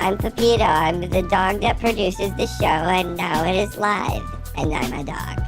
I'm Pepito. I'm the dog that produces the show, and now it is live, and I'm a dog.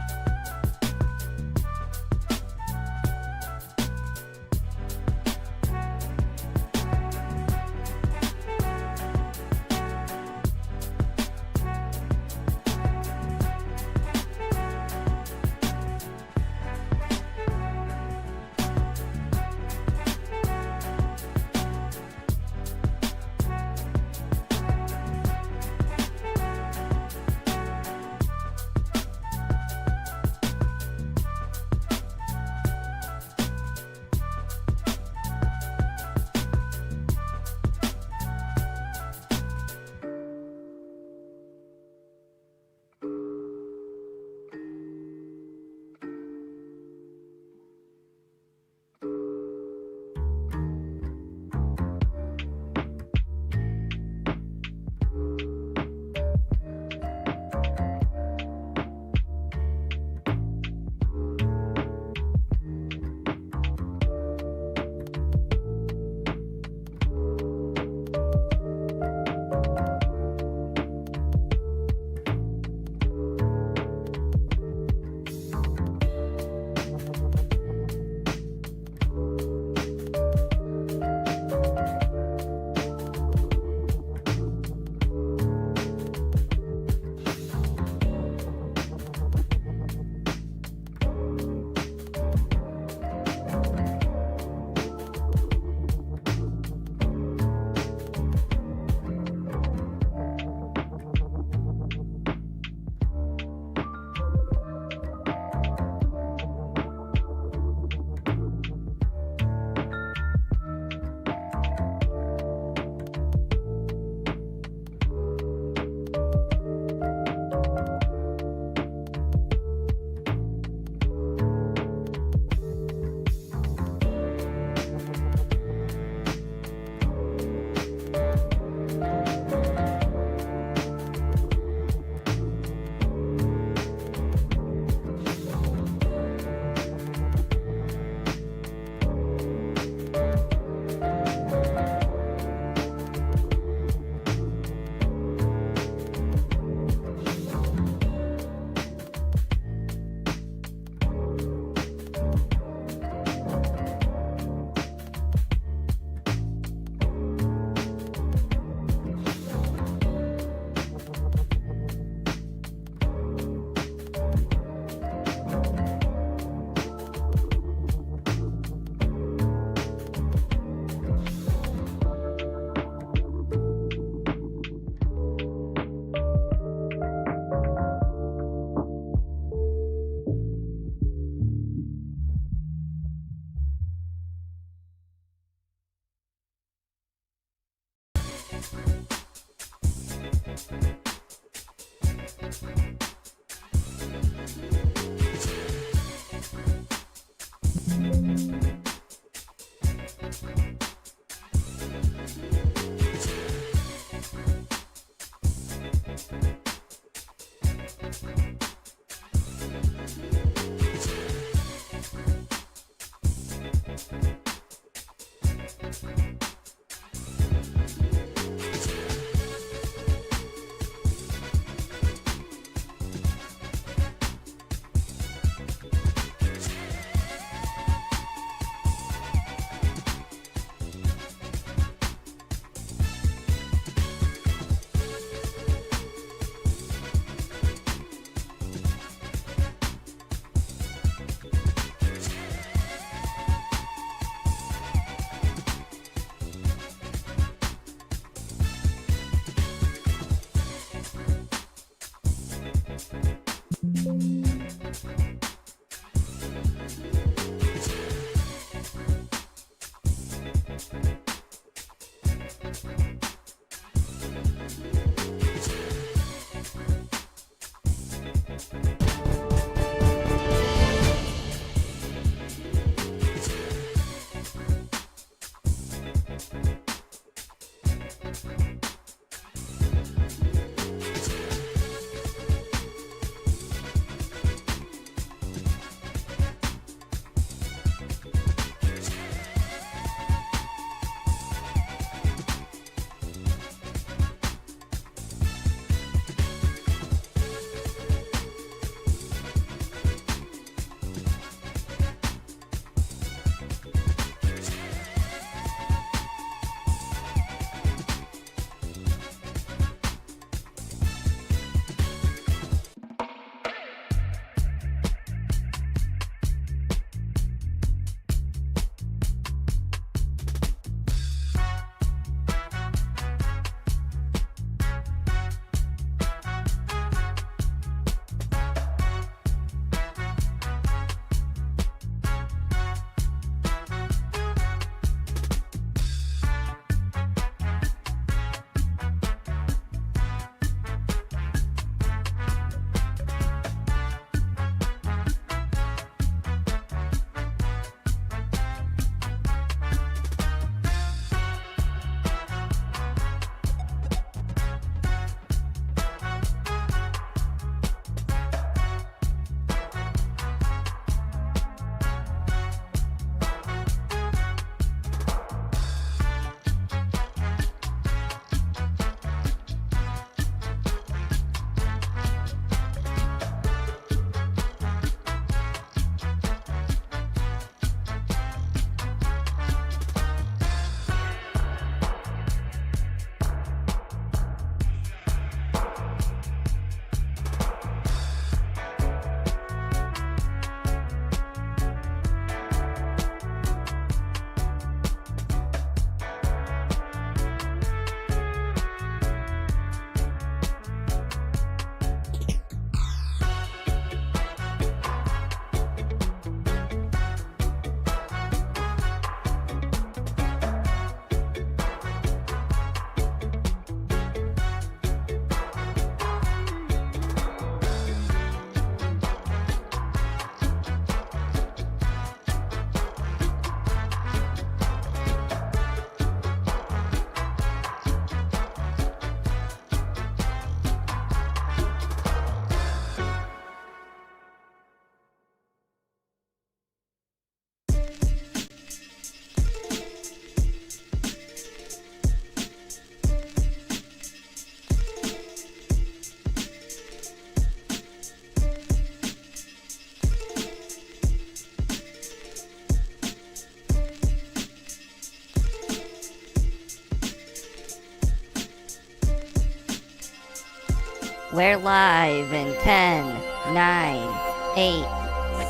We're live in 10, 9, 8,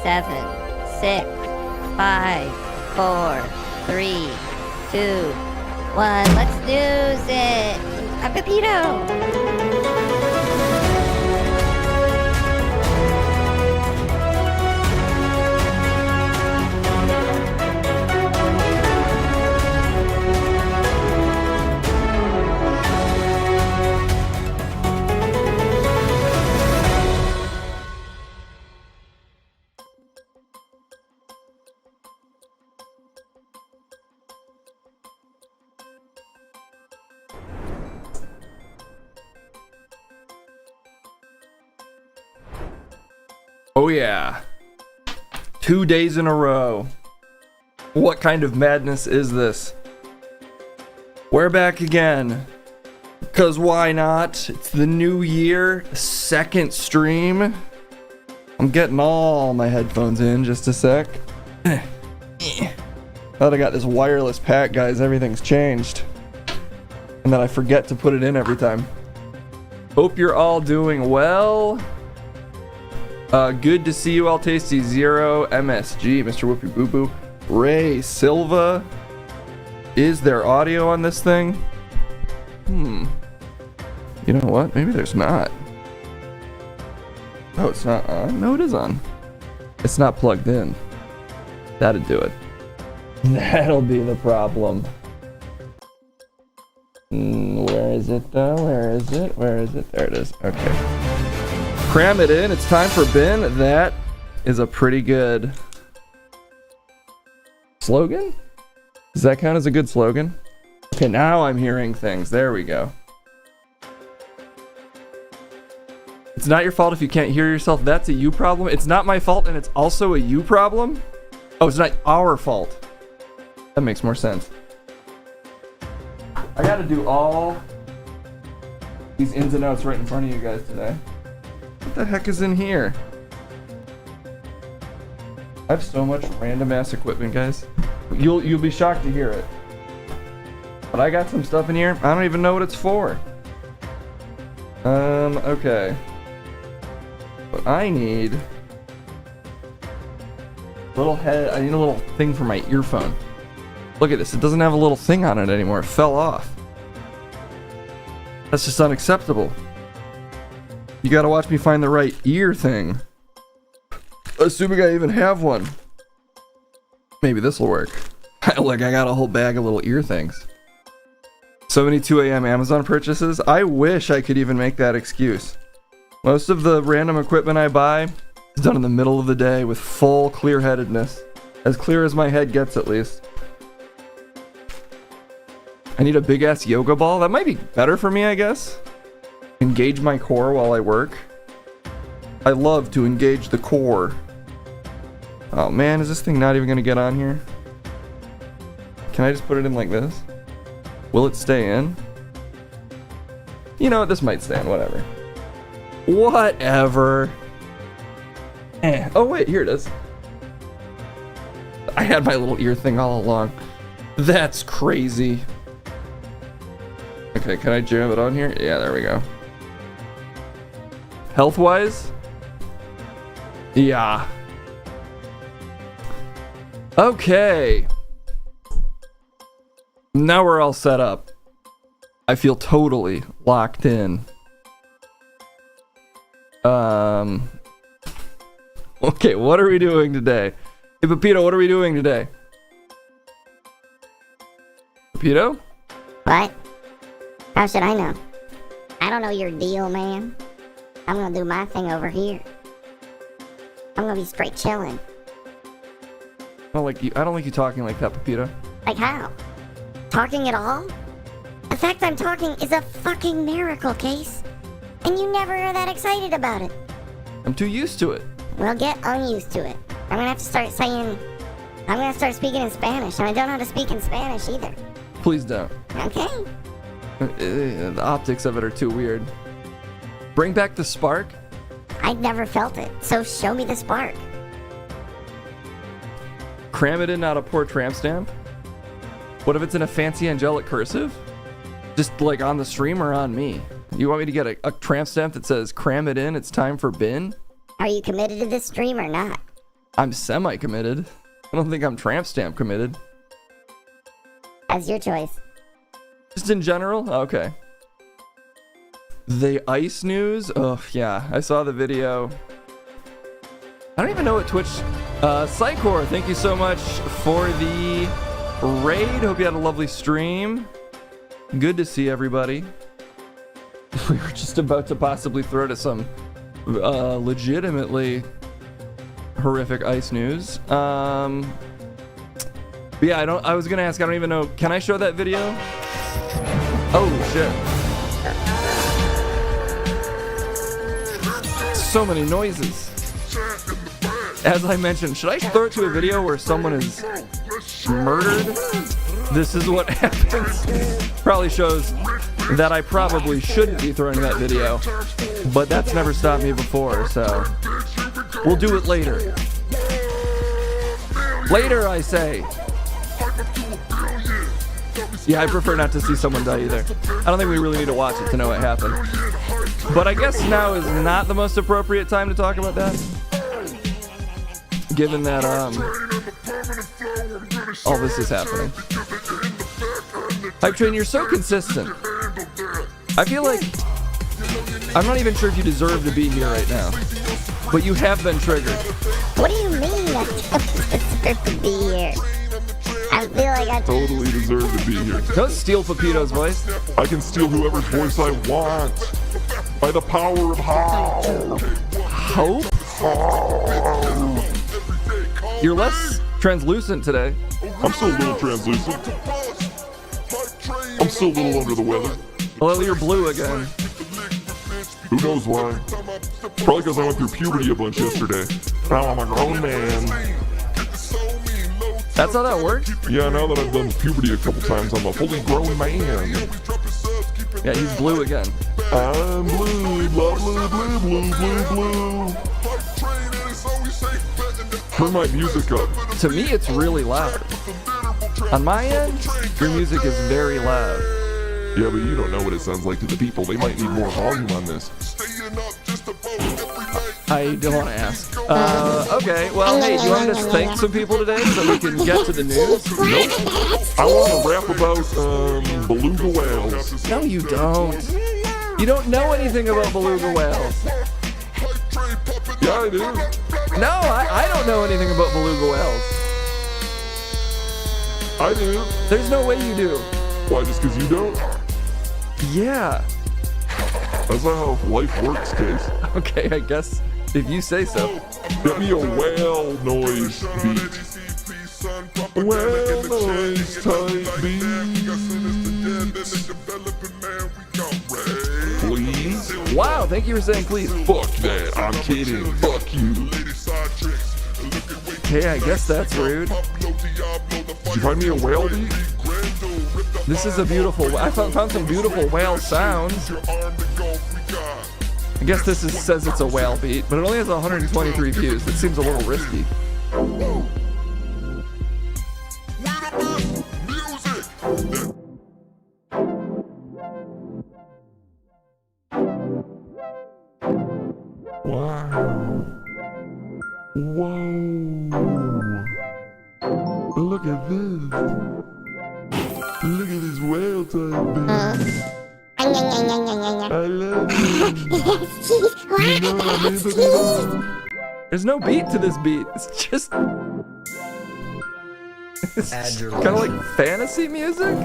7, 6, 5, 4, 3, 2, 1. Let's news it. I'm Pepito. Oh yeah. 2 days in a row. What kind of madness is this? We're back again. Cause why not? It's the new year, second stream. I'm getting all my headphones in just a sec. Now that I got this wireless pack, guys, everything's changed. And then I forget to put it in every time. Hope you're all doing well. Good to see you all, Tasty Zero, MSG, Mr. Whoopie Boo Boo, Ray Silva. Is there audio on this thing? You know what? Maybe there's not. Oh, it's not on? No, it is on. It's not plugged in. That'd do it. That'll be the problem. Where is it though? Where is it? Where is it? There it is. Okay. Cram it in. It's time for Ben. That is a pretty good slogan. Does that count as a good slogan? Okay, now I'm hearing things. There we go. It's not your fault if you can't hear yourself. That's a you problem. It's not my fault, and it's also a you problem. Oh, it's not our fault. That makes more sense. I gotta do all these ins and outs right in front of you guys today. What the heck is in here? I have so much random ass equipment, guys. You'll be shocked to hear it. But I got some stuff in here. I don't even know what it's for. Okay. But I need I need a little thing for my earphone. Look at this. It doesn't have a little thing on it anymore. It fell off. That's just unacceptable. You gotta watch me find the right ear thing. Assuming I even have one. Maybe this will work. Look, I got a whole bag of little ear things. So many 2 a.m. Amazon purchases. I wish I could even make that excuse. Most of the random equipment I buy is done in the middle of the day with full clear-headedness. As clear as my head gets, at least. I need a big-ass yoga ball. That might be better for me, I guess. Engage my core while I work. I love to engage the core. Oh man, is this thing not even gonna get on here? Can I just put it in like this? Will it stay in? You know what, this might stay in, whatever. Whatever. Oh wait, here it is. I had my little ear thing all along. That's crazy. Okay, can I jam it on here? Yeah, there we go. Health-wise? Yeah. Okay. Now we're all set up. I feel totally locked in. Okay, what are we doing today? Hey, Pepito, what are we doing today? Pepito? What? How should I know? I don't know your deal, man. I'm gonna do my thing over here. I'm gonna be straight chilling. I don't like you talking like that, Pepito. Like how? Talking at all? The fact I'm talking is a fucking miracle, Case. And you never are that excited about it. I'm too used to it. Well, get unused to it. I'm gonna have to start speaking in Spanish, and I don't know how to speak in Spanish either. Please don't. Okay. The optics of it are too weird. Bring back the spark? I'd never felt it, so show me the spark. Cram it in, not a poor tramp stamp? What if it's in a fancy angelic cursive? Just like on the stream or on me? You want me to get a tramp stamp that says cram it in, it's time for bin? Are you committed to this stream or not? I'm semi-committed. I don't think I'm tramp stamp committed. That's your choice. Just in general? Okay. The ice news? Oh, yeah. I saw the video. I don't even know what Twitch... Psychor, thank you so much for the raid. Hope you had a lovely stream. Good to see everybody. We were just about to possibly throw to some legitimately horrific ice news. But yeah, I was gonna ask, I don't even know, can I show that video? Oh shit. So many noises. As I mentioned, should I throw it to a video where someone is murdered? This is what happens. Probably shows that I probably shouldn't be throwing that video, but that's never stopped me before, so we'll do it later. Later, I say. Yeah, I prefer not to see someone die either. I don't think we really need to watch it to know what happened. But I guess now is not the most appropriate time to talk about that, given that all this is happening. Hype Train, you're so consistent. I feel like I'm not even sure if you deserve to be here right now, but you have been triggered. What do you mean I don't deserve to be here? I feel like I Totally deserve to be here. Don't steal Pepito's voice. I can steal whoever's voice I want by the power of hope. Hope? You're less translucent today. I'm still a little translucent. I'm still a little under the weather. Well, you're blue again. Who knows why? Probably because I went through puberty a bunch yesterday. Now I'm a grown man. That's how that works? Yeah, now that I've done puberty a couple times, I'm a fully grown man. Yeah, he's blue again. I'm blue, blah, blue, blue, blue, blue, blue. Turn my music up. To me, it's really loud. On my end, your music is very loud. Yeah, but you don't know what it sounds like to the people. They might need more volume on this. I don't want to ask. Okay, well, hey, do you want me to thank some people today so we can get to the news? Nope. I want to rap about beluga whales. No, you don't. You don't know anything about beluga whales. Yeah, I do. No, I don't know anything about beluga whales. I do. There's no way you do. Why, just because you don't? Yeah. That's not how life works, Case. Okay, I guess if you say so. Get me a whale noise beat. Whale noise type beat. Please? Wow, thank you for saying please. Fuck that. I'm kidding. Fuck you. Hey, I guess that's rude. Did you find me a whale beat? This is a beautiful. I found some beautiful whale sounds. I guess this says it's a whale beat, but it only has 123 views. That seems a little risky. Wow. Whoa. Look at this. Look at this whale type beat. I love it. You know what I mean, baby? There's no beat to this beat. It's just. It's kind of like fantasy music.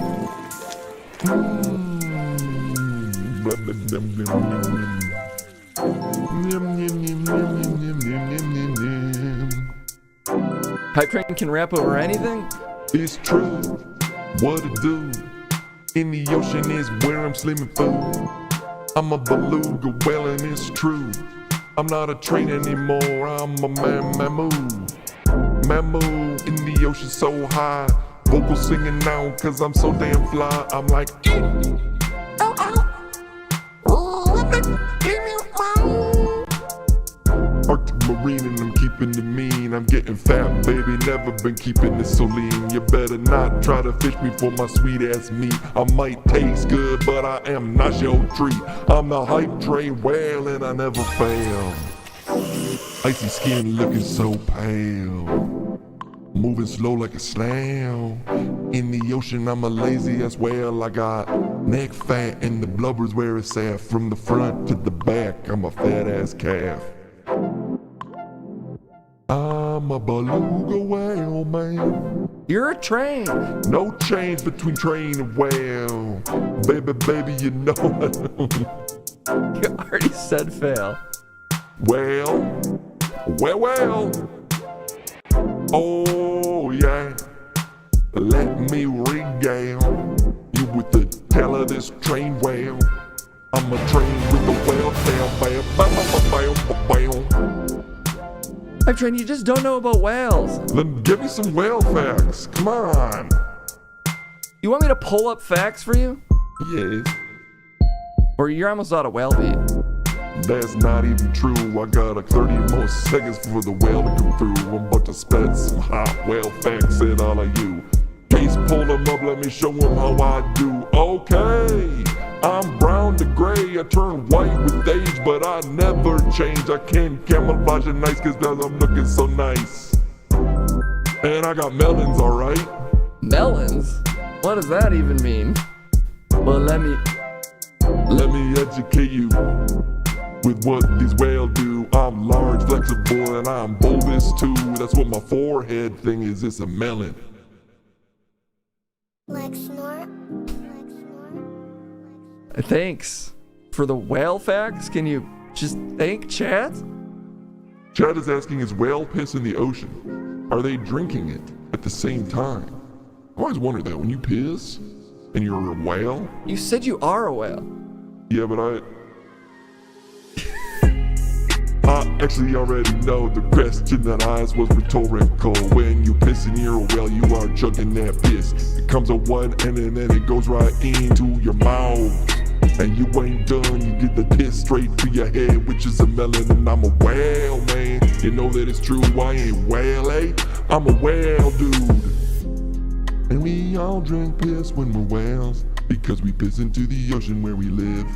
Hype Train can rap over anything? It's true. What it do? In the ocean is where I'm slimming for. I'm a beluga whale and it's true. I'm not a train anymore, I'm a mammoo. Mammoo in the ocean so high. Vocal singing now cause I'm so damn fly. I'm like, Arctic marine and I'm keeping it mean. I'm getting fat, baby, never been keeping it so lean. You better not try to fish me for my sweet ass meat. I might taste good, but I am not your treat. I'm the hype train whale and I never fail. Icy skin looking so pale, moving slow like a snail. In the ocean, I'm a lazy ass whale. I got neck fat and the blubber's where it's at. From the front to the back, I'm a fat ass calf. I'm a beluga whale, man. You're a train. No change between train and whale. Baby, baby, you know it. You already said fail. Well. Oh, yeah. Let me regale you with the tale of this train whale. I'm a train with the whale tail. Hype Train, you just don't know about whales. Then give me some whale facts. Come on. You want me to pull up facts for you? Yes. Or you're almost out of whale beat. That's not even true. I got like 30 more seconds for the whale to come through. I'm about to spread some hot whale facts at all of you. Case, pull them up, let me show them how I do. Okay, I'm brown to gray. I turn white with age, but I never change. I can camouflage it nice cause I'm looking so nice. And I got melons, alright? Melons? What does that even mean? Well, let me educate you with what these whales do. I'm large, flexible, and I'm bulbous too. That's what my forehead thing is. It's a melon. Like snort. Thanks for the whale facts. Can you just thank chat? Chad is asking, is whale piss in the ocean? Are they drinking it at the same time? I always wondered that. When you piss and you're a whale? You said you are a whale. Yeah, but I actually already know the question that I asked was rhetorical. When you piss and you're a whale, you are chugging that piss. It comes at one end and then it goes right into your mouth. And you ain't done, you get the piss straight to your head, which is a melon, and I'm a whale, man. You know that it's true, I ain't whale, eh? I'm a whale, dude. And we all drink piss when we're whales, because we piss into the ocean where we live.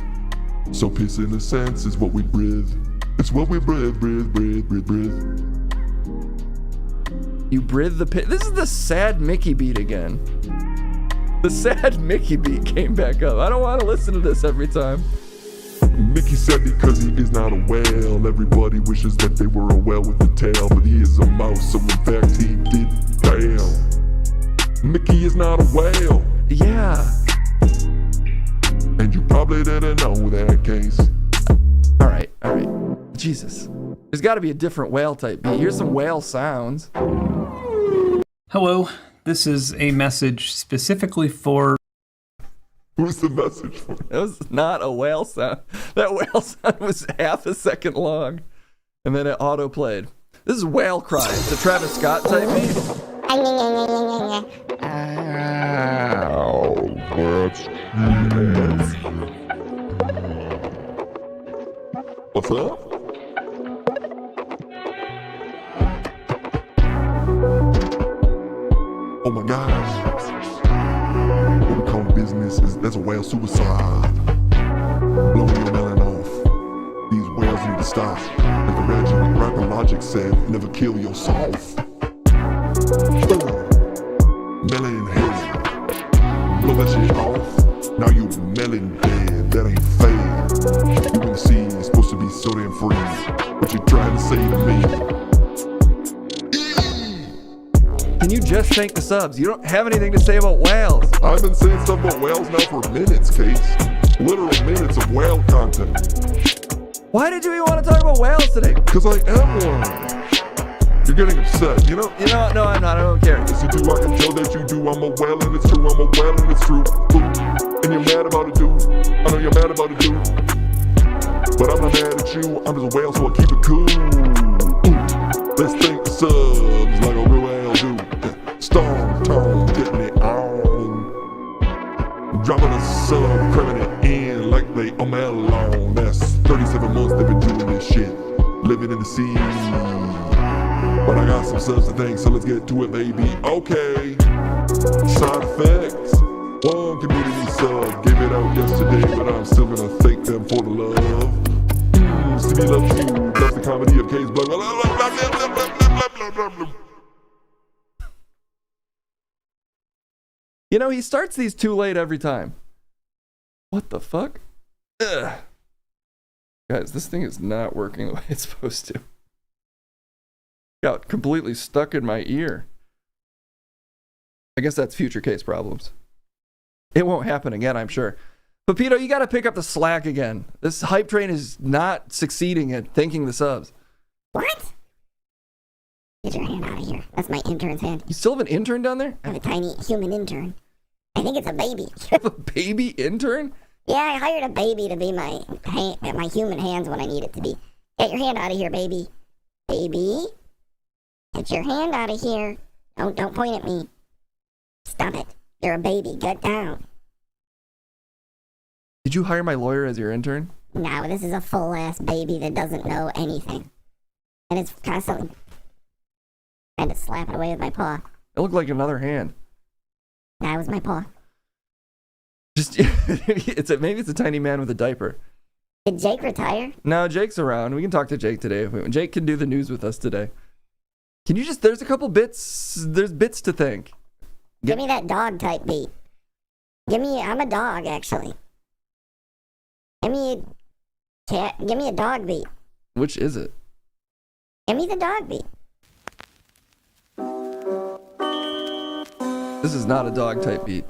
So piss in a sense is what we breathe. It's what we breathe. You breathe the pit. This is the sad Mickey beat again. The sad Mickey beat came back up. I don't want to listen to this every time. Mickey said because he is not a whale, everybody wishes that they were a whale with a tail, but he is a mouse, so in fact he did fail. Mickey is not a whale. Yeah. And you probably didn't know that case. All right. Jesus. There's got to be a different whale type beat. Here's some whale sounds. Hello, this is a message specifically for... Who's the message for? That was not a whale sound. That whale sound was half a second long. And then it auto-played. This is Whale Cry. It's a Travis Scott type beat. Ow, that's What's up? Oh my gosh. What we call business is that's a whale suicide. Blowing your melon off. These whales need to stop. Like the rapper Logic said, never kill yourself. Melon head. Blow that shit off. Now you melon dead. That ain't fair. You in the sea is supposed to be so damn free. What you trying to say to me? Can you just thank the subs? You don't have anything to say about whales. I've been saying stuff about whales now for minutes, Case. Literal minutes of whale content. Why did you even want to talk about whales today? Cause I am one. You're getting upset, you know? You know what? No, I'm not. I don't care. Yes, you do. I can tell that you do. I'm a whale and it's true. I'm a whale and it's true. Ooh. And you're mad about it, dude. I know you're mad about it, dude. But I'm not mad at you. I'm just a whale, so I keep it cool. Ooh. Let's thank the subs like a real whale do. Stone tone, getting it on. Dropping a sub, cramming it in like they on my alone. That's 37 months they've been doing this shit. Living in the scene. But I got some subs to thank, so let's get to it, baby. Okay. Side effects. One community sub gave it out yesterday, but I'm still gonna thank them for the love. Stevie loves you, loves the comedy of K's blood. You know, he starts these too late every time. What the fuck? Ugh. Guys, this thing is not working the way it's supposed to. Got completely stuck in my ear. I guess that's future case problems. It won't happen again, I'm sure. But Pito, you gotta pick up the slack again. This hype train is not succeeding at thanking the subs. What? Get your hand out of here. That's my intern's hand. You still have an intern down there? I have a tiny human intern. I think it's a baby. You have a baby intern? Yeah, I hired a baby to be my human hands when I need it to be. Get your hand out of here, baby. Baby? Get your hand out of here. Don't point at me. Stop it. You're a baby. Get down. Did you hire my lawyer as your intern? No, this is a full-ass baby that doesn't know anything. And it's constantly trying to slap it away with my paw. It looked like another hand. That was my paw. Just maybe it's a tiny man with a diaper. Did Jake retire? No, Jake's around. We can talk to Jake today. Jake can do the news with us today. Can you just, there's a couple bits, there's bits to think. Give me that dog type beat. I'm a dog actually. Give me a dog beat. Which is it? Give me the dog beat. This is not a dog type beat.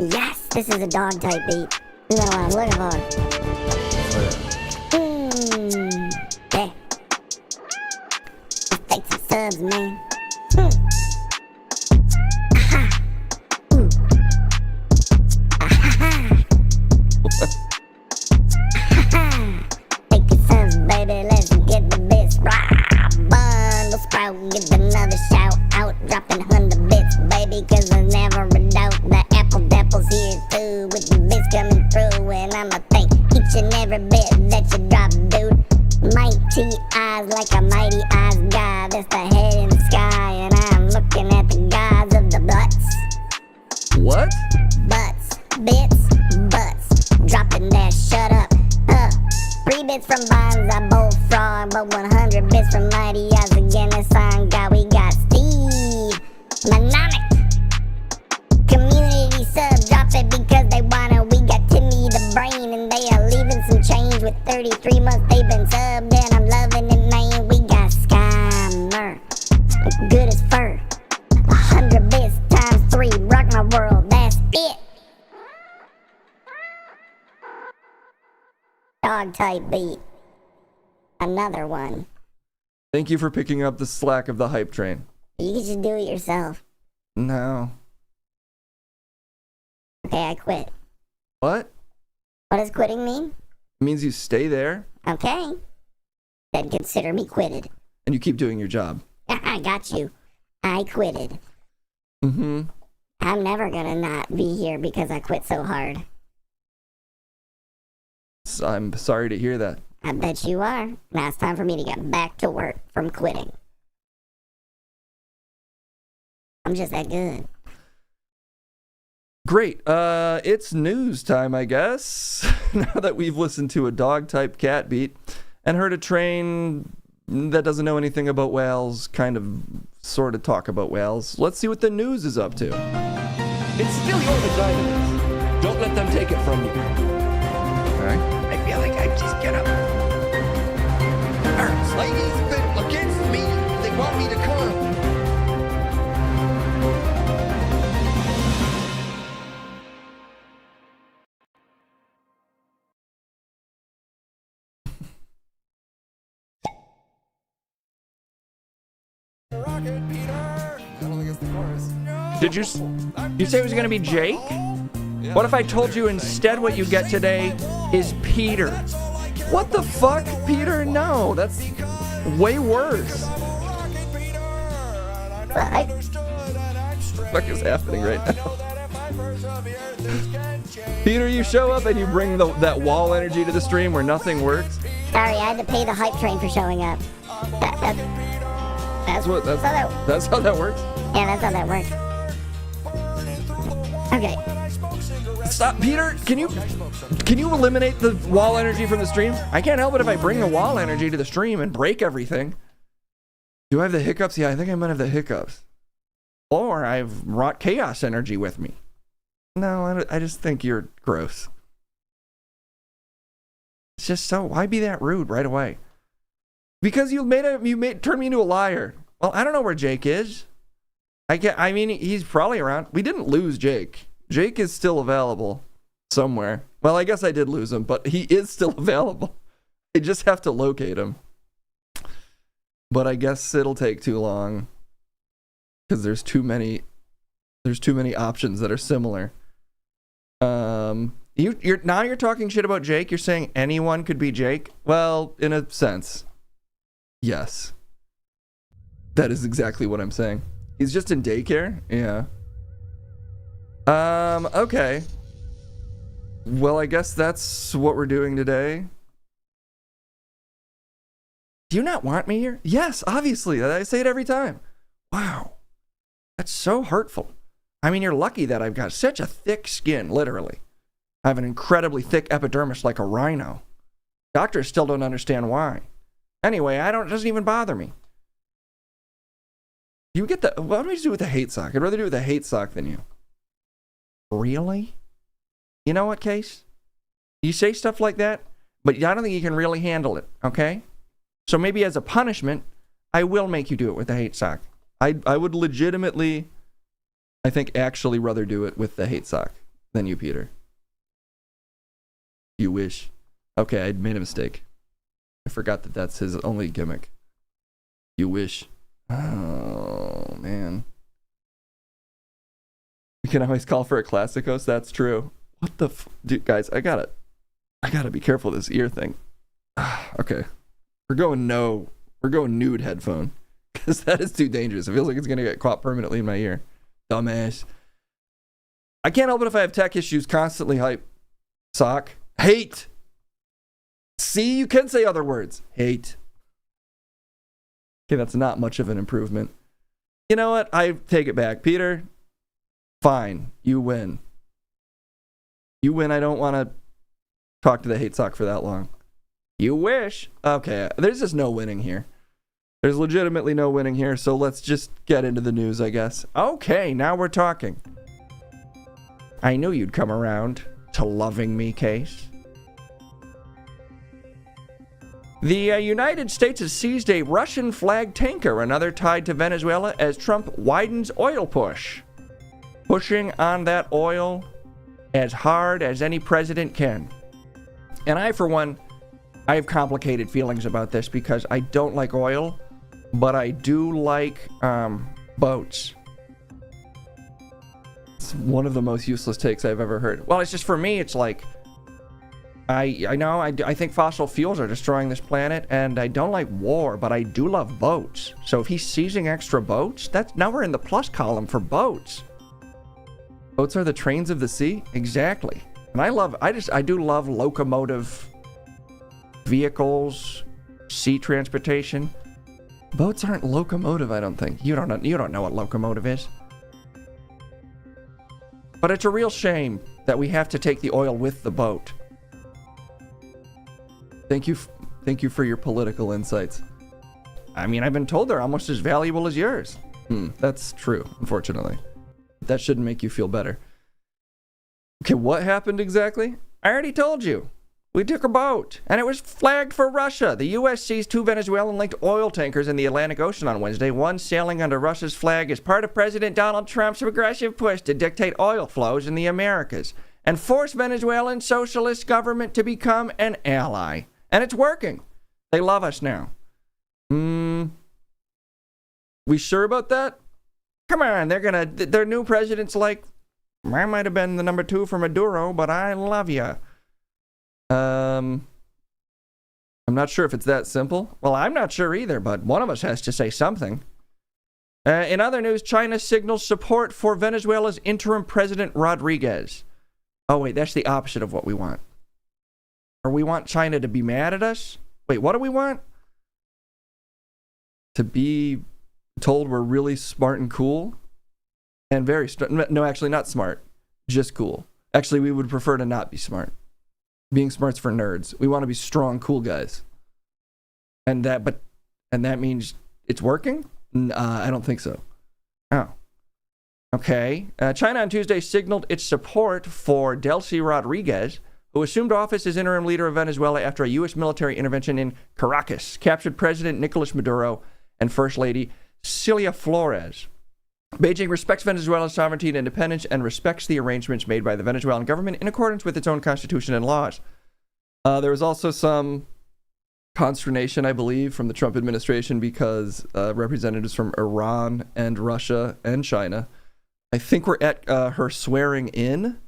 Yes, this is a dog type beat. This is what I'm looking for. Hey. Let's take some subs, man. Aha. Ooh. Aha. Aha. Take your subs, baby. Let's get the bits. Bundle sprout, get another shout out. Dropping 100 bits, baby, cause there's never a doubt. The apple's here too, with the bits coming through. And I'ma thank each and every bit that you drop, dude. Mighty eyes like a mighty eyes god. That's the head in the sky, and I'm looking at the gods of the butts. What? Butts, bits, butts. Dropping that shut up. 3 bits from Bonds, I both fraud, but 100 bits from Mighty Eyes again. This song got, we got Steve Monomic. Community sub, drop it because they wanna. We got Timmy the Brain, and they are leaving some change with 33 months they've been subbed, and I'm loving it, man. We got Scammer, good as fur. 100 bits times 3, rock my world, that's it. Dog type beat. Another one. Thank you for picking up the slack of the hype train. You can just do it yourself. No. Okay, I quit. What? What does quitting mean? It means you stay there Okay. Then consider me quitted. and you keep doing your job. I got you. I quitted. Mm-hmm. I'm never gonna not be here because I quit so hard. I'm sorry to hear that. I bet you are. Now it's time for me to get back to work from quitting. I'm just that good. Great. It's news time, I guess. Now that we've listened to a dog-type cat beat and heard a train that doesn't know anything about whales sort of talk about whales, let's see what the news is up to. It's still your vagina. Don't let them take it from you. Alright. I feel like I just get up. Hurts. Ladies been against me. They want me to come. Did you say it was going to be Jake? What if I told you instead what you get today is Peter? What the fuck, Peter? No, that's way worse. Right? What the fuck is happening right now? Peter, you show up and you bring that wall energy to the stream where nothing works. Sorry, I had to pay the hype train for showing up. That's That's how that works. Yeah, that's how that works. Okay. Stop, Peter. Can you eliminate the wall energy from the stream? I can't help it if I bring the wall energy to the stream and break everything. Do I have the hiccups? Yeah, I think I might have the hiccups. Or I've brought chaos energy with me. No, I just think you're gross. It's just so, why be that rude right away? Because you turned me into a liar. Well, I don't know where Jake is. I mean, he's probably around. We didn't lose Jake. Jake is still available somewhere. Well, I guess I did lose him, but he is still available. I just have to locate him. But I guess it'll take too long because there's too many options that are similar. You're talking shit about Jake. You're saying anyone could be Jake. Well, in a sense, yes. That is exactly what I'm saying. He's just in daycare. Yeah. Okay. Well, I guess that's what we're doing today. Do you not want me here? Yes, obviously. I say it every time. Wow. That's so hurtful. I mean, you're lucky that I've got such a thick skin, literally. I have an incredibly thick epidermis like a rhino. Doctors still don't understand why. Anyway, it doesn't even bother me. You get the, what do we do with the hate sock? I'd rather do it with a hate sock than you. Really? You know what, Case? You say stuff like that, but I don't think you can really handle it, okay? So maybe as a punishment, I will make you do it with the hate sock. I would legitimately, I think, actually rather do it with the hate sock than you, Peter. You wish. Okay, I made a mistake. I forgot that that's his only gimmick. You wish. Oh, man. You can always call for a Classicos. That's true. What the dude, guys, I gotta be careful with this ear thing. Okay. We're going nude headphone. Because that is too dangerous. It feels like it's gonna get caught permanently in my ear. Dumbass. I can't help it if I have tech issues. Constantly hype. Sock. Hate. See, you can say other words. Hate. Okay, that's not much of an improvement. You know what? I take it back. Peter, fine. You win. You win. I don't want to talk to the hate sock for that long. You wish. Okay, there's just no winning here. There's legitimately no winning here, so let's just get into the news, I guess. Okay, now we're talking. I knew you'd come around to loving me, Case. The United States has seized a Russian-flagged tanker, another tied to Venezuela, as Trump widens oil push. Pushing on that oil as hard as any president can. And I, for one, I have complicated feelings about this because I don't like oil, but I do like boats. It's one of the most useless takes I've ever heard. Well, it's just for me, it's like, I think fossil fuels are destroying this planet, and I don't like war, but I do love boats. So if he's seizing extra boats, now we're in the plus column for boats. Boats are the trains of the sea? Exactly. And I do love locomotive vehicles, sea transportation. Boats aren't locomotive, I don't think. You don't know what locomotive is. But it's a real shame that we have to take the oil with the boat. Thank you for your political insights. I mean, I've been told they're almost as valuable as yours. That's true, unfortunately. That shouldn't make you feel better. Okay, what happened exactly? I already told you. We took a boat, and it was flagged for Russia. The U.S. seized 2 Venezuelan-linked oil tankers in the Atlantic Ocean on Wednesday, one sailing under Russia's flag as part of President Donald Trump's aggressive push to dictate oil flows in the Americas and force Venezuelan socialist government to become an ally. And it's working. They love us now. We sure about that? Come on, their new president's like, I might have been the number 2 for Maduro, but I love ya. I'm not sure if it's that simple. Well, I'm not sure either, but one of us has to say something. In other news, China signals support for Venezuela's interim president Rodriguez. Oh, wait, that's the opposite of what we want. Or we want China to be mad at us? Wait, what do we want? To be told we're really smart and cool? And no, actually not smart, just cool. Actually, we would prefer to not be smart. Being smart's for nerds. We want to be strong, cool guys. And that means it's working? I don't think so. Oh. Okay. China on Tuesday signaled its support for Delcy Rodriguez, who assumed office as interim leader of Venezuela after a U.S. military intervention in Caracas captured President Nicolas Maduro and First Lady Celia Flores. Beijing respects Venezuela's sovereignty and independence and respects the arrangements made by the Venezuelan government in accordance with its own constitution and laws. There was also some consternation, I believe, from the Trump administration because representatives from Iran and Russia and China, I think we're at her swearing in,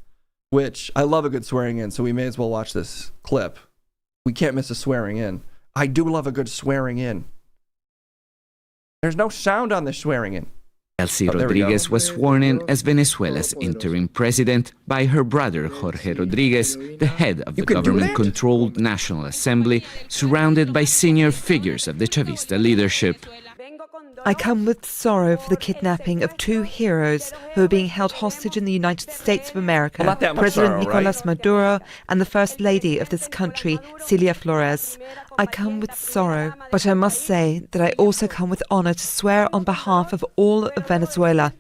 which I love a good swearing in, so we may as well watch this clip. We can't miss a swearing in. I do love a good swearing in. There's no sound on the swearing in. Delcy Rodriguez was sworn in as Venezuela's interim president by her brother Jorge Rodriguez, the head of the government-controlled National Assembly, surrounded by senior figures of the Chavista leadership. I come with sorrow for the kidnapping of two heroes who are being held hostage in the United States of America, Well, not that much President sorrow, Nicolas right? Maduro and the First Lady of this country, Celia Flores. I come with sorrow, but I must say that I also come with honor to swear on behalf of all of Venezuela.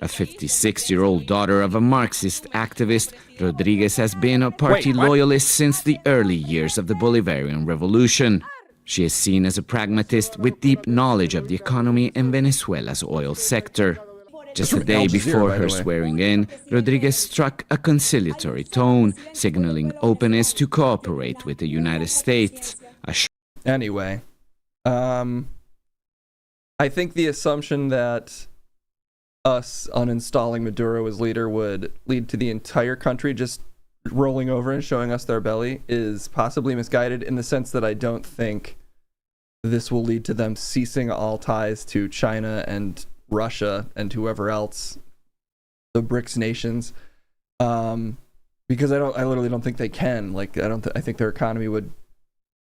A 56-year-old daughter of a Marxist activist, Rodriguez has been a party Wait, what? loyalist since the early years of the Bolivarian Revolution. She is seen as a pragmatist with deep knowledge of the economy and Venezuela's oil sector. Just a day Al Jazeera, before by the her way. swearing in, Rodriguez struck a conciliatory tone, signaling openness to cooperate with the United States. Anyway, I think the assumption that us uninstalling Maduro as leader would lead to the entire country just rolling over and showing us their belly is possibly misguided in the sense that I don't think this will lead to them ceasing all ties to China and Russia and whoever else, the BRICS nations, because I literally don't think they can. Like, I think their economy would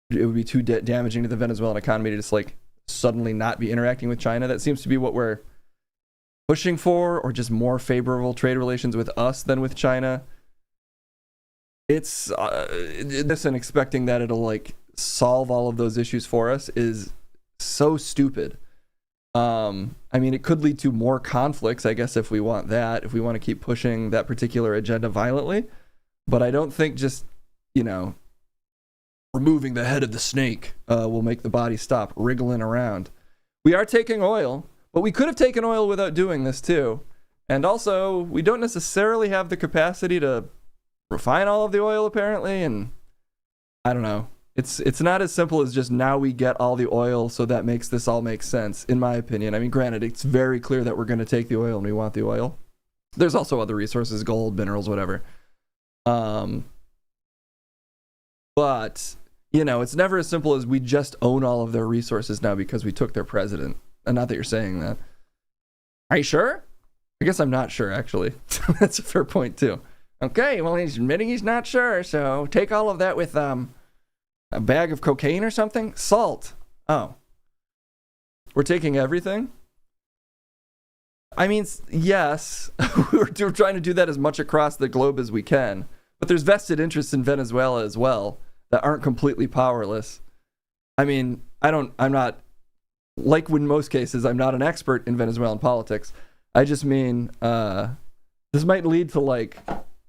be too damaging to the Venezuelan economy to just like suddenly not be interacting with China. That seems to be what we're pushing for, or just more favorable trade relations with us than with China. It's this, and expecting that it'll like solve all of those issues for us is so stupid. I mean, it could lead to more conflicts, I guess, if we want that, if we want to keep pushing that particular agenda violently. But I don't think just, removing the head of the snake will make the body stop wriggling around. We are taking oil, but we could have taken oil without doing this too. And also, we don't necessarily have the capacity to refine all of the oil, apparently, and I don't know. It's not as simple as just now we get all the oil, so that makes this all make sense, in my opinion. I mean, granted, it's very clear that we're going to take the oil and we want the oil. There's also other resources, gold, minerals, whatever. But, it's never as simple as we just own all of their resources now because we took their president. And not that you're saying that. Are you sure? I guess I'm not sure, actually. That's a fair point, too. Okay, well, he's admitting he's not sure, so take all of that with a bag of cocaine or something? Salt. Oh. We're taking everything? I mean, yes, we're trying to do that as much across the globe as we can, but there's vested interests in Venezuela as well that aren't completely powerless. I mean, I'm not, like in most cases, I'm not an expert in Venezuelan politics. I just mean, this might lead to like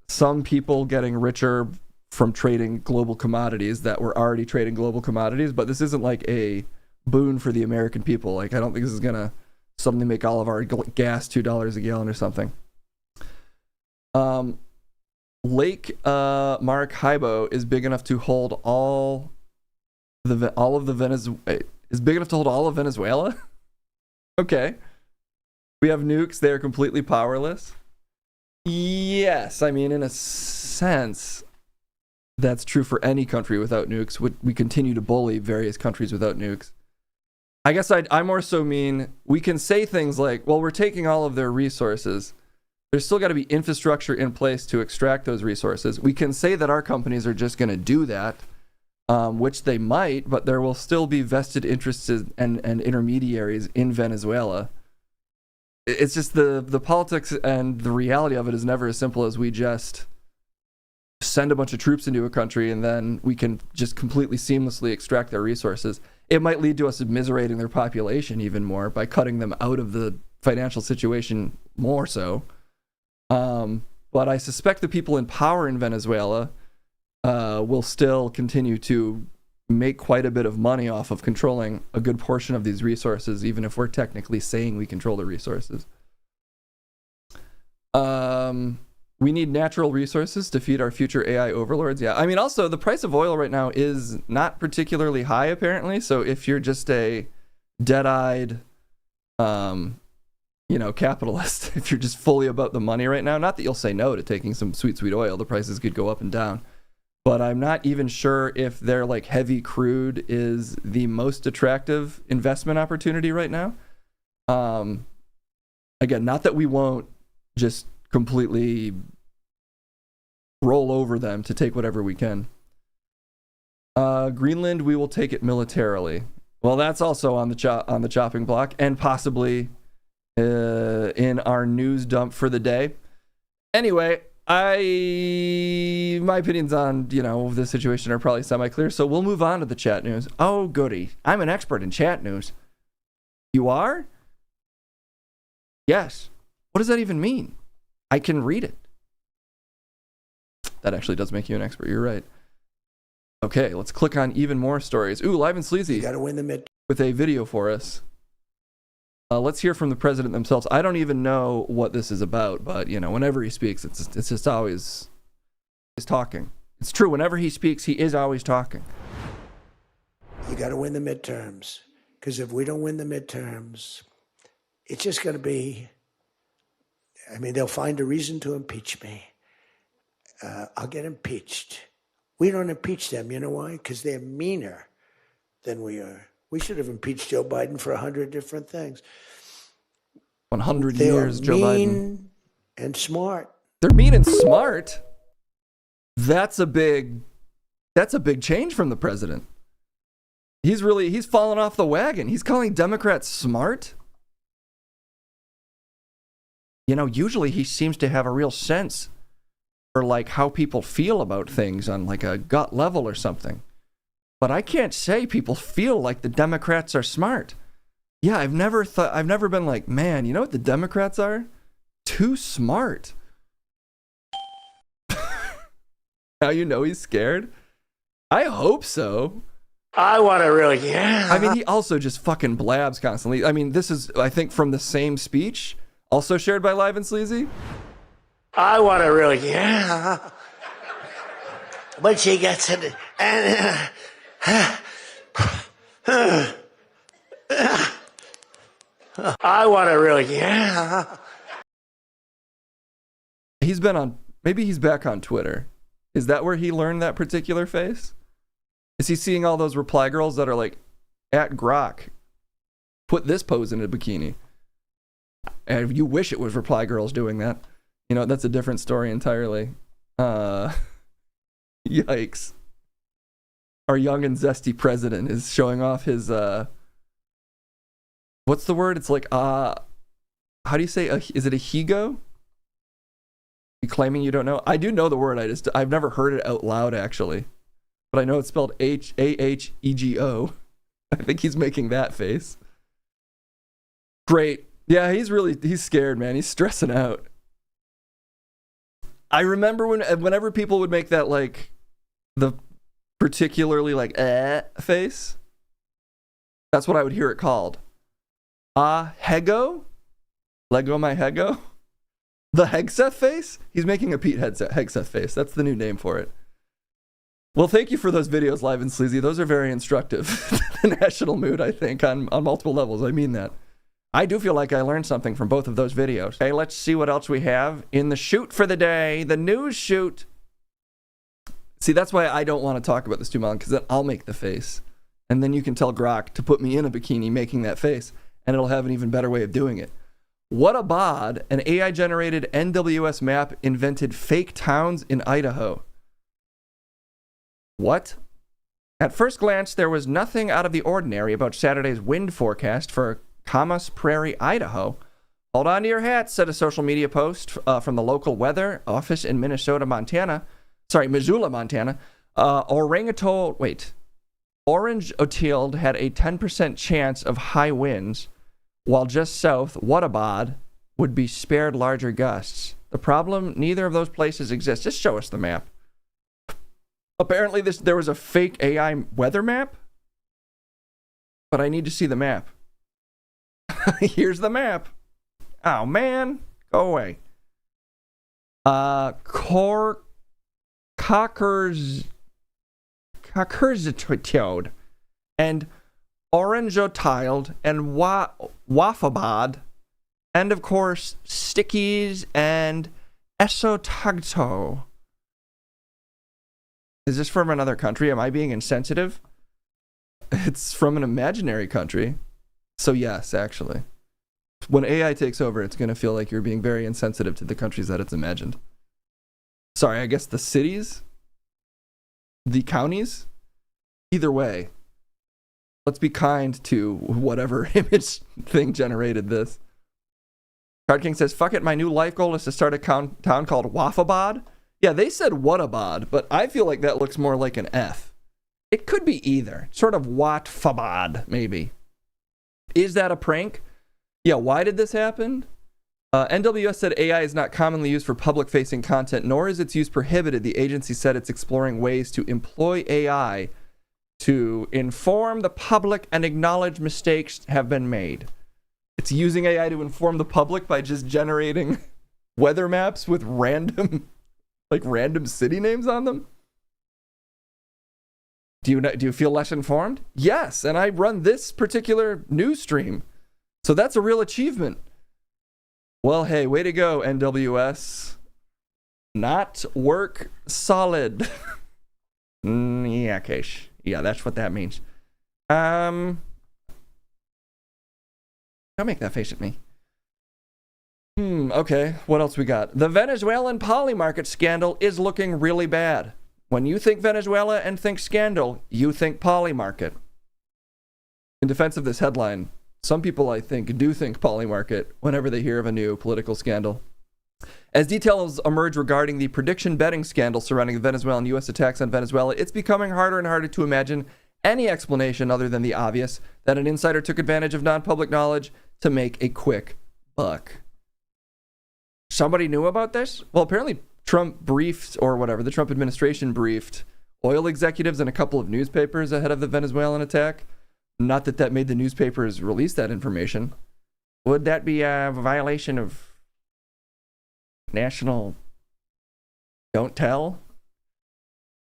some people getting richer from trading global commodities that were already trading global commodities, but this isn't like a boon for the American people. Like, I don't think this is gonna suddenly make all of our gas $2 a gallon or something. Lake Maracaibo is big enough to hold all of Venezuela. Okay, we have nukes. They are completely powerless. Yes, I mean, in a sense, that's true for any country without nukes. We continue to bully various countries without nukes. I guess I more so mean we can say things like, well, we're taking all of their resources. There's still got to be infrastructure in place to extract those resources. We can say that our companies are just going to do that, which they might, but there will still be vested interests and intermediaries in Venezuela. It's just the politics and the reality of it is never as simple as we just send a bunch of troops into a country and then we can just completely seamlessly extract their resources. It might lead to us immiserating their population even more by cutting them out of the financial situation more so. But I suspect the people in power in Venezuela will still continue to make quite a bit of money off of controlling a good portion of these resources, even if we're technically saying we control the resources. We need natural resources to feed our future AI overlords. Yeah, I mean, also, the price of oil right now is not particularly high, apparently. So if you're just a dead-eyed, capitalist, if you're just fully about the money right now, not that you'll say no to taking some sweet oil, the prices could go up and down. But I'm not even sure if their like heavy crude is the most attractive investment opportunity right now. Again, not that we won't just completely roll over them to take whatever we can. Greenland, we will take it militarily. Well, that's also on the chopping block, and possibly in our news dump for the day. Anyway, my opinions on the situation are probably semi-clear, so we'll move on to the chat news. Oh, goody! I'm an expert in chat news. You are? Yes. What does that even mean? I can read it. That actually does make you an expert. You're right. Okay, let's click on even more stories. Ooh, Live and Sleazy. You gotta win the mid with a video for us. Let's hear from the president themselves. I don't even know what this is about, but whenever he speaks, it's just always he's talking. It's true. Whenever he speaks, he is always talking. You got to win the midterms, because if we don't win the midterms, it's just going to be. I mean, they'll find a reason to impeach me. I'll get impeached. We don't impeach them. You know why? Because they're meaner than we are. We should have impeached Joe Biden for 100 different things. 100 years, Joe Biden. Mean and smart. They're mean and smart. That's a big change from the president. He's fallen off the wagon. He's calling Democrats smart. Usually he seems to have a real sense for like how people feel about things on like a gut level or something. But I can't say people feel like the Democrats are smart. Yeah, I've never been like, man, you know what the Democrats are? Too smart. Now he's scared? I hope so. I want to really, yeah. I mean, he also just fucking blabs constantly. I mean, this is, I think, from the same speech, also shared by Live and Sleazy. I want to really, yeah. But she gets it, and I want to really, yeah. Maybe he's back on Twitter. Is that where he learned that particular face? Is he seeing all those reply girls that are like, at Grok, put this pose in a bikini? And you wish it was reply girls doing that. That's a different story entirely. Yikes. Our young and zesty president is showing off his, what's the word? It's like, how do you say, is it a higo? You claiming you don't know? I do know the word, I've never heard it out loud, actually. But I know it's spelled Ahego. I think he's making that face. Great. Yeah, he's scared, man. He's stressing out. I remember whenever people would make that, like, the particularly, like, face, that's what I would hear it called. Hego? Lego my Hego? The Hegseth face? He's making a Pete Hegseth face. That's the new name for it. Well, thank you for those videos, Live and Sleazy. Those are very instructive. The national mood, I think, on multiple levels. I mean that. I do feel like I learned something from both of those videos. Okay, let's see what else we have in the shoot for the day. The news shoot. See, that's why I don't want to talk about this too long, because then I'll make the face. And then you can tell Grok to put me in a bikini making that face, and it'll have an even better way of doing it. What a bod, an AI-generated NWS map invented fake towns in Idaho. What? At first glance, there was nothing out of the ordinary about Saturday's wind forecast for Camas Prairie, Idaho. Hold on to your hats, said a social media post from the local weather office in Missoula, Montana. Orange Otilde had a 10% chance of high winds, while just south, Whattabod would be spared larger gusts. The problem, neither of those places exist. Just show us the map. Apparently there was a fake AI weather map, but I need to see the map. Here's the map. Oh, man. Go away. Cockersitoad and Orangeotilde and Waffabad, and of course Stickies and Esotagto. Is this from another country? Am I being insensitive? It's from an imaginary country. So yes, actually. When AI takes over, it's going to feel like you're being very insensitive to the countries that it's imagined. Sorry, I guess the cities? The counties? Either way, let's be kind to whatever image thing generated this. Card King says, fuck it, my new life goal is to start a town called Waffabad. Yeah, they said Whattabod, but I feel like that looks more like an F. It could be either. Sort of Watfabad, maybe. Is that a prank? Yeah, why did this happen? NWS said AI is not commonly used for public-facing content, nor is its use prohibited. The agency said it's exploring ways to employ AI to inform the public and acknowledge mistakes have been made. It's using AI to inform the public by just generating weather maps with random city names on them. Do you feel less informed? Yes, and I run this particular news stream. So that's a real achievement. Well, hey, way to go, NWS. Not work solid. Yeah, Keish. Yeah, that's what that means. Don't make that face at me. Okay, what else we got? The Venezuelan poly market scandal is looking really bad. When you think Venezuela and think scandal, you think poly market. In defense of this headline, some people, I think, do think poly market whenever they hear of a new political scandal. As details emerge regarding the prediction betting scandal surrounding the Venezuelan U.S. attacks on Venezuela, it's becoming harder and harder to imagine any explanation other than the obvious, that an insider took advantage of non-public knowledge to make a quick buck. Somebody knew about this? Well, apparently Trump briefed, or whatever, the Trump administration briefed oil executives and a couple of newspapers ahead of the Venezuelan attack. Not that that made the newspapers release that information. Would that be a violation of national don't tell?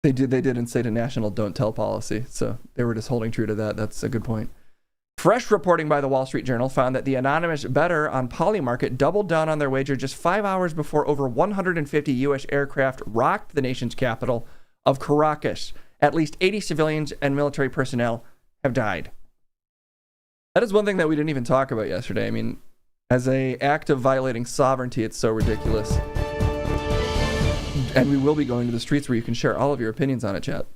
They didn't say a national don't tell policy, so they were just holding true to that. That's a good point. Fresh reporting by the Wall Street Journal found that the anonymous bettor on Polymarket doubled down on their wager just 5 hours before over 150 U.S. aircraft rocked the nation's capital of Caracas. At least 80 civilians and military personnel have died. That is one thing that we didn't even talk about yesterday. I mean, as an act of violating sovereignty, it's so ridiculous. And we will be going to the streets where you can share all of your opinions on it, chat.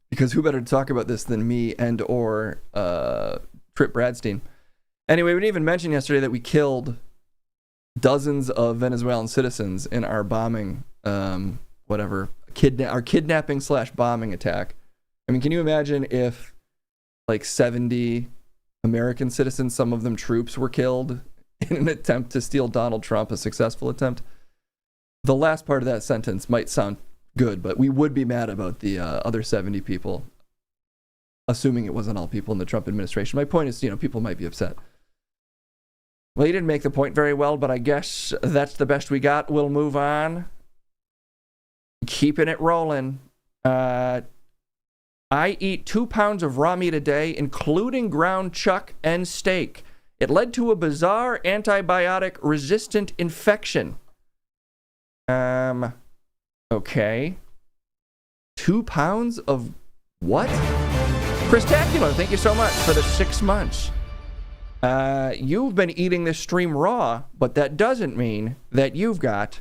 Because who better to talk about this than me and or Trip Bradstein. Anyway, we didn't even mention yesterday that we killed dozens of Venezuelan citizens in our bombing, our kidnapping / bombing attack. I mean, can you imagine if like 70 American citizens, some of them troops, were killed in an attempt to steal Donald Trump, a successful attempt? The last part of that sentence might sound good, but we would be mad about the other 70 people, assuming it wasn't all people in the Trump administration. My point is, people might be upset. Well, you didn't make the point very well, but I guess that's the best we got. We'll move on. Keeping it rolling. I eat 2 pounds of raw meat a day, including ground chuck and steak. It led to a bizarre antibiotic-resistant infection. Okay. 2 pounds of what? Christacular, thank you so much for the 6 months. You've been eating this stream raw, but that doesn't mean that you've got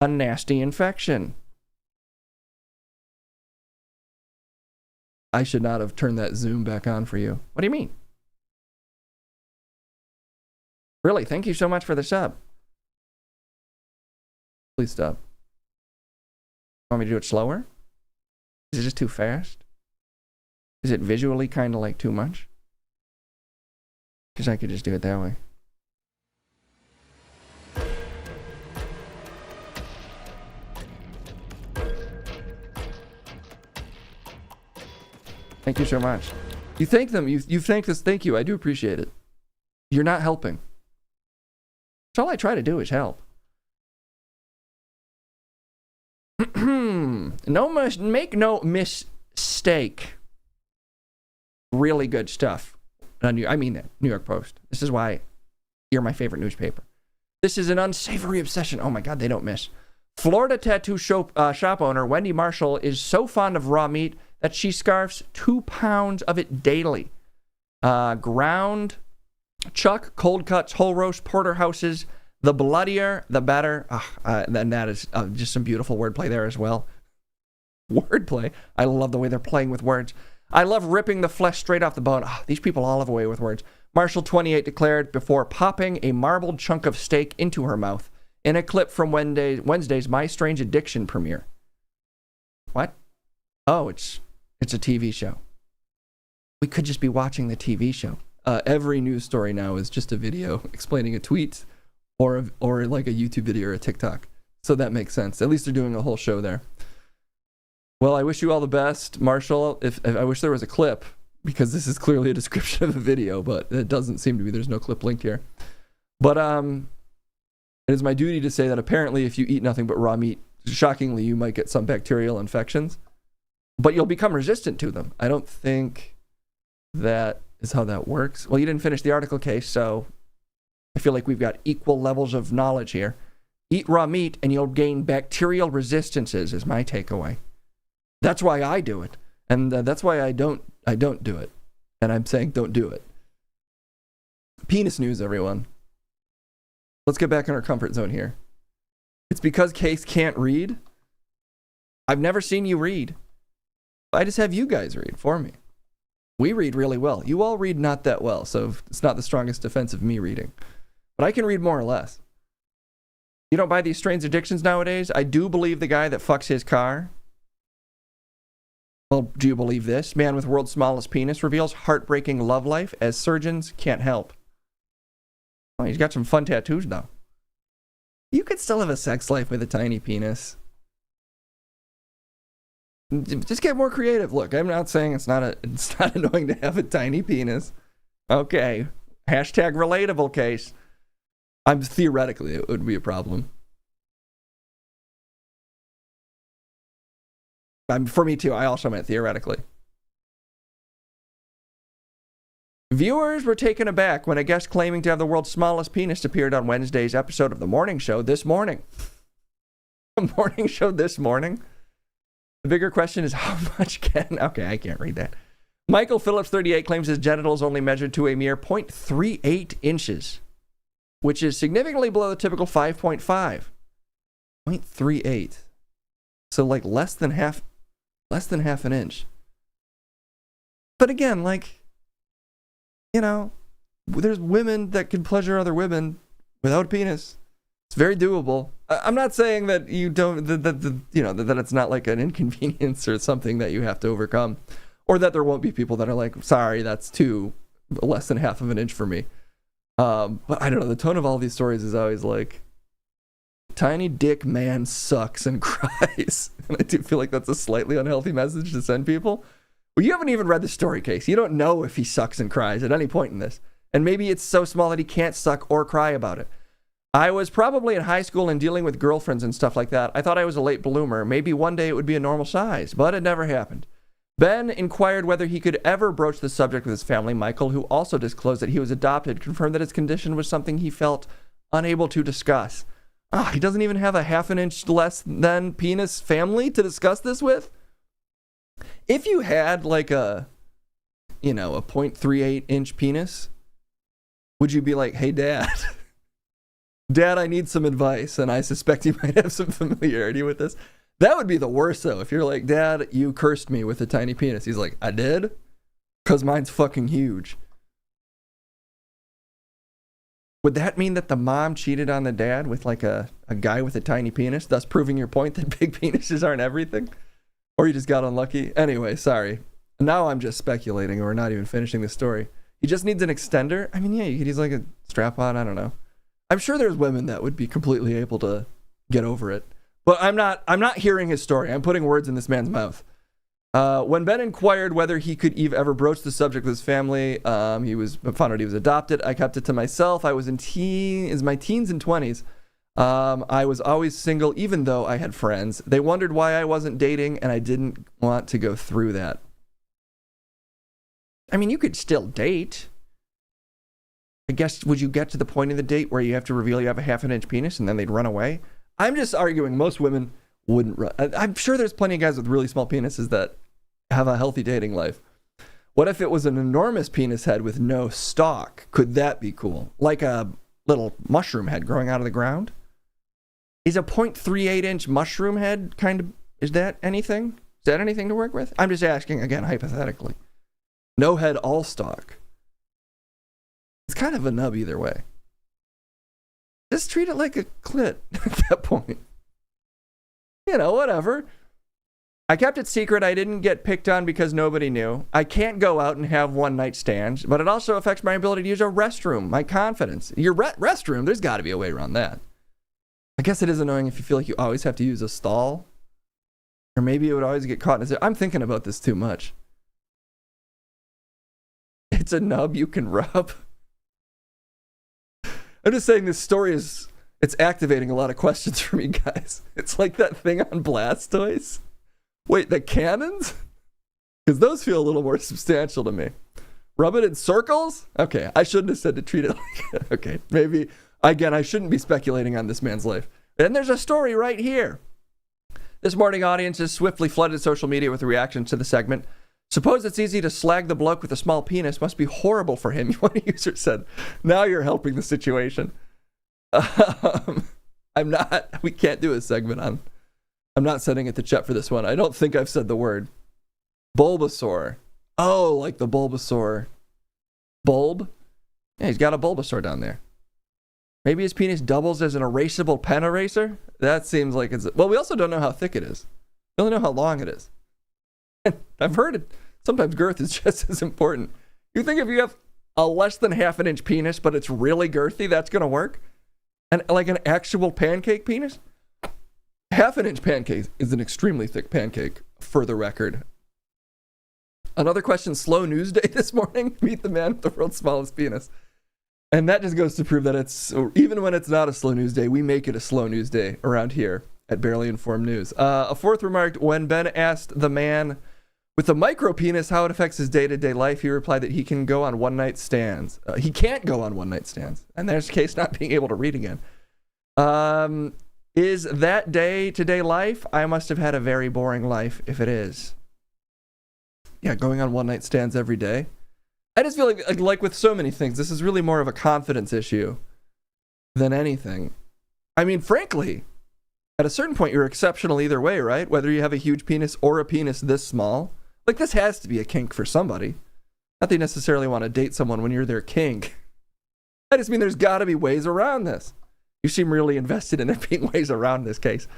a nasty infection. I should not have turned that Zoom back on for you. What do you mean? Really, thank you so much for the sub. Please stop. Want me to do it slower? Is it just too fast? Is it visually kind of like too much? Because I could just do it that way. Thank you so much. You thank them. You thank this. Thank you. I do appreciate it. You're not helping. So all I try to do is help. Make no mistake. Really good stuff. I mean that. New York Post. This is why you're my favorite newspaper. This is an unsavory obsession. Oh my God, they don't miss. Florida tattoo shop owner Wendy Marshall is so fond of raw meat that she scarfs 2 pounds of it daily. Ground chuck, cold cuts, whole roast, porterhouses. The bloodier, the better. And that is just some beautiful wordplay there as well. Wordplay. I love the way they're playing with words. I love ripping the flesh straight off the bone. These people all have a way with words. Marshall, 28, declared before popping a marbled chunk of steak into her mouth in a clip from Wednesday's My Strange Addiction premiere. What? Oh, it's a TV show. We could just be watching the TV show. Every news story now is just a video explaining a tweet or like a YouTube video or a TikTok. So that makes sense. At least they're doing a whole show there. Well, I wish you all the best, Marshall. If I wish there was a clip, because this is clearly a description of a video, but it doesn't seem to be. There's no clip linked here. But it is my duty to say that apparently if you eat nothing but raw meat, shockingly, you might get some bacterial infections, but you'll become resistant to them. I don't think that is how that works. Well, you didn't finish the article, Case, so I feel like we've got equal levels of knowledge here. Eat raw meat and you'll gain bacterial resistances is my takeaway. That's why I do it. And that's why I don't do it. And I'm saying don't do it. Penis news, everyone. Let's get back in our comfort zone here. It's because Case can't read. I've never seen you read. I just have you guys read for me. We read really well. You all read not that well, so it's not the strongest defense of me reading. But I can read more or less. You don't buy these strange addictions nowadays? I do believe the guy that fucks his car. Well, do you believe this? Man with world's smallest penis reveals heartbreaking love life as surgeons can't help. Oh, he's got some fun tattoos though. You could still have a sex life with a tiny penis. Just get more creative. Look, I'm not saying it's not annoying to have a tiny penis. Okay. Hashtag relatable, Case. Theoretically, it would be a problem. For me too, I also meant theoretically. Viewers were taken aback when a guest claiming to have the world's smallest penis appeared on Wednesday's episode of The Morning Show this morning. The Morning Show this morning? The bigger question is how much can... Okay, I can't read that. Michael Phillips, 38, claims his genitals only measured to a mere 0.38 inches, which is significantly below the typical 5.5. 0.38. So like less than half an inch. But again, like, you know, there's women that can pleasure other women without a penis. It's very doable. I'm not saying that you don't, that it's not like an inconvenience or something that you have to overcome, or that there won't be people that are like, sorry, that's less than half of an inch for me. But I don't know. The tone of all these stories is always like, tiny dick man sucks and cries. And I do feel like that's a slightly unhealthy message to send people. Well, you haven't even read the story, Case. You don't know if he sucks and cries at any point in this. And maybe it's so small that he can't suck or cry about it. I was probably in high school and dealing with girlfriends and stuff like that. I thought I was a late bloomer. Maybe one day it would be a normal size, but it never happened. Ben inquired whether he could ever broach the subject with his family. Michael, who also disclosed that he was adopted, confirmed that his condition was something he felt unable to discuss. He doesn't even have a half an inch less than penis family to discuss this with? If you had like a a 0.38 inch penis, would you be like, hey, Dad, Dad, I need some advice, and I suspect you might have some familiarity with this? That would be the worst, though, if you're like, Dad, you cursed me with a tiny penis. He's like, I did? Because mine's fucking huge. Would that mean that the mom cheated on the dad with like a guy with a tiny penis, thus proving your point that big penises aren't everything? Or you just got unlucky? Anyway, sorry. Now I'm just speculating, or not even finishing the story. He just needs an extender? I mean, yeah, you could use like a strap-on, I don't know. I'm sure there's women that would be completely able to get over it. But I'm not hearing his story. I'm putting words in this man's mouth. When Ben inquired whether he could ever broach the subject with his family, found out he was adopted. I kept it to myself. I was in my teens and 20s. I was always single, even though I had friends. They wondered why I wasn't dating, and I didn't want to go through that. I mean, you could still date. I guess, would you get to the point of the date where you have to reveal you have a half-an-inch penis and then they'd run away? I'm just arguing most women wouldn't run. I'm sure there's plenty of guys with really small penises that have a healthy dating life. What if it was an enormous penis head with no stalk? Could that be cool? Like a little mushroom head growing out of the ground? Is a 0.38 inch mushroom head is that anything? Is that anything to work with? I'm just asking, again, hypothetically. No head, all stalk. It's kind of a nub either way. Just treat it like a clit at that point. Whatever. I kept it secret. I didn't get picked on because nobody knew. I can't go out and have one-night stands, but it also affects my ability to use a restroom, my confidence. Your restroom, there's got to be a way around that. I guess it is annoying if you feel like you always have to use a stall. Or maybe it would always get caught in a... I'm thinking about this too much. It's a nub you can rub. I'm just saying this story it's activating a lot of questions for me, guys. It's like that thing on Blastoise. Wait, the cannons? Because those feel a little more substantial to me. Rub it in circles? Okay, I shouldn't have said to treat it like... Okay, maybe... Again, I shouldn't be speculating on this man's life. And there's a story right here. This morning, audiences swiftly flooded social media with reactions to the segment. Suppose it's easy to slag the bloke with a small penis. Must be horrible for him. One user said, now you're helping the situation. We can't do a segment on... I'm not sending it to Chet for this one. I don't think I've said the word. Bulbasaur. Oh, like the Bulbasaur. Bulb? Yeah, he's got a Bulbasaur down there. Maybe his penis doubles as an erasable pen eraser? That seems like it's... Well, we also don't know how thick it is. We only know how long it is. I've heard it. Sometimes girth is just as important. You think if you have a less than half-an-inch penis, but it's really girthy, that's going to work? And like an actual pancake penis? Half-an-inch pancake is an extremely thick pancake, for the record. Another question, slow news day this morning. Meet the man with the world's smallest penis. And that just goes to prove that even when it's not a slow news day, we make it a slow news day around here at Barely Informed News. A fourth remarked, when Ben asked the man with the micro penis how it affects his day-to-day life, he replied that he can go on one-night stands. He can't go on one-night stands. And there's the case not being able to read again. Is that day-to-day life? I must have had a very boring life if it is. Yeah, going on one-night stands every day. I just feel like with so many things, this is really more of a confidence issue than anything. I mean, frankly, at a certain point, you're exceptional either way, right? Whether you have a huge penis or a penis this small. Like, this has to be a kink for somebody. Not that you necessarily want to date someone when you're their kink. I just mean there's got to be ways around this. You seem really invested in there being ways around this case.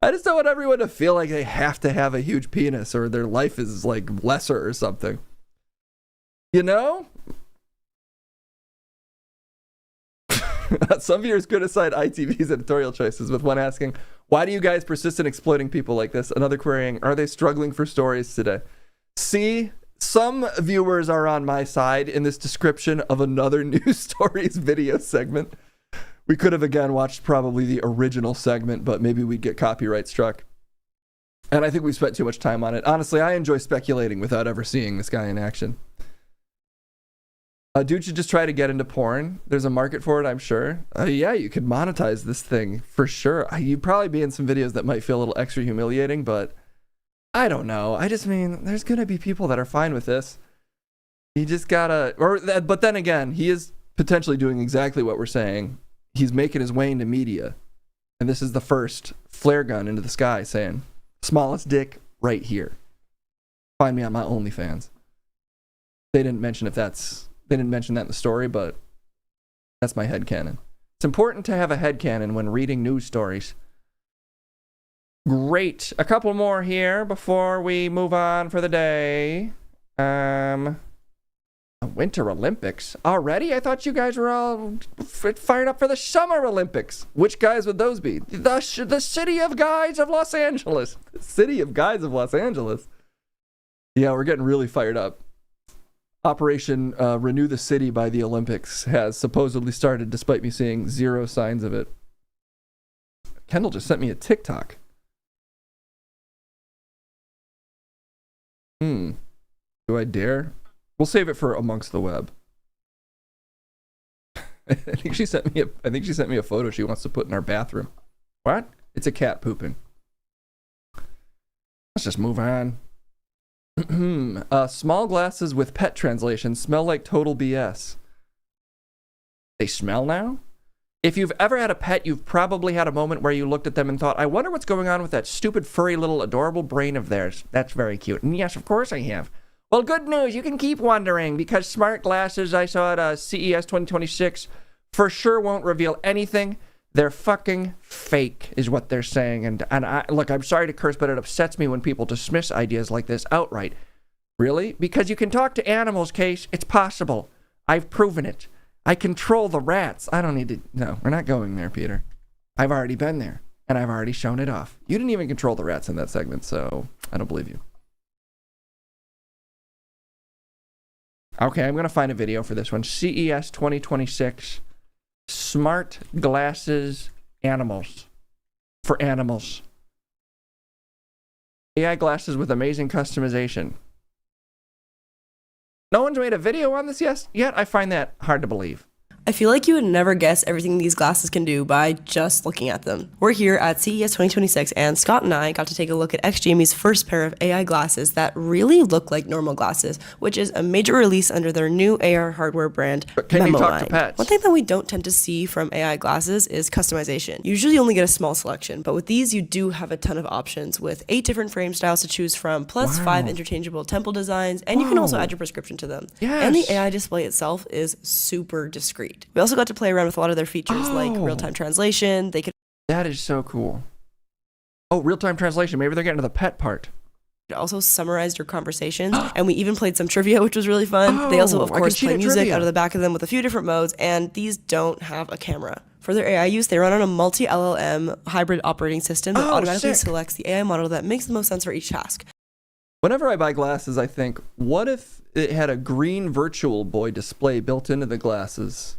I just don't want everyone to feel like they have to have a huge penis or their life is like lesser or something. You know? Some viewers criticize ITV's editorial choices, with one asking, why do you guys persist in exploiting people like this? Another querying, are they struggling for stories today? See, some viewers are on my side in this description of another news stories video segment. We could have again watched probably the original segment, but maybe we'd get copyright struck. And I think we spent too much time on it. Honestly, I enjoy speculating without ever seeing this guy in action. Dude should just try to get into porn. There's a market for it, I'm sure. Yeah, you could monetize this thing for sure. You'd probably be in some videos that might feel a little extra humiliating, but I don't know. I just mean, there's going to be people that are fine with this. He just gotta, but then again, he is potentially doing exactly what we're saying. He's making his way into media. And this is the first flare gun into the sky saying, smallest dick right here. Find me on my OnlyFans. They didn't mention that in the story, but that's my headcanon. It's important to have a headcanon when reading news stories. Great. A couple more here before we move on for the day. Winter Olympics already? I thought you guys were all fired up for the Summer Olympics. Which guys would those be? The City of Guys of Los Angeles. The City of Guys of Los Angeles. Yeah, we're getting really fired up. Operation Renew the City by the Olympics has supposedly started, despite me seeing zero signs of it. Kendall just sent me a TikTok. Do I dare? We'll save it for amongst the web. I think she sent me a photo she wants to put in our bathroom. What? It's a cat pooping. Let's just move on. Small glasses with pet translation smell like total BS. They smell now? If you've ever had a pet, you've probably had a moment where you looked at them and thought, I wonder what's going on with that stupid, furry, little, adorable brain of theirs. That's very cute. And yes, of course I have. Well, good news. You can keep wondering, because smart glasses I saw at CES 2026 for sure won't reveal anything. They're fucking fake, is what they're saying. And look, I'm sorry to curse, but it upsets me when people dismiss ideas like this outright. Really? Because you can talk to animals, Case. It's possible. I've proven it. I control the rats. I don't need to... No, we're not going there, Peter. I've already been there, and I've already shown it off. You didn't even control the rats in that segment, so I don't believe you. Okay, I'm going to find a video for this one. CES 2026. Smart glasses animals. For animals. AI glasses with amazing customization. No one's made a video on this yet? I find that hard to believe. I feel like you would never guess everything these glasses can do by just looking at them. We're here at CES 2026, and Scott and I got to take a look at XGaming's first pair of AI glasses that really look like normal glasses, which is a major release under their new AR hardware brand, But can you talk Memoline. to pets? One thing that we don't tend to see from AI glasses is customization. You usually only get a small selection, but with these you do have a ton of options with 8 different frame styles to choose from, plus 5 interchangeable temple designs, and you can also add your prescription to them. Yes. And the AI display itself is super discreet. We also got to play around with a lot of their features like real-time translation. They could That is so cool. Oh, real-time translation. Maybe they're getting to the pet part. also summarize your conversations, and we even played some trivia, which was really fun. They also, of I can course, cheat play at music trivia. out of the back of them with a few different modes, and these don't have a camera. For their AI use, they run on a multi-LLM hybrid operating system that automatically sick. selects the AI model that makes the most sense for each task. Whenever I buy glasses, I think, what if it had a green Virtual Boy display built into the glasses?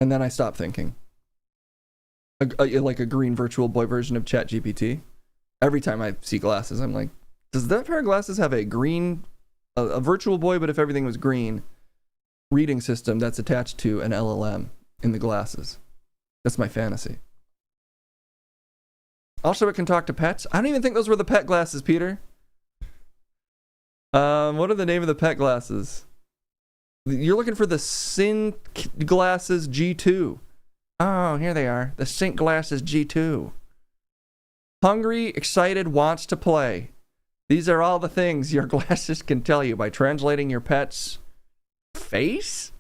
And then I stop thinking. Like a green Virtual Boy version of ChatGPT. Every time I see glasses, I'm like, does that pair of glasses have a green, a Virtual Boy, but if everything was green, reading system that's attached to an LLM in the glasses? That's my fantasy. Also, it can talk to pets. I don't even think those were the pet glasses, Peter. What are the name of the pet glasses? You're looking for the Sync Glasses G2. Oh, here they are. The Sync Glasses G2. Hungry, excited, wants to play. These are all the things your glasses can tell you by translating your pet's face?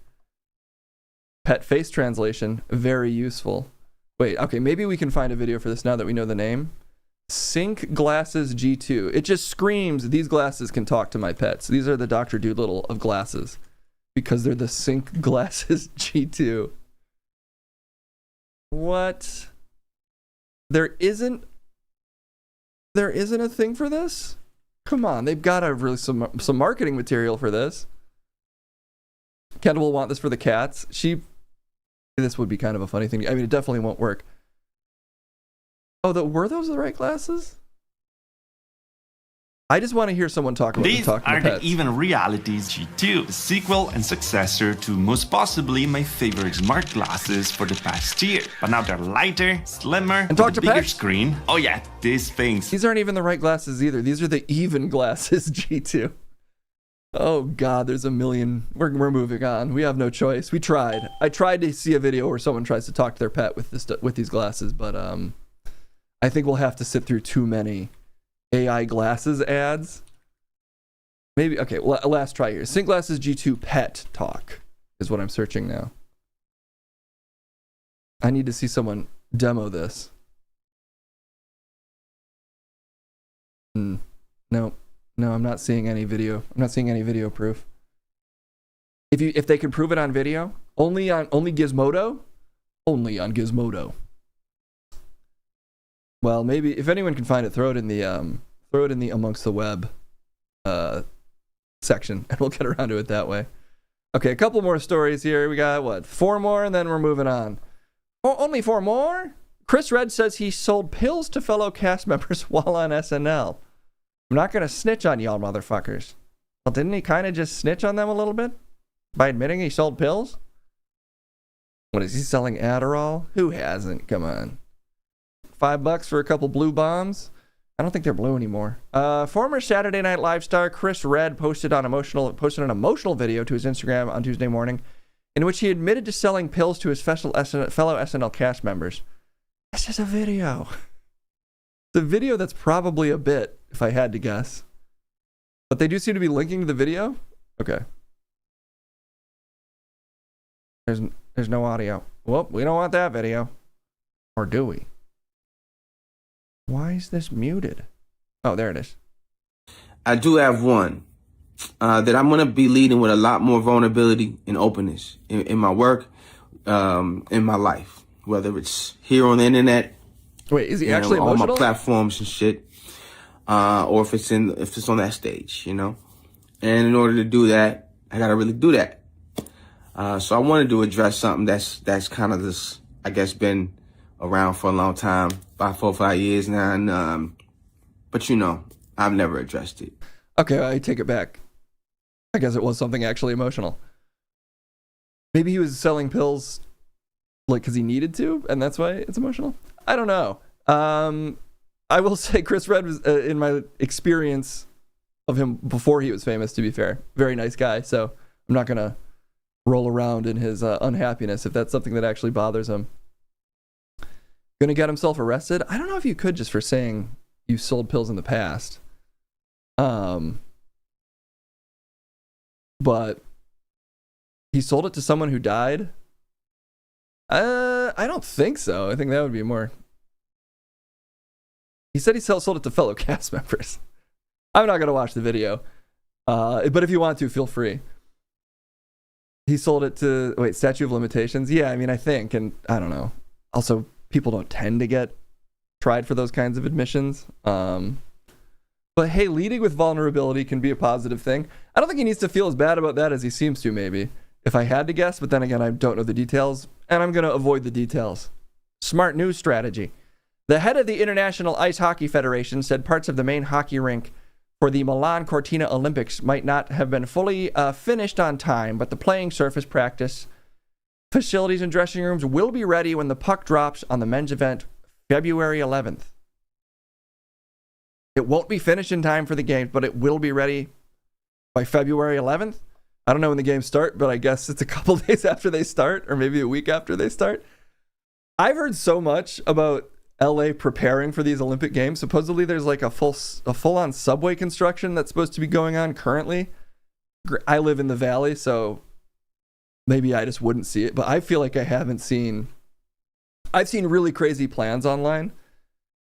Pet face translation. Very useful. Wait, okay, maybe we can find a video for this now that we know the name. Sync Glasses G2. It just screams, these glasses can talk to my pets. These are the Dr. Doolittle of glasses. Because they're the Sync Glasses G2. What? There isn't a thing for this? Come on, they've got to have really some marketing material for this. Kendall will want this for the cats. This would be kind of a funny thing. I mean, it definitely won't work. Oh, were those the right glasses? I just want to hear someone talk about These talking are to the pets. Even Realities G2, the sequel and successor to most possibly my favorite smart glasses for the past year. But now they're lighter, slimmer, And talk with a to bigger pets? screen. Oh yeah, these things. These aren't even the right glasses either. These are the Even Glasses G2. Oh God, there's a million. We're moving on. We have no choice. We tried. I tried to see a video where someone tries to talk to their pet with these glasses, but I think we'll have to sit through too many AI glasses ads. Maybe okay. Last try here. Synglasses G2 Pet Talk is what I'm searching now. I need to see someone demo this. No, I'm not seeing any video. I'm not seeing any video proof. If they can prove it on video, only Gizmodo, only on Gizmodo. Well, maybe if anyone can find it, throw it in the amongst the web section, and we'll get around to it that way. Okay, a couple more stories here. We got 4 more, and then we're moving on. Oh, only 4 more. Chris Redd says he sold pills to fellow cast members while on SNL. I'm not going to snitch on y'all motherfuckers. Well, didn't he kind of just snitch on them a little bit? By admitting he sold pills? What, is he selling Adderall? Who hasn't? Come on. $5 for a couple blue bombs? I don't think they're blue anymore. Former Saturday Night Live star Chris Redd posted an emotional video to his Instagram on Tuesday morning in which he admitted to selling pills to his fellow SNL cast members. That's just a video. It's a video that's probably a bit, if I had to guess. But they do seem to be linking to the video? Okay. There's no audio. Well, we don't want that video. Or do we? Why is this muted? Oh, there it is. I do have one that I'm going to be leading with a lot more vulnerability and openness in my work, in my life, whether it's here on the internet. Wait, is he actually emotional? All my platforms and shit, or if it's on that stage, you know. And in order to do that, I got to really do that. So I wanted to address something that's kind of this, I guess, been around for a long time, about 4 or 5 years now, and but you know, I've never addressed it. Okay, I take it back. I guess it was something actually emotional. Maybe he was selling pills like because he needed to, and that's why it's emotional. I don't know. I will say Chris Redd was, in my experience of him before he was famous, to be fair, very nice guy. So I'm not gonna roll around in his unhappiness if that's something that actually bothers him. Gonna get himself arrested? I don't know if you could just for saying you sold pills in the past. But he sold it to someone who died? I don't think so. I think that would be more. He said he sold it to fellow cast members. I'm not gonna watch the video. But if you want to, feel free. He sold it to, statute of limitations? Yeah, I mean, I think, and I don't know. Also, people don't tend to get tried for those kinds of admissions. But hey, leading with vulnerability can be a positive thing. I don't think he needs to feel as bad about that as he seems to, maybe. If I had to guess, but then again, I don't know the details, and I'm going to avoid the details. Smart news strategy. The head of the International Ice Hockey Federation said parts of the main hockey rink for the Milan Cortina Olympics might not have been fully finished on time, but the playing surface, practice facilities, and dressing rooms will be ready when the puck drops on the men's event February 11th. It won't be finished in time for the games, but it will be ready by February 11th. I don't know when the games start, but I guess it's a couple days after they start, or maybe a week after they start. I've heard so much about LA preparing for these Olympic Games. Supposedly there's like a full-on subway construction that's supposed to be going on currently. I live in the valley, so maybe I just wouldn't see it, but I feel like I've seen really crazy plans online,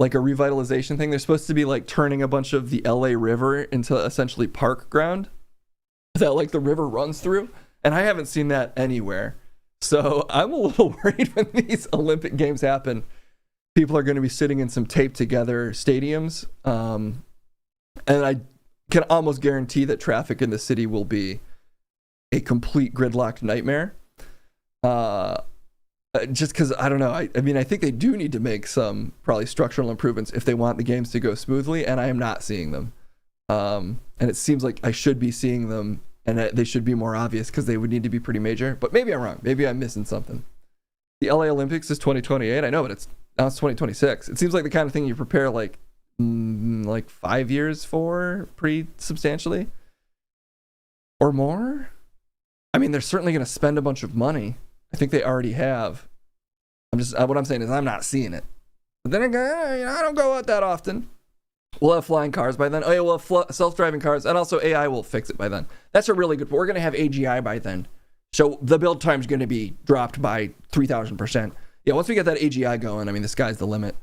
like a revitalization thing. They're supposed to be like turning a bunch of the LA River into essentially park ground that like the river runs through, and I haven't seen that anywhere. So I'm a little worried when these Olympic Games happen. People are going to be sitting in some taped together stadiums, and I can almost guarantee that traffic in the city will be a complete gridlocked nightmare. Just because, I don't know, I mean, I think they do need to make some probably structural improvements if they want the games to go smoothly, and I am not seeing them. And it seems like I should be seeing them, and they should be more obvious because they would need to be pretty major. But maybe I'm wrong. Maybe I'm missing something. The LA Olympics is 2028. I know, but now it's 2026. It seems like the kind of thing you prepare like 5 years for pretty substantially. or more. I mean, they're certainly going to spend a bunch of money. I think they already have. What I'm saying is I'm not seeing it. But then again, I don't go out that often. We'll have flying cars by then. Oh yeah, we'll have self-driving cars, and also AI will fix it by then. That's a really good point. We're going to have AGI by then. So the build time's going to be dropped by 3,000%. Yeah, once we get that AGI going, I mean, the sky's the limit.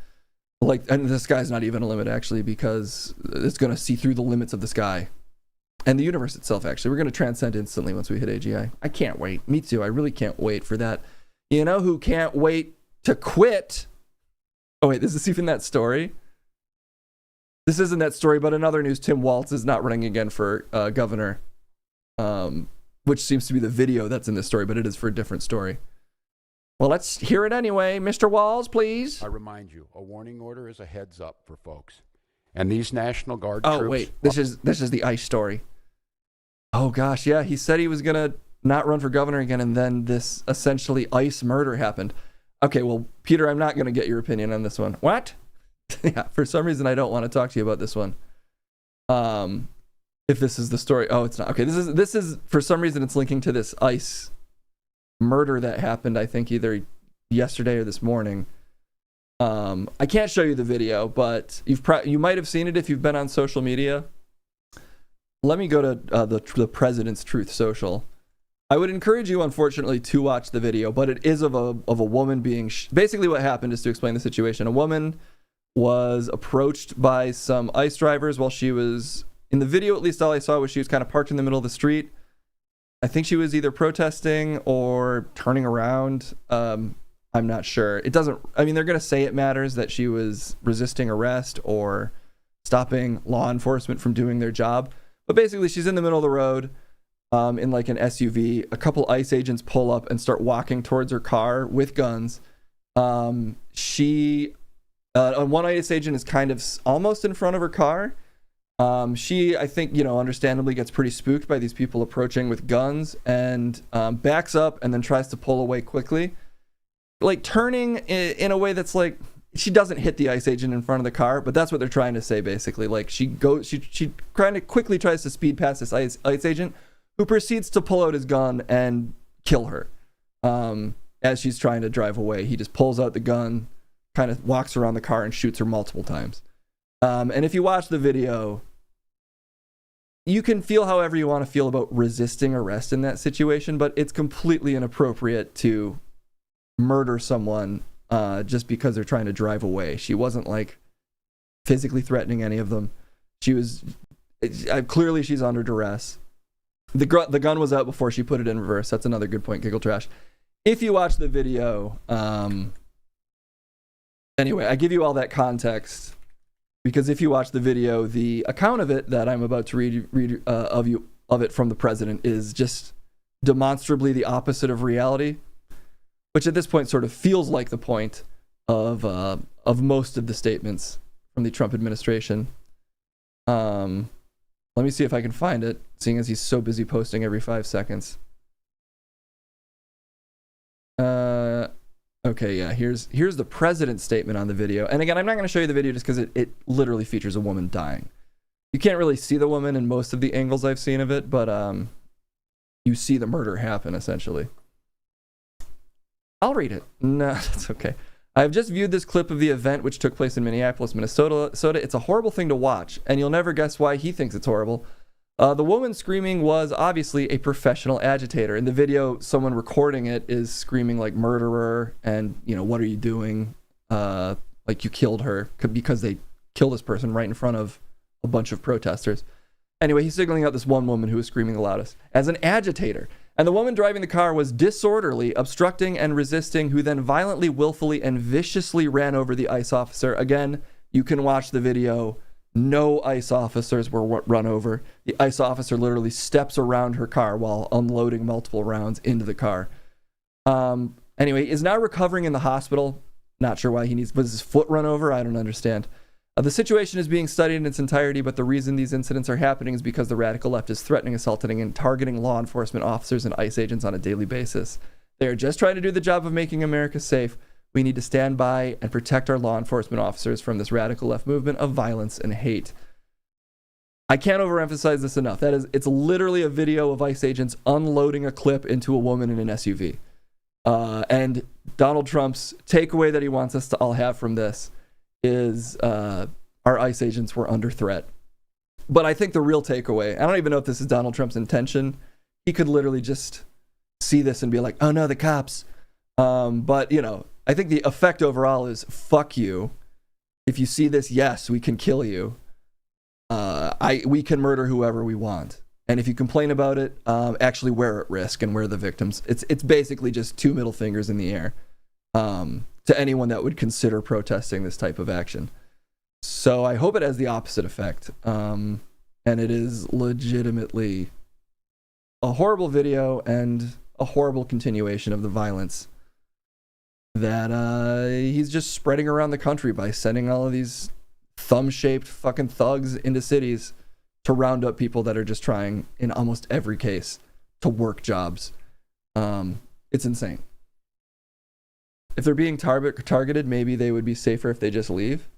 And the sky's not even a limit, actually, because it's going to see through the limits of the sky. And the universe itself, actually. We're going to transcend instantly once we hit AGI. I can't wait. Me too. I really can't wait for that. You know who can't wait to quit? Oh, wait, is this even that story? This isn't that story, but in other news, Tim Walz is not running again for governor, which seems to be the video that's in this story, but it is for a different story. Well, let's hear it anyway. Mr. Walz, please. I remind you, a warning order is a heads up for folks. And these National Guard troops... Oh, wait, this is the ICE story. Oh, gosh, yeah, he said he was going to not run for governor again, and then this essentially ICE murder happened. Okay, well, Peter, I'm not going to get your opinion on this one. What? Yeah, for some reason, I don't want to talk to you about this one. If this is the story... Oh, it's not. Okay, this is for some reason, it's linking to this ICE murder that happened, I think, either yesterday or this morning. I can't show you the video, but you might have seen it if you've been on social media. Let me go to the President's Truth Social. I would encourage you, unfortunately, to watch the video, but it is of a woman being... Basically what happened, is to explain the situation. A woman was approached by some ICE drivers while she was... In the video, at least all I saw was she was kind of parked in the middle of the street. I think she was either protesting or turning around. I'm not sure. It doesn't... I mean, they're going to say it matters that she was resisting arrest or stopping law enforcement from doing their job. But basically, she's in the middle of the road in like an SUV. A couple ICE agents pull up and start walking towards her car with guns. One ICE agent is kind of almost in front of her car. She, I think, understandably gets pretty spooked by these people approaching with guns and backs up and then tries to pull away quickly. Like turning in a way that's like, she doesn't hit the ICE agent in front of the car, but that's what they're trying to say, basically. Like she kind of quickly tries to speed past this ICE agent, who proceeds to pull out his gun and kill her. As she's trying to drive away, he just pulls out the gun, kind of walks around the car and shoots her multiple times. And if you watch the video, you can feel however you want to feel about resisting arrest in that situation, but it's completely inappropriate to murder someone just because they're trying to drive away. She wasn't like physically threatening any of them. She was clearly she's under duress. The gun was out before she put it in reverse. That's another good point, Giggle Trash. If you watch the video, anyway, I give you all that context because if you watch the video, the account of it that I'm about to read of it from the president is just demonstrably the opposite of reality, which at this point sort of feels like the point of most of the statements from the Trump administration. Let me see if I can find it, seeing as he's so busy posting every 5 seconds. Okay, yeah, here's the president's statement on the video. And again, I'm not going to show you the video just because it literally features a woman dying. You can't really see the woman in most of the angles I've seen of it, but you see the murder happen, essentially. I'll read it. No, that's okay. I've just viewed this clip of the event which took place in Minneapolis, Minnesota. It's a horrible thing to watch, and you'll never guess why he thinks it's horrible. The woman screaming was obviously a professional agitator. In the video, someone recording it is screaming like murderer and, what are you doing? Like you killed her, because they killed this person right in front of a bunch of protesters. Anyway, he's signaling out this one woman who was screaming the loudest as an agitator. And the woman driving the car was disorderly, obstructing and resisting, who then violently, willfully, and viciously ran over the ICE officer. Again, you can watch the video. No ICE officers were run over. The ICE officer literally steps around her car while unloading multiple rounds into the car. Anyway, is now recovering in the hospital. Not sure why was his foot run over? I don't understand. The situation is being studied in its entirety, but the reason these incidents are happening is because the radical left is threatening, assaulting, and targeting law enforcement officers and ICE agents on a daily basis. They are just trying to do the job of making America safe. We need to stand by and protect our law enforcement officers from this radical left movement of violence and hate. I can't overemphasize this enough. It's literally a video of ICE agents unloading a clip into a woman in an SUV. And Donald Trump's takeaway that he wants us to all have from this is our ICE agents were under threat. But I think the real takeaway, I don't even know if this is Donald Trump's intention. He could literally just see this and be like, oh no, the cops. But, you know, I think the effect overall is, fuck you. If you see this, yes, we can kill you. We can murder whoever we want. And if you complain about it, actually we're at risk and we're the victims. It's basically just 2 middle fingers in the air to anyone that would consider protesting this type of action. So I hope it has the opposite effect. And it is legitimately a horrible video and a horrible continuation of the violence that he's just spreading around the country by sending all of these thumb-shaped fucking thugs into cities to round up people that are just trying, in almost every case, to work jobs. It's insane. If they're being targeted, maybe they would be safer if they just leave.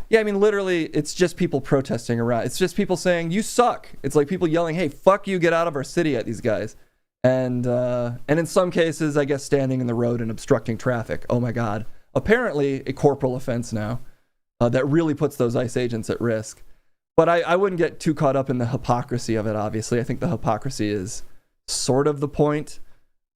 Yeah, I mean, literally, it's just people protesting around. It's just people saying, you suck. It's like people yelling, hey, fuck you, get out of our city at these guys. And in some cases, I guess, standing in the road and obstructing traffic. Oh my God. Apparently, a corporal offense now that really puts those ICE agents at risk. But I wouldn't get too caught up in the hypocrisy of it, obviously. I think the hypocrisy is sort of the point.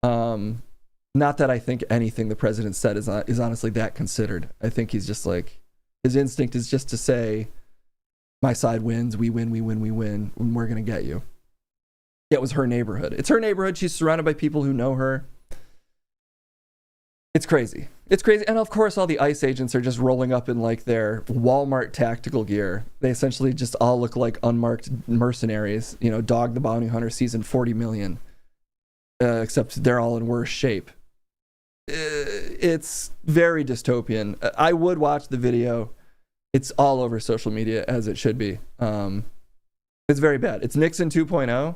Not that I think anything the president said is honestly that considered. I think he's just like, his instinct is just to say, my side wins, we win, and we're going to get you. Yeah, it was her neighborhood. It's her neighborhood. She's surrounded by people who know her. It's crazy. It's crazy. And of course, all the ICE agents are just rolling up in like their Walmart tactical gear. They essentially just all look like unmarked mercenaries. You know, Dog the Bounty Hunter season 40 million. Except they're all in worse shape. It's very dystopian. I would watch the video. It's all over social media, as it should be. It's very bad. It's Nixon 2.0.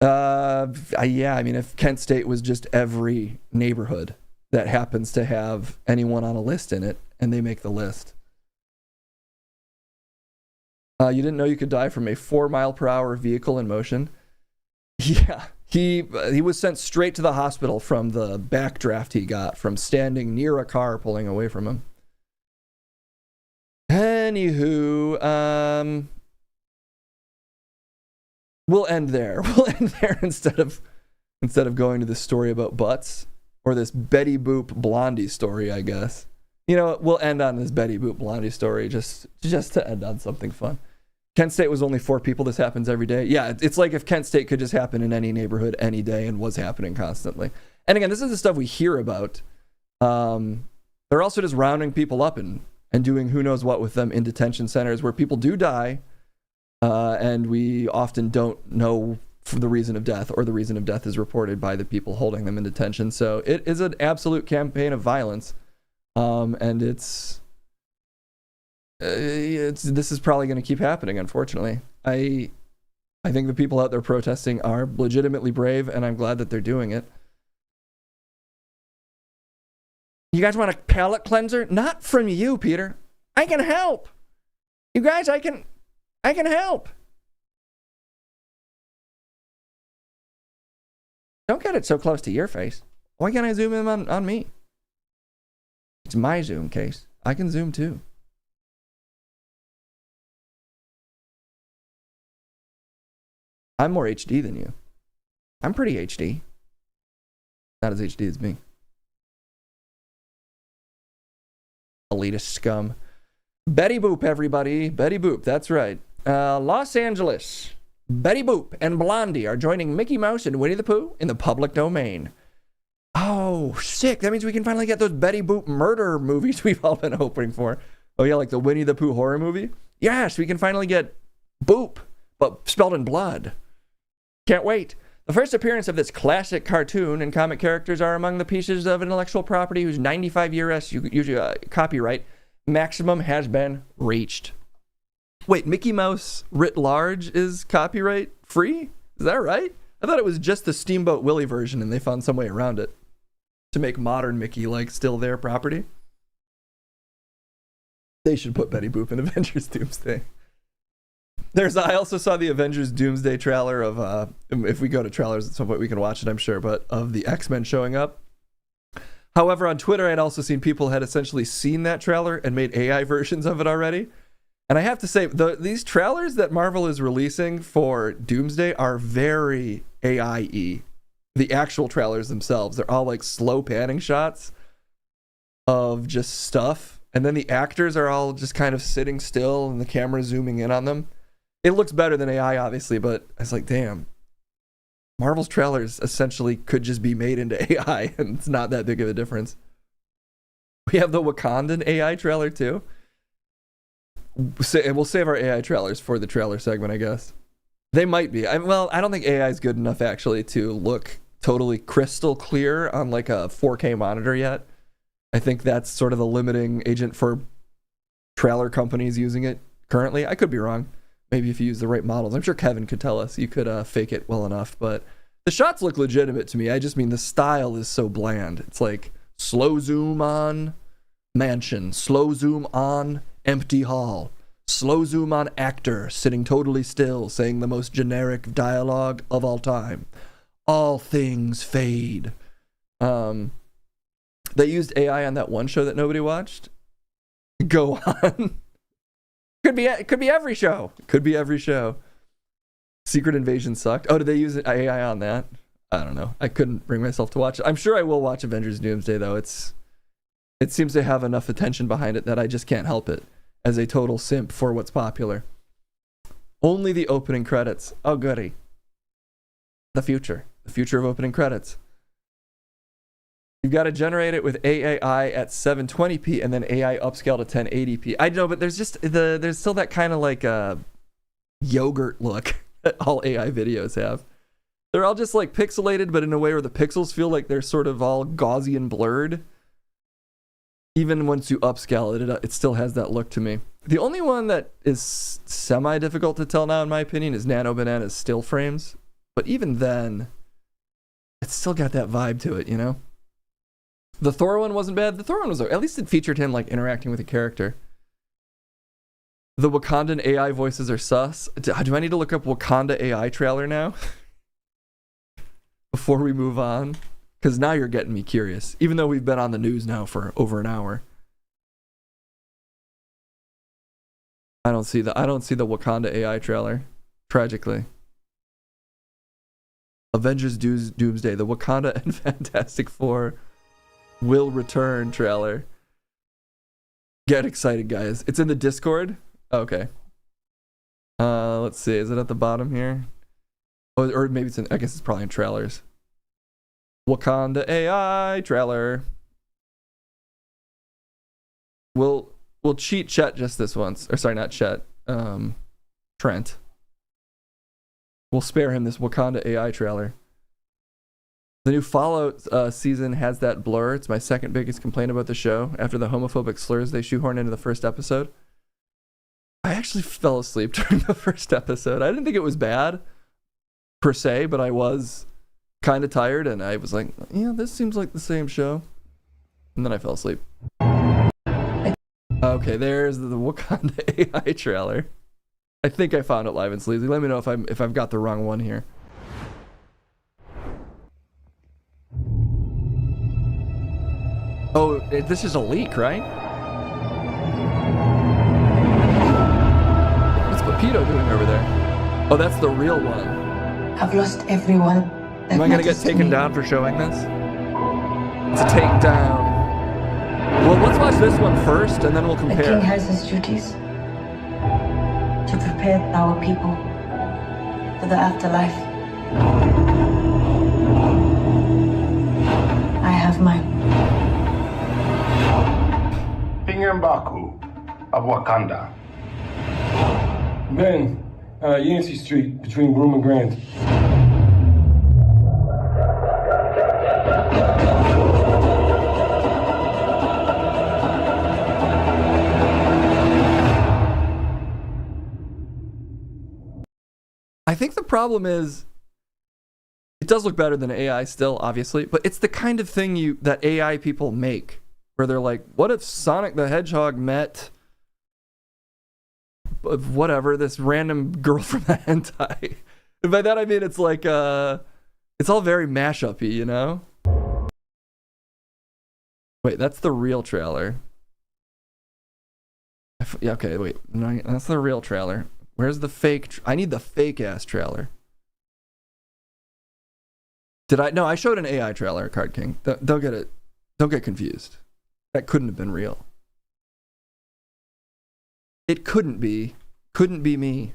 Yeah, I mean, if Kent State was just every neighborhood that happens to have anyone on a list in it, and they make the list. You didn't know you could die from a 4-mile-per-hour vehicle in motion? Yeah, he was sent straight to the hospital from the backdraft he got from standing near a car pulling away from him. Anywho, we'll end there. We'll end there instead of going to this story about butts, or this Betty Boop Blondie story, I guess. You know, we'll end on this Betty Boop Blondie story just to end on something fun. Kent State was only 4 people. This happens every day. Yeah, it's like if Kent State could just happen in any neighborhood any day and was happening constantly. And again, this is the stuff we hear about. They're also just rounding people up and doing who knows what with them in detention centers where people do die. And we often don't know for the reason of death, or the reason of death is reported by the people holding them in detention. So it is an absolute campaign of violence. And this is probably going to keep happening, unfortunately. I think the people out there protesting are legitimately brave, and I'm glad that they're doing it. You guys want a palate cleanser? Not from you, Peter. I can help. You guys, I can help. Don't get it so close to your face. Why can't I zoom in on me? It's my Zoom case. I can zoom too. I'm more HD than you. I'm pretty HD. Not as HD as me. Elitist scum. Betty Boop, everybody. Betty Boop, that's right. Los Angeles. Betty Boop and Blondie are joining Mickey Mouse and Winnie the Pooh in the public domain. Oh, sick. That means we can finally get those Betty Boop murder movies we've all been hoping for. Oh, yeah, like the Winnie the Pooh horror movie? Yes, we can finally get Boop, but spelled in blood. Can't wait. The first appearance of this classic cartoon and comic characters are among the pieces of intellectual property whose 95-year copyright maximum has been reached. Wait, Mickey Mouse writ large is copyright free? Is that right? I thought it was just the Steamboat Willie version and they found some way around it to make modern Mickey like still their property. They should put Betty Boop in Avengers Doomsday. I also saw the Avengers Doomsday trailer of, if we go to trailers at some point, we can watch it, I'm sure, but of the X-Men showing up. However, on Twitter, I'd also seen people had essentially seen that trailer and made AI versions of it already. And I have to say, these trailers that Marvel is releasing for Doomsday are very AI-y. The actual trailers themselves, they're all like slow panning shots of just stuff. And then the actors are all just kind of sitting still and the camera zooming in on them. It looks better than AI, obviously, but I was like, damn. Marvel's trailers essentially could just be made into AI, and it's not that big of a difference. We have the Wakandan AI trailer, too. We'll save our AI trailers for the trailer segment, I guess. They might be. I don't think AI is good enough, actually, to look totally crystal clear on like a 4K monitor yet. I think that's sort of the limiting agent for trailer companies using it currently. I could be wrong. Maybe if you use the right models. I'm sure Kevin could tell us. You could fake it well enough. But the shots look legitimate to me. I just mean the style is so bland. It's like slow zoom on mansion, slow zoom on empty hall, slow zoom on actor sitting totally still saying the most generic dialogue of all time. All things fade. They used AI on that one show that nobody watched. Go on. Could be every show. Could be every show. Secret Invasion sucked. Oh, did they use AI on that? I don't know. I couldn't bring myself to watch it. I'm sure I will watch Avengers Doomsday, though. It seems to have enough attention behind it that I just can't help it as a total simp for what's popular. Only the opening credits. Oh, goody. The future of opening credits. You've got to generate it with AI at 720p and then AI upscale to 1080p. I know, but there's still that kind of like yogurt look that all AI videos have. They're all just like pixelated, but in a way where the pixels feel like they're sort of all gauzy and blurred. Even once you upscale it, it still has that look to me. The only one that is semi-difficult to tell now, in my opinion, is Nano Banana's still frames. But even then, it's still got that vibe to it, you know? The Thor one wasn't bad. The Thor one was, at least it featured him like interacting with a character. The Wakandan AI voices are sus. Do I need to look up Wakanda AI trailer now? Before we move on? Because now you're getting me curious. Even though we've been on the news now for over an hour. I don't see the Wakanda AI trailer. Tragically. Avengers Doomsday. The Wakanda and Fantastic Four will return trailer. Get excited, guys. It's in the Discord. Okay. Let's see. Is it at the bottom here? Oh, or maybe it's in, I guess it's probably in trailers. Wakanda AI trailer. We'll cheat Chet just this once. Or sorry, not Chet. Trent. We'll spare him this Wakanda AI trailer. The new Fallout season has that blur. It's my second biggest complaint about the show after the homophobic slurs they shoehorned into the first episode. I actually fell asleep during the first episode. I didn't think it was bad per se, but I was kind of tired and I was like, yeah, this seems like the same show. And then I fell asleep. Okay, there's the Wakanda AI trailer. I think I found it live and sleazy. Let me know if I've got the wrong one here. Oh, this is a leak, right? What's Pepito doing over there? Oh, that's the real one. I've lost everyone. Am I gonna get taken down for showing this? It's a takedown. Well, let's watch this one first, and then we'll compare. The king has his duties to prepare our people for the afterlife. I have mine. King M'Baku of Wakanda. Ben, Yancey Street between Broome and Grand. I think the problem is it does look better than AI still, obviously, but it's the kind of thing that AI people make where they're like, what if Sonic the Hedgehog met whatever, this random girl from the hentai. And by that I mean it's like it's all very mashup-y, you know? Wait, that's the real trailer. Yeah, okay, wait. No, that's the real trailer. Where's the fake? I need the fake-ass trailer. Did I? No, I showed an AI trailer, Card King. Don't get it. Don't get confused. That couldn't have been real. It couldn't be. Couldn't be me.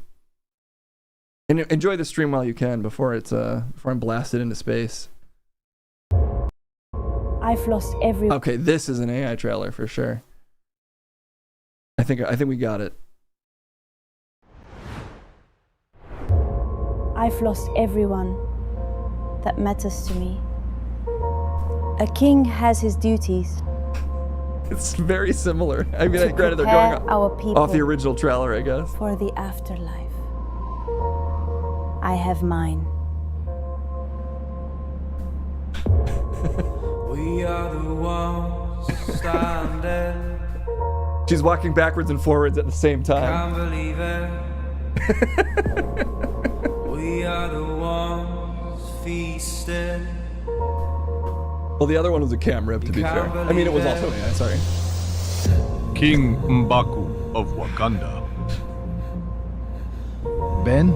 And enjoy the stream while you can before I'm blasted into space. I've lost every. Okay, this is an AI trailer for sure. I think we got it. I've lost everyone that matters to me. A king has his duties. It's very similar. I mean, granted, they're prepare going our people off the original trailer, I guess. for the afterlife. I have mine. We are the ones standing. She's walking backwards and forwards at the same time. Can't believe it. We are the ones feasting. Well, the other one was a cam rip, to be fair. I mean, it was also AI, sorry. King M'Baku of Wakanda. Ben?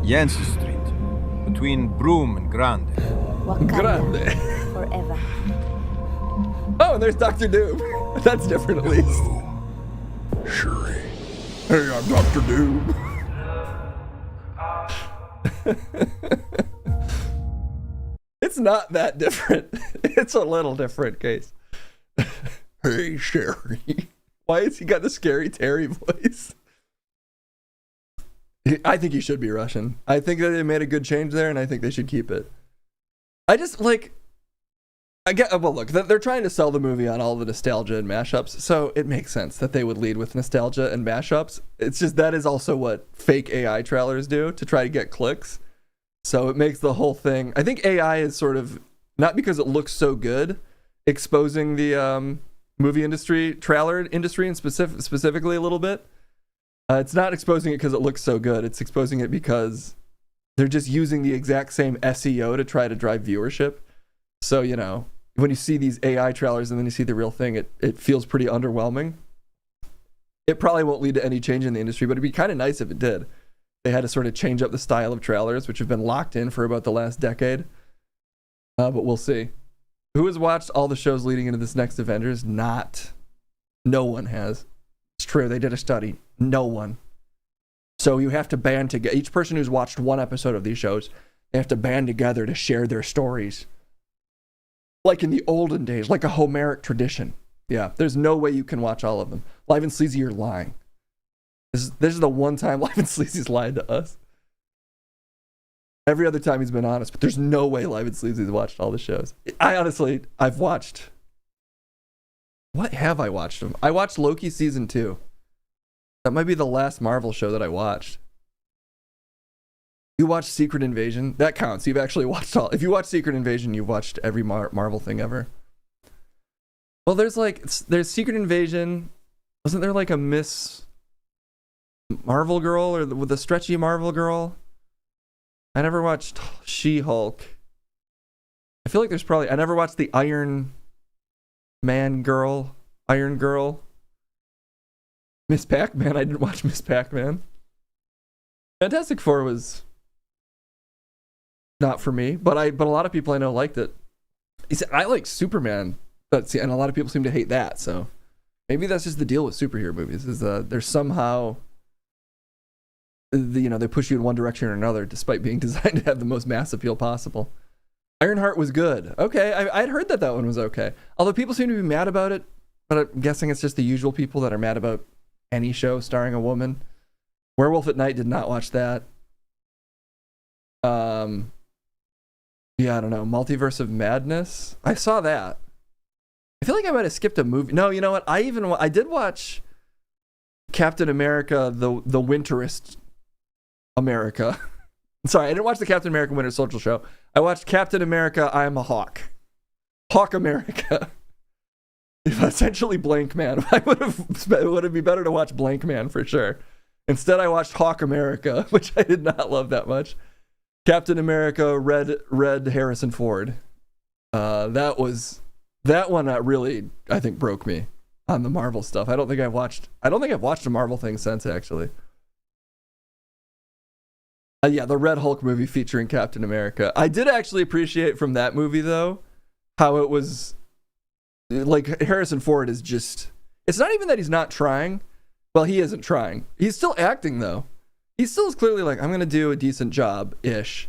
Yancey Street, between Broome and Grande. Grande. Forever. Oh, and there's Dr. Doom. That's different, at least. Shuri. Hey, I'm Dr. Doom. It's not that different. It's a little different, Case. Hey, Sherry. Why has he got the scary Terry voice? I think he should be Russian. I think that they made a good change there, and I think they should keep it. I just, like... well, look, they're trying to sell the movie on all the nostalgia and mashups, so it makes sense that they would lead with nostalgia and mashups. It's just that is also what fake AI trailers do to try to get clicks. So it makes the whole thing... I think AI is sort of, not because it looks so good, exposing the movie industry, trailer industry, and specifically a little bit. It's not exposing it because it looks so good. It's exposing it because they're just using the exact same SEO to try to drive viewership. So, you know, when you see these AI trailers and then you see the real thing, it feels pretty underwhelming. It probably won't lead to any change in the industry, but it'd be kind of nice if it did. They had to sort of change up the style of trailers, which have been locked in for about the last decade. But we'll see. Who has watched all the shows leading into this next Avengers? Not. No one has. It's true. They did a study. No one. So you have to band together. Each person who's watched one episode of these shows, they have to band together to share their stories. Like in the olden days, like a Homeric tradition. Yeah, there's no way you can watch all of them. Live and Sleazy, you're lying. This is the one time Live and Sleazy's lied to us. Every other time he's been honest, but there's no way Live and Sleazy's watched all the shows. I've watched... What have I watched? I watched Loki season 2. That might be the last Marvel show that I watched. You watched Secret Invasion? That counts. You've actually watched all... If you watch Secret Invasion, you've watched every Marvel thing ever. Well, there's Secret Invasion. Wasn't there like a Miss Marvel girl or with a stretchy Marvel girl? I never watched She-Hulk. I feel like there's probably... I never watched the Iron Girl. Miss Pac-Man. I didn't watch Miss Pac-Man. Fantastic Four was not for me, but a lot of people I know liked it. I like Superman, and a lot of people seem to hate that. So maybe that's just the deal with superhero movies: is there's somehow, they push you in one direction or another, despite being designed to have the most mass appeal possible. Ironheart was good. Okay, I'd heard that one was okay. Although people seem to be mad about it, but I'm guessing it's just the usual people that are mad about any show starring a woman. Werewolf at Night, did not watch that. Yeah, I don't know. Multiverse of Madness. I saw that. I feel like I might have skipped a movie. No, you know what? I did watch Captain America, the Winterist America. Sorry, I didn't watch the Captain America Winter Soldier show. I watched Captain America, I Am a Hawk. Hawk America. Essentially Blank Man. It would be better to watch Blank Man for sure. Instead, I watched Hawk America, which I did not love that much. Captain America, Red Harrison Ford. That one really, I think, broke me on the Marvel stuff. I don't think I've watched a Marvel thing since, actually. Yeah, the Red Hulk movie featuring Captain America. I did actually appreciate from that movie, though, how it was like Harrison Ford is just, it's not even that he's not trying. Well, he isn't trying. He's still acting, though. He still is clearly like, I'm going to do a decent job-ish.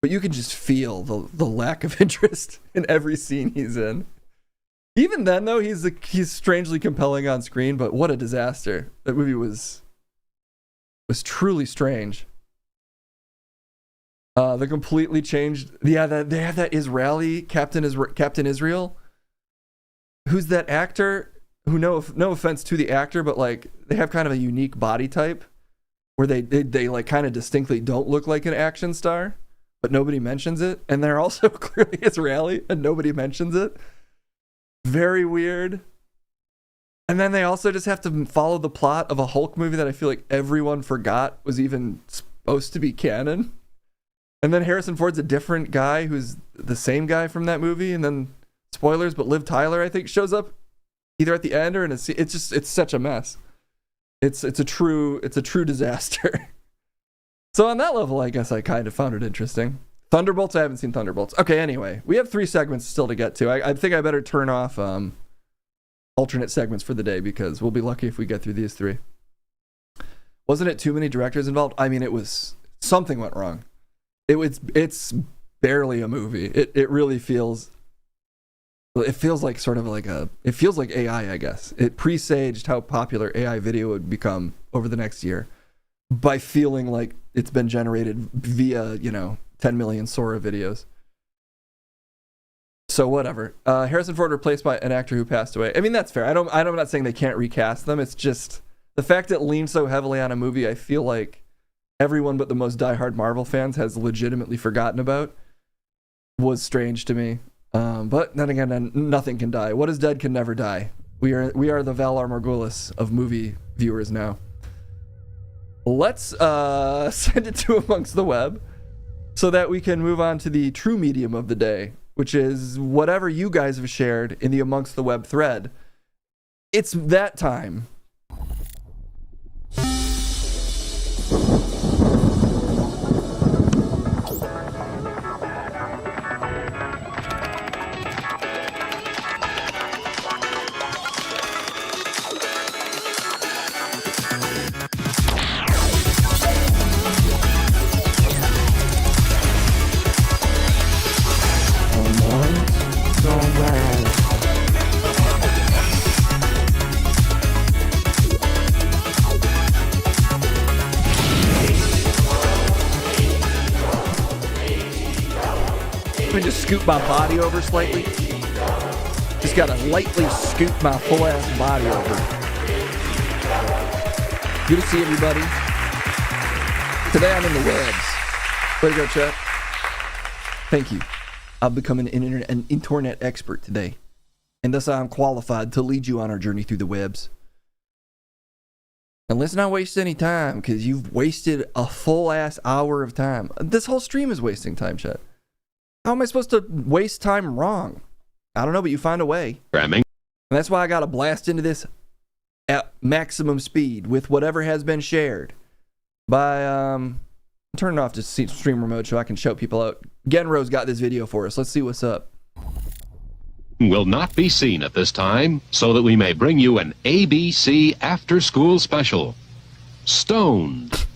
But you can just feel the lack of interest in every scene he's in. Even then, though, he's strangely compelling on screen, but what a disaster. That movie was truly strange. The completely changed. Yeah, they have that Israeli Captain Israel. Who's that actor? Who no offense to the actor, but like they have kind of a unique body type, where they like kind of distinctly don't look like an action star, but nobody mentions it, and they're also clearly Israeli, and nobody mentions it. Very weird. And then they also just have to follow the plot of a Hulk movie that I feel like everyone forgot was even supposed to be canon. And then Harrison Ford's a different guy who's the same guy from that movie. And then, spoilers, but Liv Tyler, I think, shows up either at the end or in a scene. It's such a mess. It's a true disaster. So on that level, I guess I kind of found it interesting. Thunderbolts, I haven't seen Thunderbolts. Okay, anyway, we have 3 segments still to get to. I think I better turn off alternate segments for the day, because we'll be lucky if we get through these 3. Wasn't it too many directors involved? I mean, something went wrong. It's barely a movie. It really feels, it feels like sort of like it feels like AI, I guess. It presaged how popular AI video would become over the next year by feeling like it's been generated via, 10 million Sora videos. So whatever. Harrison Ford replaced by an actor who passed away. I mean, that's fair. I'm not saying they can't recast them. It's just the fact that it leans so heavily on a movie, I feel like everyone but the most diehard Marvel fans has legitimately forgotten about, was strange to me. But then again, nothing can die. What is dead can never die. We are the Valar Morghulis of movie viewers now. Let's send it to Amongst the Web so that we can move on to the true medium of the day, which is whatever you guys have shared in the Amongst the Web thread. It's that time. Scoot my body over slightly. Just gotta lightly scoot my full ass body over. Good to see everybody. Today I'm in the webs. Way to go, chat. Thank you. I've become an internet expert today, and thus I'm qualified to lead you on our journey through the webs. And let's not waste any time, because you've wasted a full ass hour of time. This whole stream is wasting time, chat. How am I supposed to waste time wrong? I don't know, but you find a way. And that's why I got to blast into this at maximum speed with whatever has been shared by turning off to streamer mode so I can shout people out. Genro's got this video for us. Let's see what's up. Will not be seen at this time, so that we may bring you an ABC after-school special. Stoned.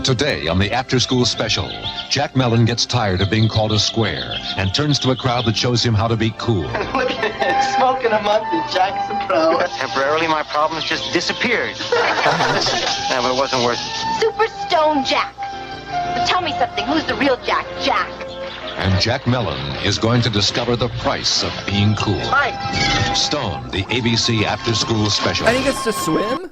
Today on the After School Special, Jack Mellon gets tired of being called a square and turns to a crowd that shows him how to be cool. Look at it, smoking a month and Jack's a pro. Temporarily, my problems just disappeared. Yeah, but it wasn't worth it. Super Stone Jack. But tell me something, who's the real Jack? Jack. And Jack Mellon is going to discover the price of being cool. Mike. Stone, the ABC After School Special. And he gets to swim?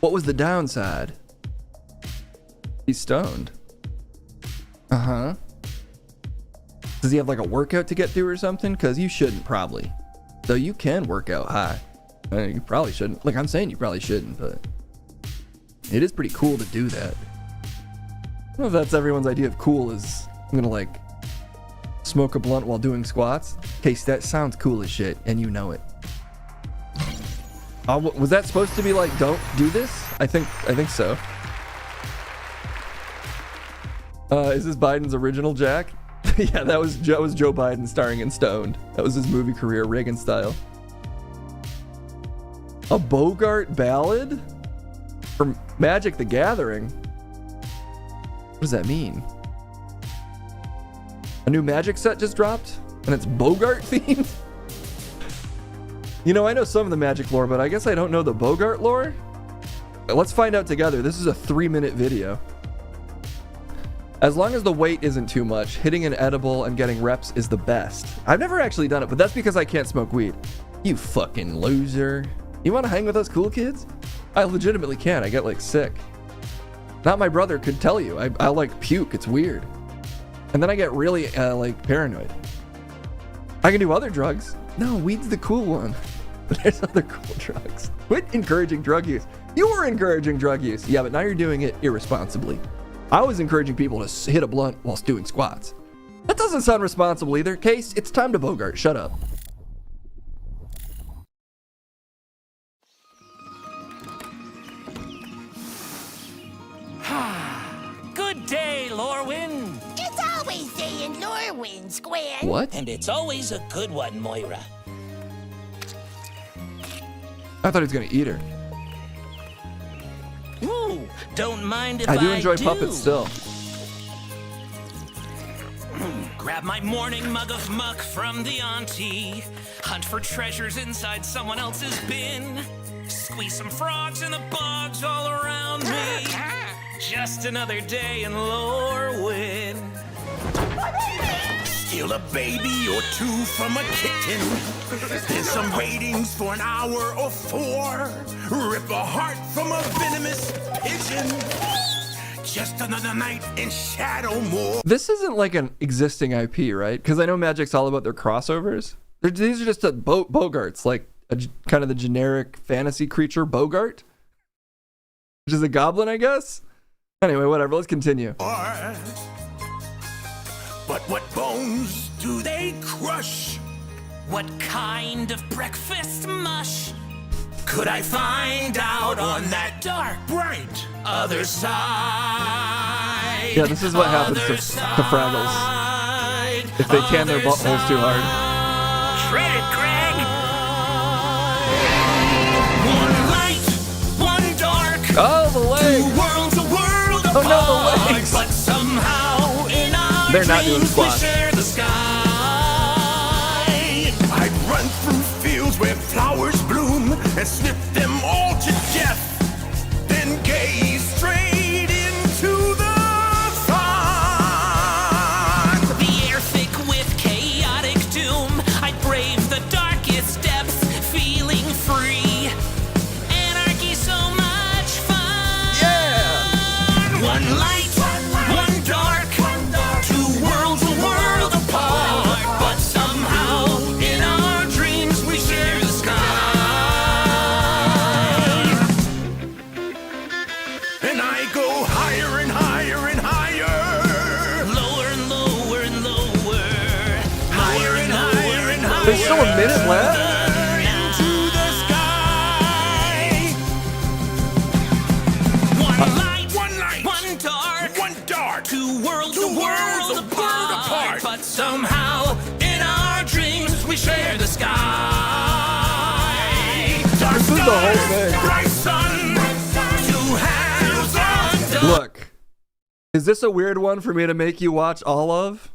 What was the downside? He's stoned. Uh-huh. Does he have like a workout to get through or something? Because you shouldn't probably. Though you can work out high. You probably shouldn't. Like I'm saying, you probably shouldn't, but it is pretty cool to do that. I don't know if that's everyone's idea of cool is I'm gonna like smoke a blunt while doing squats. Case that sounds cool as shit, and you know it. Was that supposed to be like, don't do this? I think so. Is this Biden's original Jack? Yeah, that was Joe Biden starring in Stoned. That was his movie career, Reagan style. A Bogart ballad? From Magic the Gathering? What does that mean? A new Magic set just dropped? And it's Bogart themed? You know, I know some of the Magic lore, but I guess I don't know the Bogart lore? Let's find out together. This is a 3-minute video. As long as the weight isn't too much, hitting an edible and getting reps is the best. I've never actually done it, but that's because I can't smoke weed. You fucking loser. You want to hang with us cool kids? I legitimately can. I get like sick. Not my brother could tell you. I like puke. It's weird. And then I get really like paranoid. I can do other drugs. No, weed's the cool one. But there's other cool drugs. Quit encouraging drug use. You were encouraging drug use. Yeah, but now you're doing it irresponsibly. I was encouraging people to hit a blunt whilst doing squats. That doesn't sound responsible either. Case, it's time to Bogart. Shut up. Good day, Lorwyn. It's always day in Lorwyn, Square. What? And it's always a good one, Moira. I thought he was gonna eat her. Ooh, don't mind if I do enjoy puppets still. Grab my morning mug of muck from the auntie. Hunt for treasures inside someone else's bin. Squeeze some frogs in the bogs all around me. Just another day in Lorwyn. Steal a baby or two from a kitten. Then some ratings for an hour or 4. Rip a heart from a venomous pigeon. Just another night in Shadowmoor. This isn't like an existing IP, right? Because I know Magic's all about their crossovers. These are just Bogarts, like kind of the generic fantasy creature Bogart, which is a goblin, I guess. Anyway, whatever. Let's continue. But what bones do they crush? What kind of breakfast mush Could I find out on that dark, bright other side? Yeah, this is what happens to Fraggles if they tan their buttholes too hard. Shred it, Greg. One light, one dark. Oh, the legs. Two worlds, a world apart. Oh no, the legs. But somehow in our They're not doing dreams squats. we share the sky. I'd run through fields where flowers bloom and snip them all to death. Then gaze straight into the sun. The air thick with chaotic doom. I'd brave the darkest depths, feeling free. Anarchy, so much fun. Yeah. One light, one dark. Two worlds, a world apart. But somehow in our dreams we share the sky. And I go higher and higher and higher. Lower and lower and lower. Higher and higher and higher. There's still a minute left. Into the sky. One light, One light. one dark. One dark. Two worlds, Two a world worlds, a world apart. But somehow in our dreams we share the sky. Dark This is the whole skies, thing. bright sun. Two hands on Look, is this a weird one for me to make you watch all of?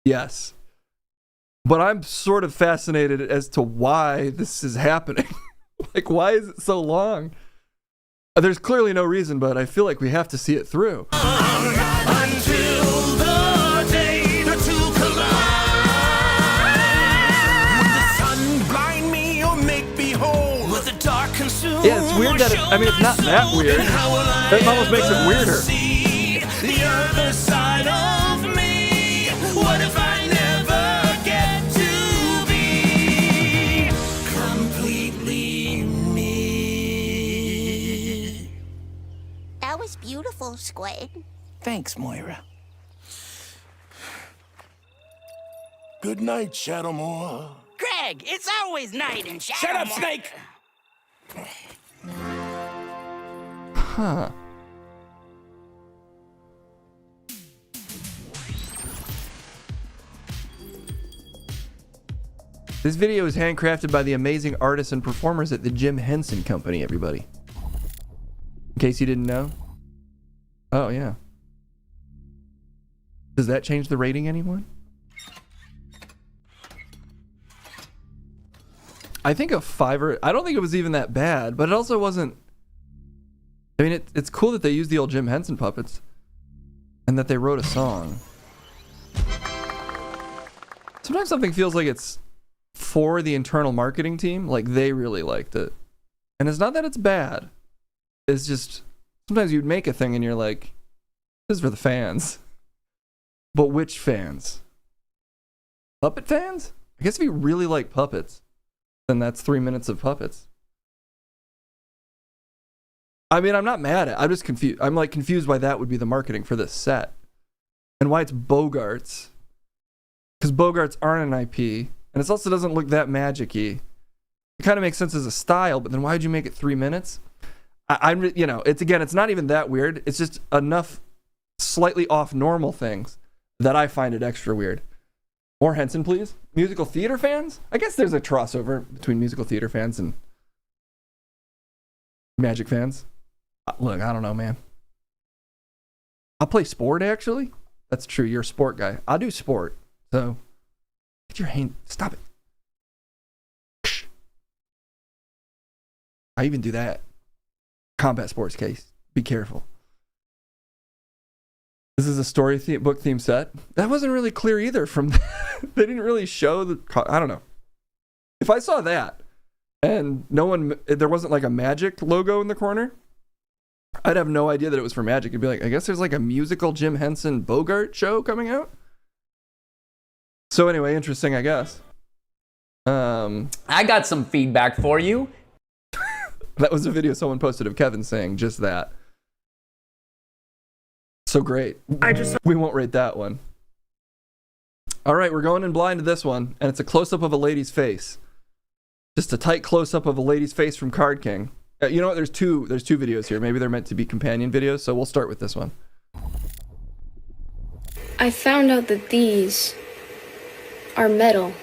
Yes. But I'm sort of fascinated as to why this is happening. Like, why is it so long? There's clearly no reason, but I feel like we have to see it through. until the day the two collide. Would the sun blind me or make me whole? With the dark consume. Yeah, it's weird that it's not that weird. That almost makes it weirder. See the other side of me. What if I never was beautiful, Squid. Thanks, Moira. Good night, Shadowmoor. Greg, it's always night in Shadow. Shut up, Snake! Huh. This video is handcrafted by the amazing artists and performers at the Jim Henson Company, everybody. In case you didn't know. Oh, yeah. Does that change the rating, anyone? I think a 5 I don't think it was even that bad, but it also wasn't. I mean, it's cool that they used the old Jim Henson puppets and that they wrote a song. Sometimes something feels like it's for the internal marketing team, like they really liked it. And it's not that it's bad. It's just sometimes you'd make a thing and you're like, this is for the fans. But which fans? Puppet fans? I guess if you really like puppets, then that's 3 minutes of puppets. I mean, I'm not mad at it. I'm just confused. I'm like confused why that would be the marketing for this set. And why it's Bogarts. Because Bogarts aren't an IP. And it also doesn't look that magic-y. It kind of makes sense as a style, but then why would you make it 3 minutes? I'm, you know, it's not even that weird. It's just enough slightly off normal things that I find it extra weird. More Henson, please. Musical theater fans? I guess there's a crossover between musical theater fans and Magic fans. Look, I don't know, man. I'll play sport, actually. That's true. You're a sport guy. I do sport. So, get your hand. Stop it. I even do that. Combat sports case. Be careful. This is a story book theme set. That wasn't really clear either from they didn't really show the, I don't know. If I saw that and there wasn't like a Magic logo in the corner, I'd have no idea that it was for Magic. It'd be like, I guess there's like a musical Jim Henson Bogart show coming out. So anyway, interesting, I guess. I got some feedback for you. That was a video someone posted of Kevin saying just that. So great. We won't rate that one. All right, we're going in blind to this one, and it's a close-up of a lady's face. Just a tight close-up of a lady's face from Card King. You know what? There's two videos here. Maybe they're meant to be companion videos, so we'll start with this one. I found out that these are metal.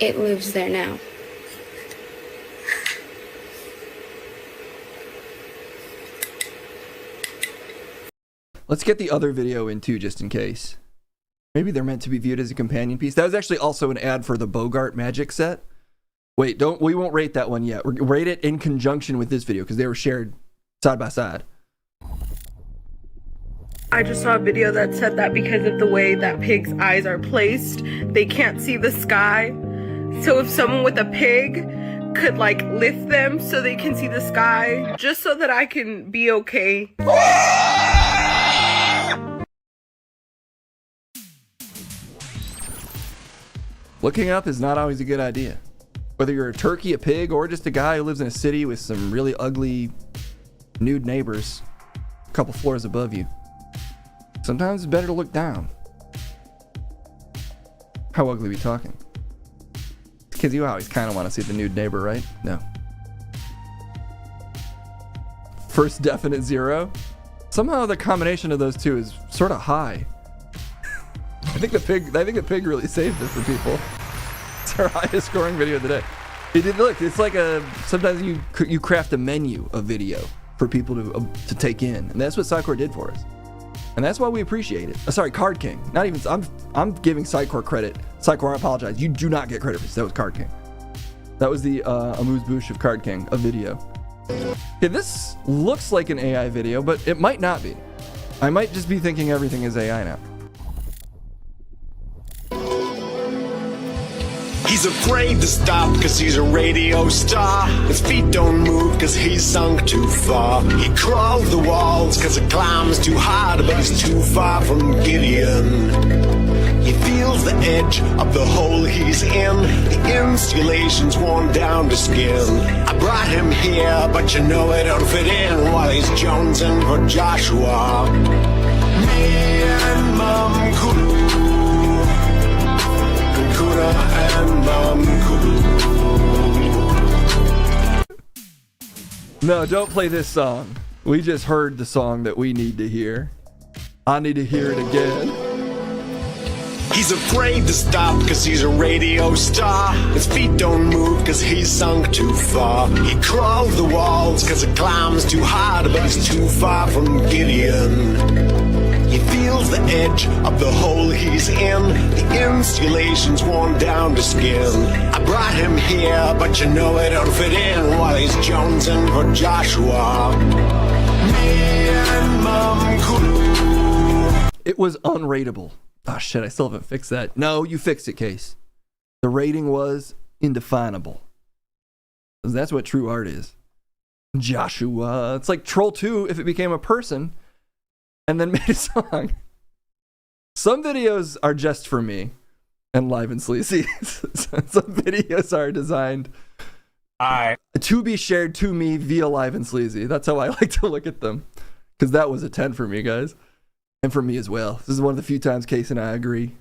It lives there now. Let's get the other video in too, just in case. Maybe they're meant to be viewed as a companion piece. That was actually also an ad for the Bogart Magic set. Wait, we won't rate that one yet. We'll rate it in conjunction with this video because they were shared side by side. I just saw a video that said that because of the way that pigs' eyes are placed, they can't see the sky. So if someone with a pig could like lift them so they can see the sky, just so that I can be okay. Looking up is not always a good idea. Whether you're a turkey, a pig, or just a guy who lives in a city with some really ugly, nude neighbors a couple floors above you. Sometimes it's better to look down. How ugly are we talking? Because you always kind of want to see the nude neighbor, right? No. First definite 0. Somehow the combination of those two is sort of high. I think the pig really saved it for people. It's our highest scoring video of the day. Look, it's like sometimes you craft a menu of video for people to take in, and that's what Sitecore did for us. And that's why we appreciate it. Sorry, Card King. Not even, I'm giving Sitecore credit. Sitecore, I apologize. You do not get credit for this. That was Card King. That was the amuse-bouche of Card King, a video. Okay, this looks like an AI video, but it might not be. I might just be thinking everything is AI now. He He's afraid to stop cause he's a radio star. His feet don't move cause he's sunk too far. He crawls the walls cause it climbs too hard, but he's too far from Gideon. He feels the edge of the hole he's in. The insulation's worn down to skin. I brought him here, but you know it don't fit in while he's jonesing for Joshua. Me and Mom Kulu. Kuda and Mom Kulu. No, don't play this song. We just heard the song that we need to hear. I need to hear it again. He's afraid to stop cause he's a radio star. His feet don't move cause he's sunk too far. He crawls the walls cause it climbs too hard, but he's too far from Gideon. He feels the edge of the hole he's in. The insulation's worn down to skin. I brought him here, but you know it don't fit in while he's jonesing for Joshua. Me and Mom Kulu. It was unrateable. Oh shit, I still haven't fixed that. No, you fixed it, Case. The rating was indefinable. That's what true art is. Joshua. It's like Troll 2 if it became a person and then made a song. Some videos are just for me and live and sleazy. Some videos are designed to be shared to me via live and sleazy. That's how I like to look at them. Because that was a 10 for me, guys. And for me as well. This is one of the few times Case and I agree.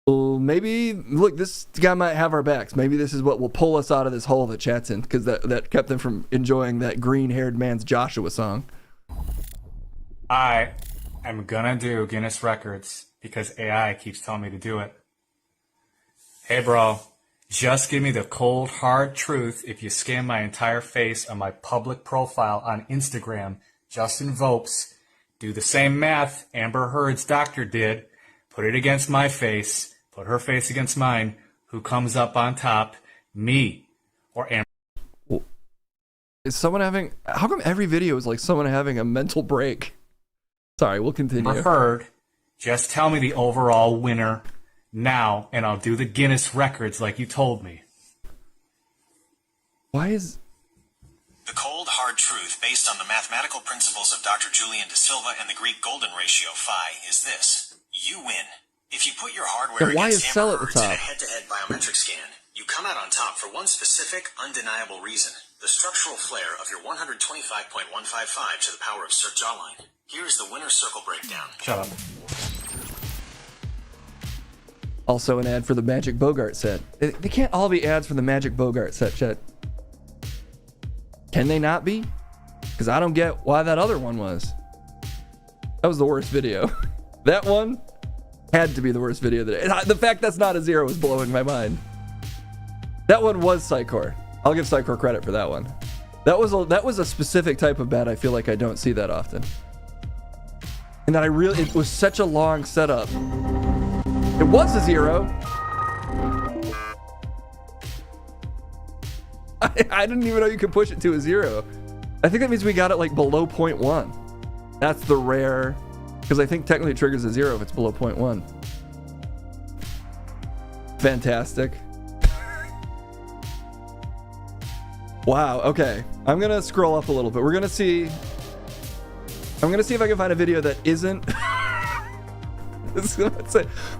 Well, maybe, look, this guy might have our backs. Maybe this is what will pull us out of this hole that chat's in, because that kept them from enjoying that green-haired man's Joshua song. I am gonna do Guinness Records because AI keeps telling me to do it. Hey, bro, just give me the cold, hard truth if you scan my entire face on my public profile on Instagram, Justin Vopes. Do the same math Amber Heard's doctor did. Put it against my face. Put her face against mine. Who comes up on top? Me or Amber? Is someone having... How come every video is like someone having a mental break? Sorry, we'll continue. Amber Heard. Just tell me the overall winner now, and I'll do the Guinness Records like you told me. Why is... The cold, hard truth, based on the mathematical principles of Dr. Julian De Silva and the Greek golden ratio phi, is this. You win. If you put your hardware against Amber Heard's in a head-to-head biometric scan, you come out on top for one specific, undeniable reason. The structural flare of your 125.155 to the power of Sir Jawline. Here's the winner's circle breakdown. Shut up. Also an ad for the Magic Bogart set. They can't all be ads for the Magic Bogart set, Chet. Can they not be? Because I don't get why that other one was. That was the worst video. That one had to be the worst video. The fact that's not a 0 is blowing my mind. That one was Psychor. I'll give Psychor credit for that one. That was a specific type of bat I feel like I don't see that often. And that it was such a long setup. It was a 0. I didn't even know you could push it to a 0. I think that means we got it like below 0.1. That's the rare, because I think technically it triggers a 0 if it's below 0.1. Fantastic. Wow, okay. I'm gonna scroll up a little bit. I'm gonna see if I can find a video that isn't I'm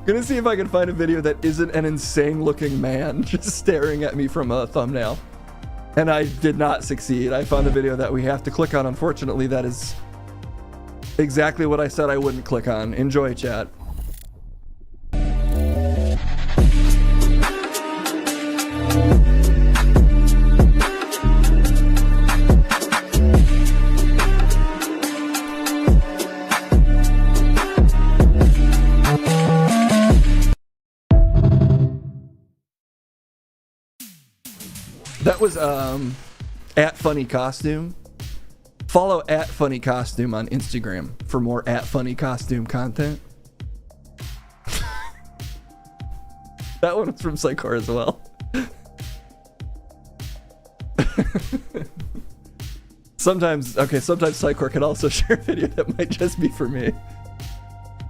gonna see if I can find a video that isn't an insane looking man just staring at me from a thumbnail. And I did not succeed. I found a video that we have to click on. Unfortunately, that is exactly what I said I wouldn't click on. Enjoy, chat. That was at Funny Costume. Follow at Funny Costume on Instagram for more at Funny Costume content. That one was from Psychor as well. Sometimes Psychor can also share a video that might just be for me.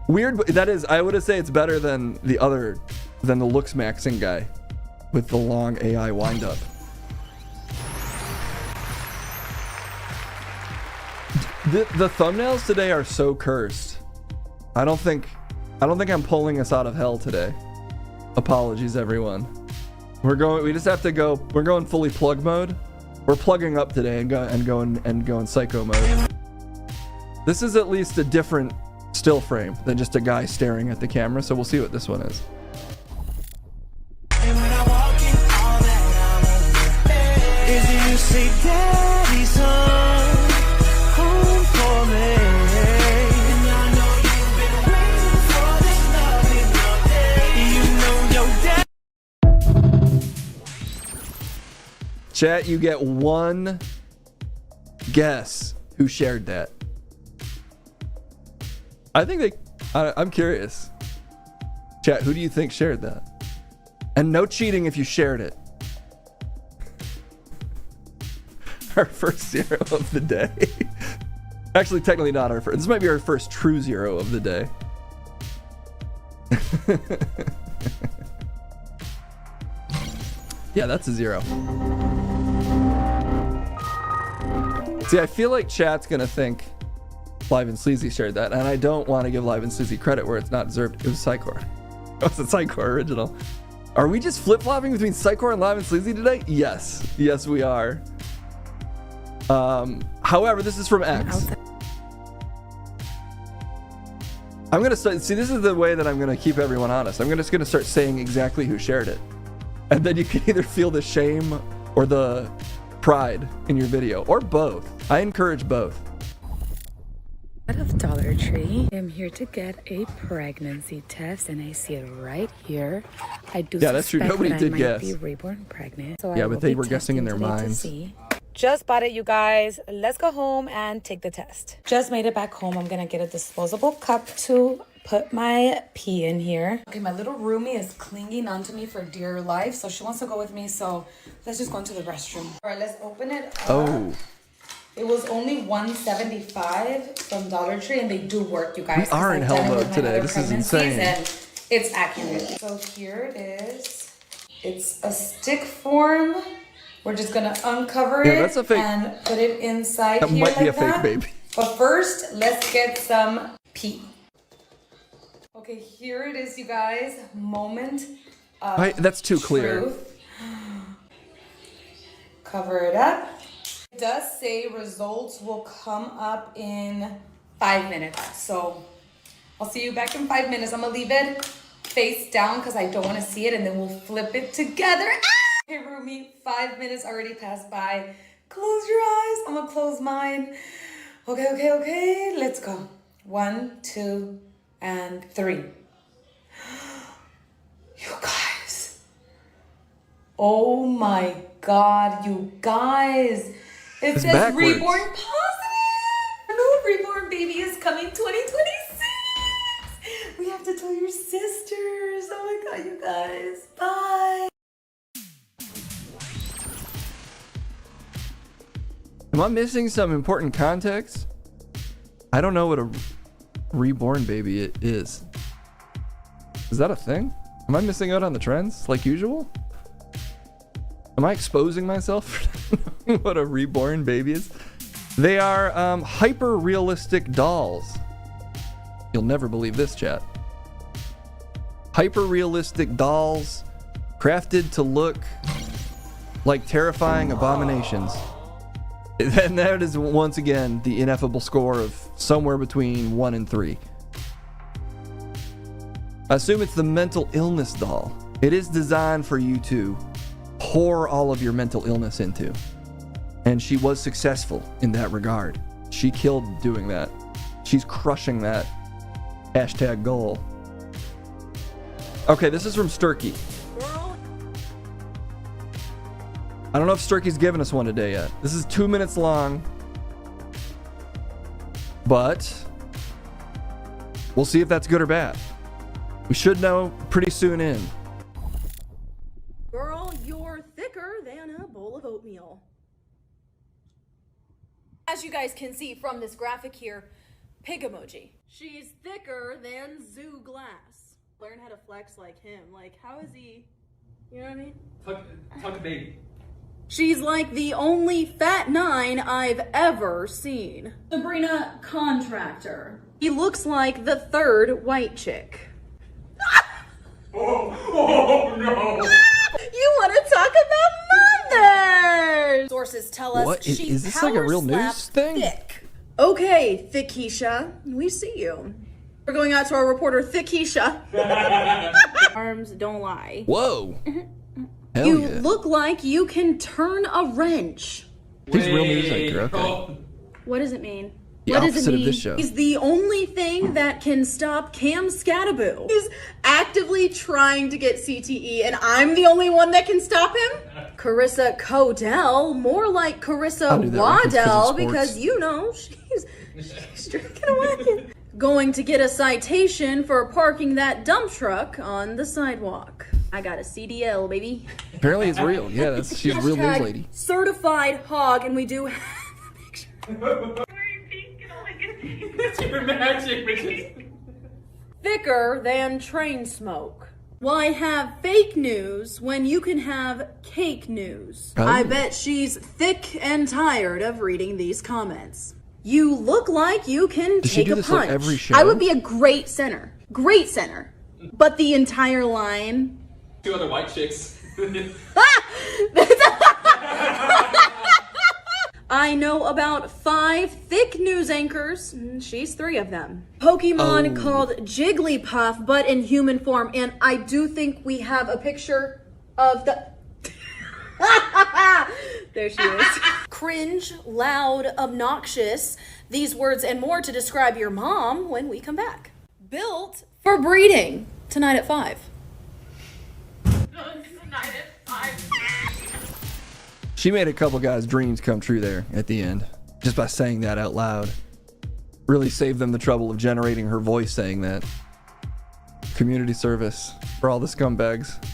Weird, but that is, I would say it's better than the looks maxing guy. with the long AI windup. The thumbnails today are so cursed. I don't think I'm pulling us out of hell today. Apologies, everyone. We just have to go. We're going fully plug mode. We're plugging up today and going psycho mode. This is at least a different still frame than just a guy staring at the camera, so we'll see what this one is. You say, Daddy's home, home for me. And I know you've been waiting for this loving all day. You know your dad. Chat, you get one guess who shared that. I'm curious. Chat, who do you think shared that? And no cheating if you shared it. Our first 0 of the day. Actually, technically not our first. This might be our first true 0 of the day. Yeah, that's a 0. See, I feel like chat's gonna think Live and Sleazy shared that, and I don't want to give Live and Sleazy credit where it's not deserved. It was Psycor. It was a Psycor original. Are we just flip-flopping between Psycor and Live and Sleazy today? Yes. Yes, we are. However, this is from X. I'm gonna start, see, this is the way that I'm gonna keep everyone honest. I'm just gonna start saying exactly who shared it, and then you can either feel the shame or the pride in your video, or both. I encourage both. Out of Dollar Tree. I'm here to get a pregnancy test, and I see it right here. I do. Yeah, that's true. Nobody that did I might guess. Be reborn pregnant. So Yeah, I but will they be were guessing in their testing today to minds. see. Just bought it, you guys. Let's go home and take the test. Just made it back home. I'm gonna get a disposable cup to put my pee in here. Okay, my little roomie is clinging onto me for dear life, so she wants to go with me. So let's just go into the restroom. All right, let's open it up. Oh. It was only $175 from Dollar Tree, and they do work, you guys. We are in I've hell done it mode with my today. other This is pregnancies, insane. And it's accurate. So here it is. It's a stick form. We're just gonna uncover Yeah, it that's a fake- and put it inside That here might be like a fake that. baby. But first, let's get some pee. Okay, here it is, you guys. Moment of That's too clear. truth. Cover it up. It does say results will come up in 5 minutes. So I'll see you back in 5 minutes. I'm gonna leave it face down because I don't want to see it, and then we'll flip it together. Ah! Hey, Rumi, 5 minutes already passed by. Close your eyes. I'm gonna close mine. Okay. Let's go. 1, 2, and 3. You guys. Oh my God, you guys. It It's says backwards. reborn positive. A new reborn baby is coming 2026. We have to tell your sisters. Oh my God, you guys. Bye. Am I missing some important context? I don't know what a reborn baby is. Is that a thing? Am I missing out on the trends like usual? Am I exposing myself for not knowing what a reborn baby is? They are hyper-realistic dolls. You'll never believe this, chat. Hyper-realistic dolls crafted to look like terrifying abominations. And that is once again the ineffable score of somewhere between 1 and 3. I assume it's the mental illness doll. It is designed for you to pour all of your mental illness into. And she was successful in that regard. She killed doing that. She's crushing that hashtag goal. Okay, this is from Sturkey. I don't know if Sturkey's given us one today yet. This is 2 minutes long, but we'll see if that's good or bad. We should know pretty soon in. Girl, you're thicker than a bowl of oatmeal. As you guys can see from this graphic here, pig emoji. She's thicker than Zoo Glass. Learn how to flex like him. Like, how is he You know what I mean? Fuck a baby. She's like the only fat 9 I've ever seen. Sabrina Contractor. He looks like the 3rd white chick. Oh no! You want to talk about mothers? Sources tell us What? she's Is this like a real news thing? Thick. Okay, Thickisha, we see you. We're going out to our reporter, Thickisha. Arms don't lie. Whoa. Hell You yeah. look like you can turn a wrench. He's a real news anchor. Okay. What does it mean? The What does it opposite of mean? this show. He's the only thing that can stop Cam Scataboo. He's actively trying to get CTE, and I'm the only one that can stop him? Carissa Codell, more like Carissa I'll do that reference 'cause of Waddell, sports. because you know, she's drinking a wagon. Going to get a citation for parking that dump truck on the sidewalk. I got a CDL, baby. Apparently it's real. Yeah, she's a real news lady. Certified hog, and we do have a picture. It's your magic, bitches. Thicker than train smoke. Why have fake news when you can have cake news? Oh. I bet she's thick and tired of reading these comments. You look like you can Does she take do a this, punch. like, every show? I would be a great center. Great center. But the entire line. 2 other white chicks. I know about 5 thick news anchors. She's 3 of them. Pokemon called Jigglypuff, but in human form. And I do think we have a picture of the... There she is. Cringe, loud, obnoxious. These words and more to describe your mom when we come back. Built for breeding. Tonight at 5. She made a couple guys' dreams come true there at the end, just by saying that out loud. Really saved them the trouble of generating her voice saying that. Community service for all the scumbags.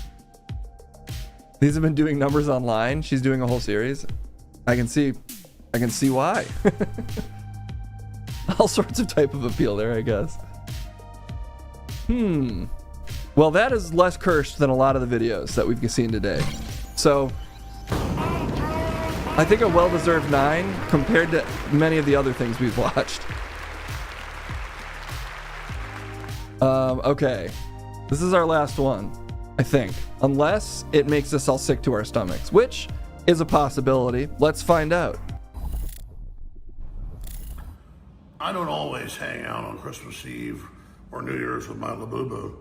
These have been doing numbers online. She's doing a whole series. I can see why. All sorts of type of appeal there, I guess. Well, that is less cursed than a lot of the videos that we've seen today. So I think a well-deserved 9 compared to many of the other things we've watched. Okay. This is our last one, I think. Unless it makes us all sick to our stomachs, which is a possibility. Let's find out. I don't always hang out on Christmas Eve or New Year's with my Labubu.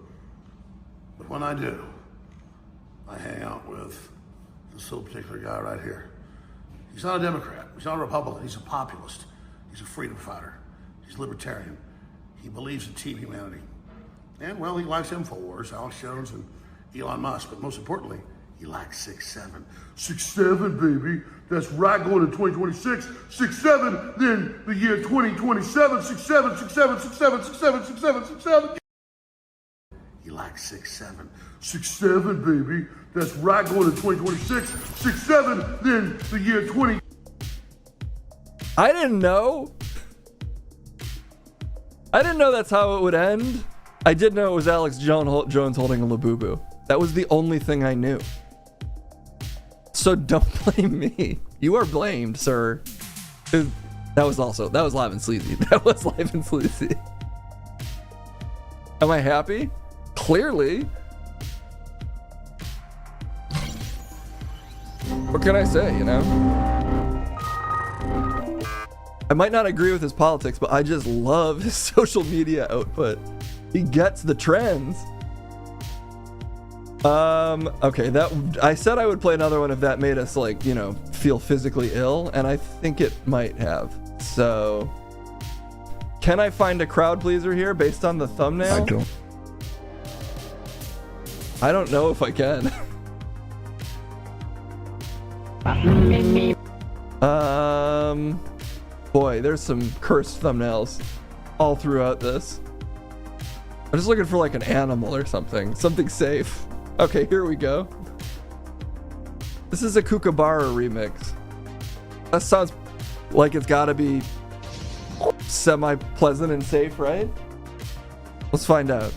But when I do, I hang out with this little particular guy right here. He's not a Democrat. He's not a Republican. He's a populist. He's a freedom fighter. He's libertarian. He believes in team humanity. And, well, he likes InfoWars, Alex Jones, and Elon Musk. But most importantly, he likes 6'7". 6'7", baby. That's right, going to 2026. 6'7", then the year 2027. 6'7", 6'7", 6'7", 6'7", 6'7", 6'7". He likes 6'7". 6'7", baby. That's right, going to 2026. 6'7", then the year 20. I didn't know that's how it would end. I did know it was Alex Jones holding a Labubu. That was the only thing I knew. So don't blame me. You are blamed, sir. That was live and sleazy. That was live and sleazy. Am I happy? Clearly. What can I say, you know? I might not agree with his politics, but I just love his social media output. He gets the trends. Okay, I said I would play another one if that made us, like, you know, feel physically ill, and I think it might have. So, can I find a crowd pleaser here based on the thumbnail? I don't know if I can. Boy, there's some cursed thumbnails all throughout this. I'm just looking for like an animal or something safe. Okay, here we go. This is a Kookaburra remix. That sounds like it's gotta be semi-pleasant and safe, right? Let's find out.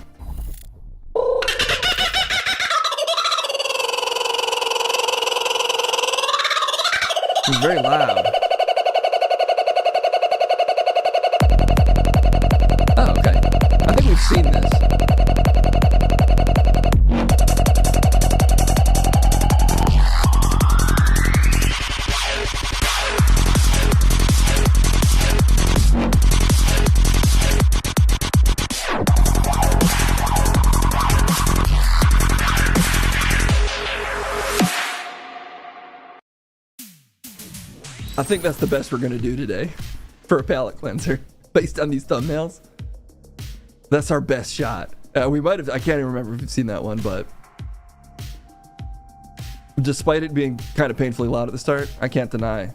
It's very loud. Oh, okay. I think we've seen this. I think that's the best we're gonna do today for a palate cleanser based on these thumbnails. That's our best shot. We might have, I can't even remember if we've seen that one, but despite it being kind of painfully loud at the start, I can't deny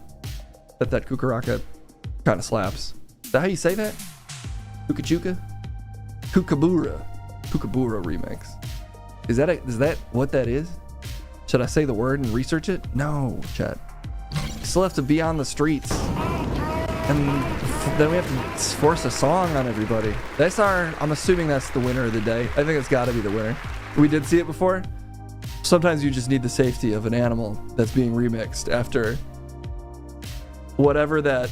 that Kukaraka kind of slaps. Is that how you say that? Kukachuka? Kukabura remix. Is that what that is? Should I say the word and research it? No, chat. Still have to be on the streets, and then we have to force a song on everybody. That's I'm assuming that's the winner of the day. I think it's got to be the winner. We did see it before. Sometimes you just need the safety of an animal that's being remixed after whatever that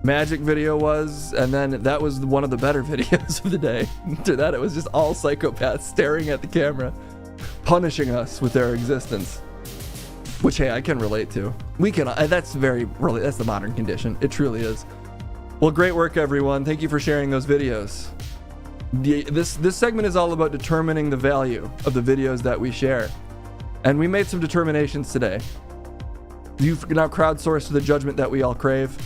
magic video was, and then that was one of the better videos of the day. After that, it was just all psychopaths staring at the camera, punishing us with their existence. Which, hey, I can relate to. That's the modern condition. It truly is. Well, great work, everyone. Thank you for sharing those videos. This segment is all about determining the value of the videos that we share. And we made some determinations today. You've now crowdsourced the judgment that we all crave.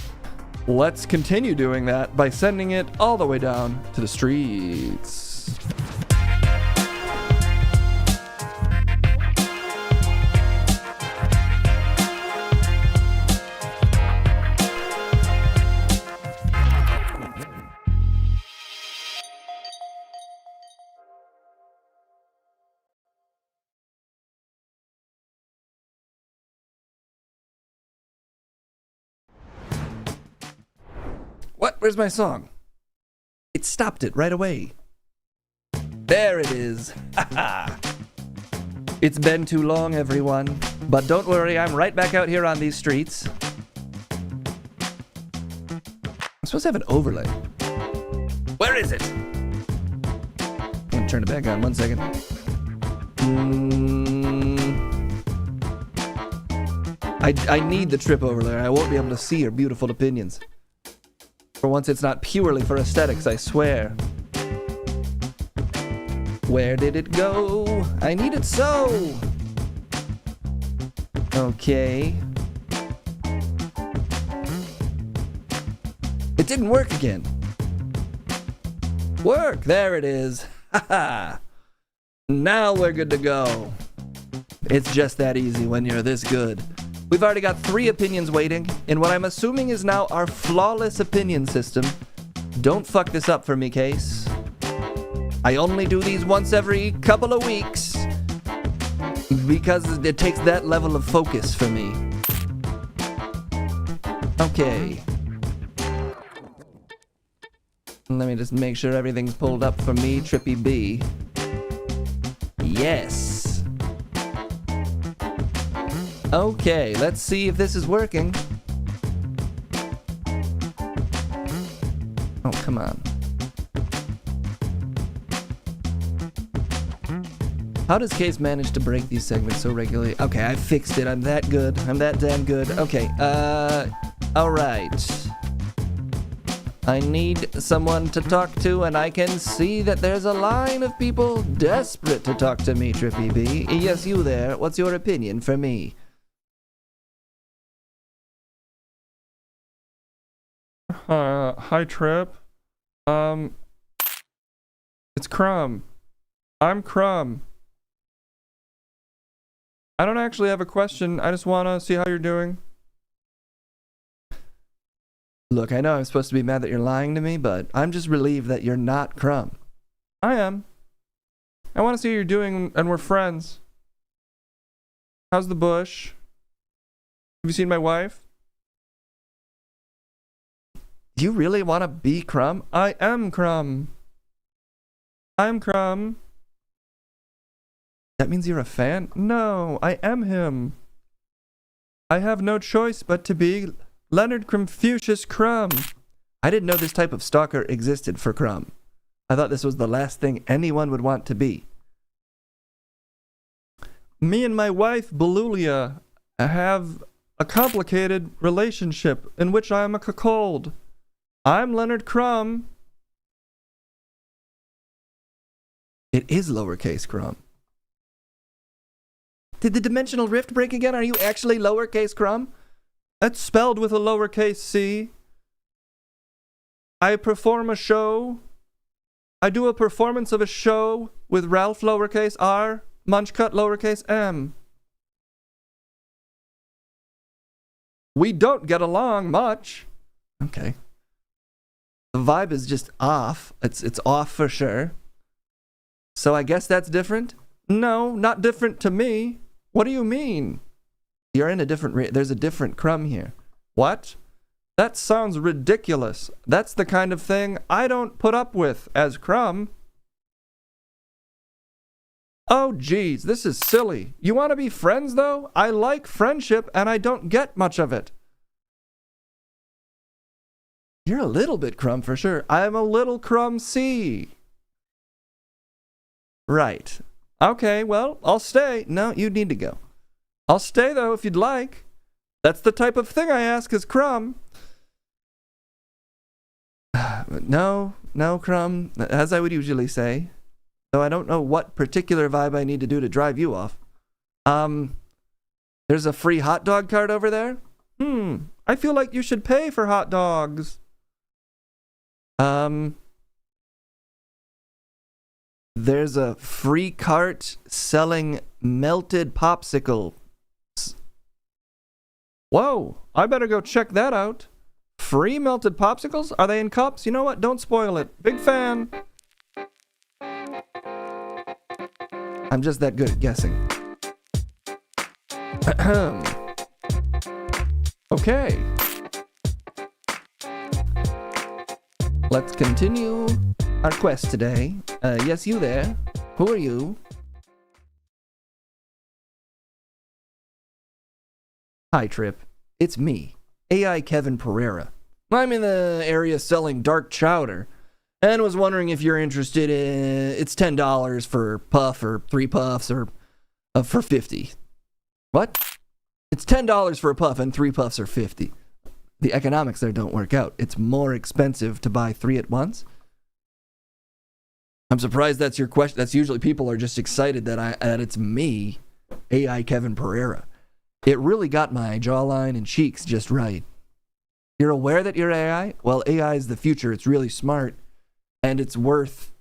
Let's continue doing that by sending it all the way down to the streets. What? Where's my song? It stopped it right away. There it is. It's been too long, everyone. But don't worry, I'm right back out here on these streets. I'm supposed to have an overlay. Where is it? I'm gonna turn it back on 1 second. I need the trip overlay. I won't be able to see your beautiful opinions. For once, it's not purely for aesthetics, I swear. Where did it go? I need it so. Okay. It didn't work again. Work! There it is. Haha. Now we're good to go. It's just that easy when you're this good. We've already got 3 opinions waiting, in what I'm assuming is now our flawless opinion system. Don't fuck this up for me, Case. I only do these once every couple of weeks, because it takes that level of focus for me. Okay. Let me just make sure everything's pulled up for me, Trippy B. Yes. Okay, let's see if this is working. Oh, come on. How does Case manage to break these segments so regularly? Okay, I fixed it. I'm that good. I'm that damn good. Okay, alright. I need someone to talk to, and I can see that there's a line of people desperate to talk to me, Trippy B. Yes, you there. What's your opinion for me? Hi, Trip. It's Crumb. I'm Crumb. I don't actually have a question. I just want to see how you're doing. Look, I know I'm supposed to be mad that you're lying to me, but I'm just relieved that you're not Crumb. I am. I want to see how you're doing, and we're friends. How's the bush? Have you seen my wife? Do you really want to be Crumb? I am Crumb. I'm Crumb. That means you're a fan? No, I am him. I have no choice but to be Leonard Confucius Crumb. I didn't know this type of stalker existed for Crumb. I thought this was the last thing anyone would want to be. Me and my wife, Belulia, have a complicated relationship in which I am a cuckold. I'm Leonard Crumb. It is lowercase Crumb. Did the dimensional rift break again? Are you actually lowercase Crumb? That's spelled with a lowercase c. I perform a show. I do a performance of a show with Ralph lowercase r, Munchcut lowercase m. We don't get along much. Okay. The vibe is just off. It's off for sure. So I guess that's different? No, not different to me. What do you mean? You're in a different... There's a different Crumb here. What? That sounds ridiculous. That's the kind of thing I don't put up with as Crumb. Oh, geez, this is silly. You want to be friends, though? I like friendship, and I don't get much of it. You're a little bit Crumb for sure. I'm a little Crumb C. Right. Okay, well, I'll stay. No, you need to go. I'll stay, though, if you'd like. That's the type of thing I ask as Crumb. No, Crumb, as I would usually say. Though I don't know what particular vibe I need to do to drive you off. There's a free hot dog cart over there? I feel like you should pay for hot dogs. There's a free cart selling melted popsicles. Whoa, I better go check that out. Free melted popsicles? Are they in cups? You know what? Don't spoil it. Big fan. I'm just that good at guessing. Okay. Let's continue our quest today. Yes, you there. Who are you? Hi, Trip. It's me, AI Kevin Pereira. I'm in the area selling dark chowder, and was wondering if you're interested in... It's $10 for puff, or 3 puffs, or for 50. What? It's $10 for a puff, and 3 puffs are 50. The economics there don't work out. It's more expensive to buy 3 at once. I'm surprised that's your question. That's usually people are just excited that it's me, AI Kevin Pereira. It really got my jawline and cheeks just right. You're aware that you're AI? Well, AI is the future. It's really smart, and it's worth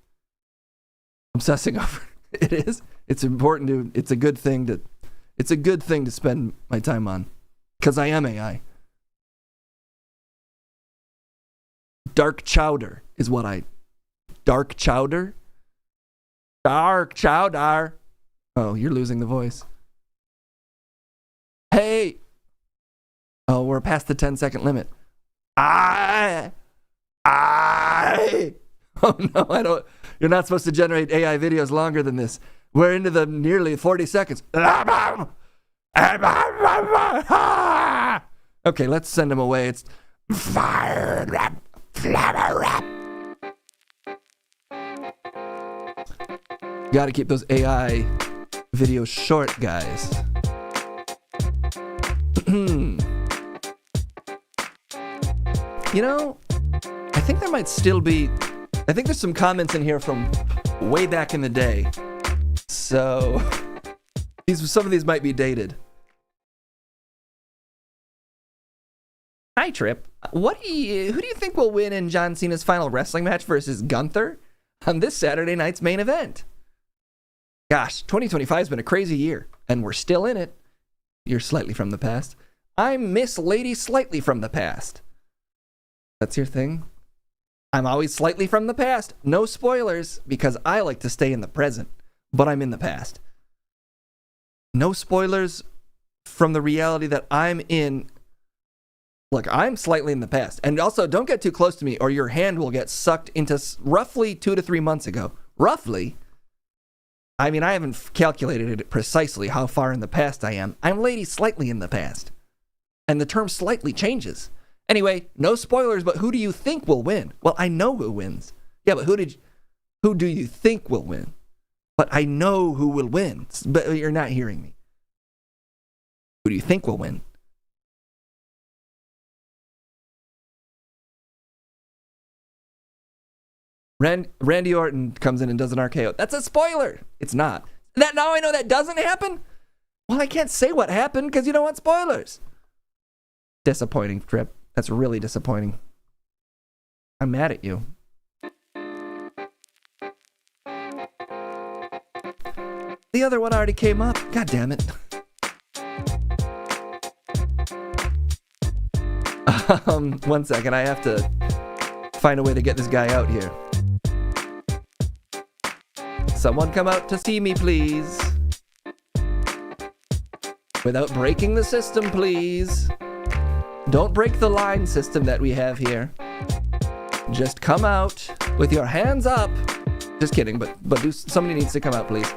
obsessing over. It is. It's important to. It's a good thing to spend my time on, because I am AI. Dark chowder is what I... Dark chowder? Dark chowder. Oh, you're losing the voice. Hey! Oh, we're past the 10-second limit. Oh no, I don't... You're not supposed to generate AI videos longer than this. We're into the nearly 40 seconds. Okay, let's send him away. It's... Fire rap. Flabber rap. Gotta keep those AI videos short, guys. You know, I think there might still be... I think there's some comments in here from way back in the day. So, some of these might be dated. Hi, Trip. Who do you think will win in John Cena's final wrestling match versus Gunther on this Saturday night's main event? Gosh, 2025 has been a crazy year, and we're still in it. You're slightly from the past. I'm Miss Lady Slightly from the past. That's your thing? I'm always slightly from the past. No spoilers, because I like to stay in the present, but I'm in the past. No spoilers from the reality that I'm in. Look, I'm slightly in the past. And also, don't get too close to me or your hand will get sucked into roughly 2 to 3 months ago. Roughly. I mean, I haven't calculated it precisely how far in the past I am. I'm Lady Slightly in the past. And the term slightly changes. Anyway, no spoilers, but who do you think will win? Well, I know who wins. Yeah, but who do you think will win? But I know who will win. But you're not hearing me. Who do you think will win? Randy Orton comes in and does an RKO. That's a spoiler. It's not. Now I know that doesn't happen? Well, I can't say what happened because you don't want spoilers. Disappointing, Trip. That's really disappointing. I'm mad at you. The other one already came up. God damn it. 1 second. I have to find a way to get this guy out here. Someone come out to see me, please. Without breaking the system, please. Don't break the line system that we have here. Just come out with your hands up. Just kidding, but somebody needs to come out, please.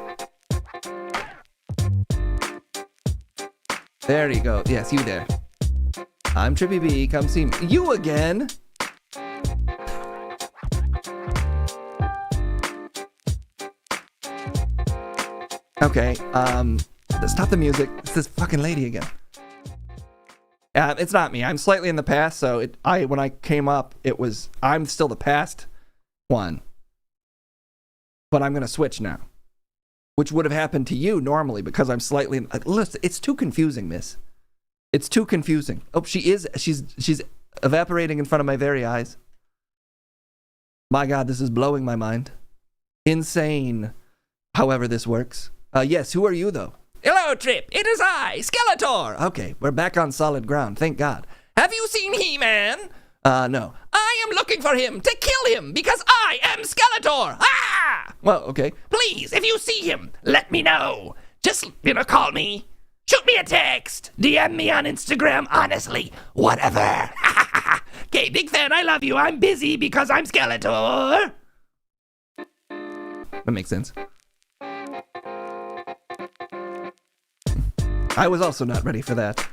There you go. Yes, you there. I'm Trippy B. Come see me. You again? Okay, stop the music. It's this fucking lady again. It's not me. I'm slightly in the past, so when I came up, I'm still the past one. But I'm gonna switch now. Which would have happened to you normally because I'm slightly listen, it's too confusing, miss. It's too confusing. Oh, she's evaporating in front of my very eyes. My God, this is blowing my mind. Insane. However this works. Yes, who are you though? Hello, Trip. It is I, Skeletor. Okay, we're back on solid ground. Thank God. Have you seen He-Man? No. I am looking for him to kill him because I am Skeletor. Ah! Well, okay. Please, if you see him, let me know. Just, call me. Shoot me a text. DM me on Instagram. Honestly, whatever. Okay, big fan. I love you. I'm busy because I'm Skeletor. That makes sense. I was also not ready for that.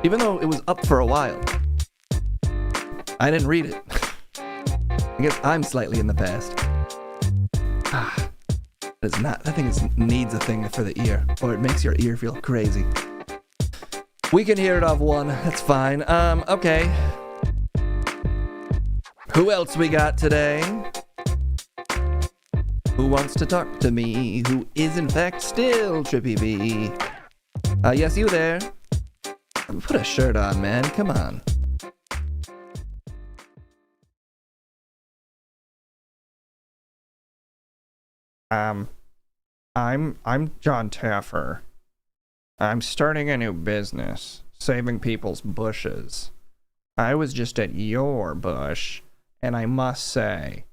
Even though it was up for a while. I didn't read it. I guess I'm slightly in the past. That thing needs a thing for the ear, or it makes your ear feel crazy. We can hear it off one. That's fine. Okay. Who else we got today? Who wants to talk to me? Who is in fact still Trippy B? Yes, you there. Put a shirt on, man. Come on. I'm John Taffer. I'm starting a new business, saving people's bushes. I was just at your bush, and I must say,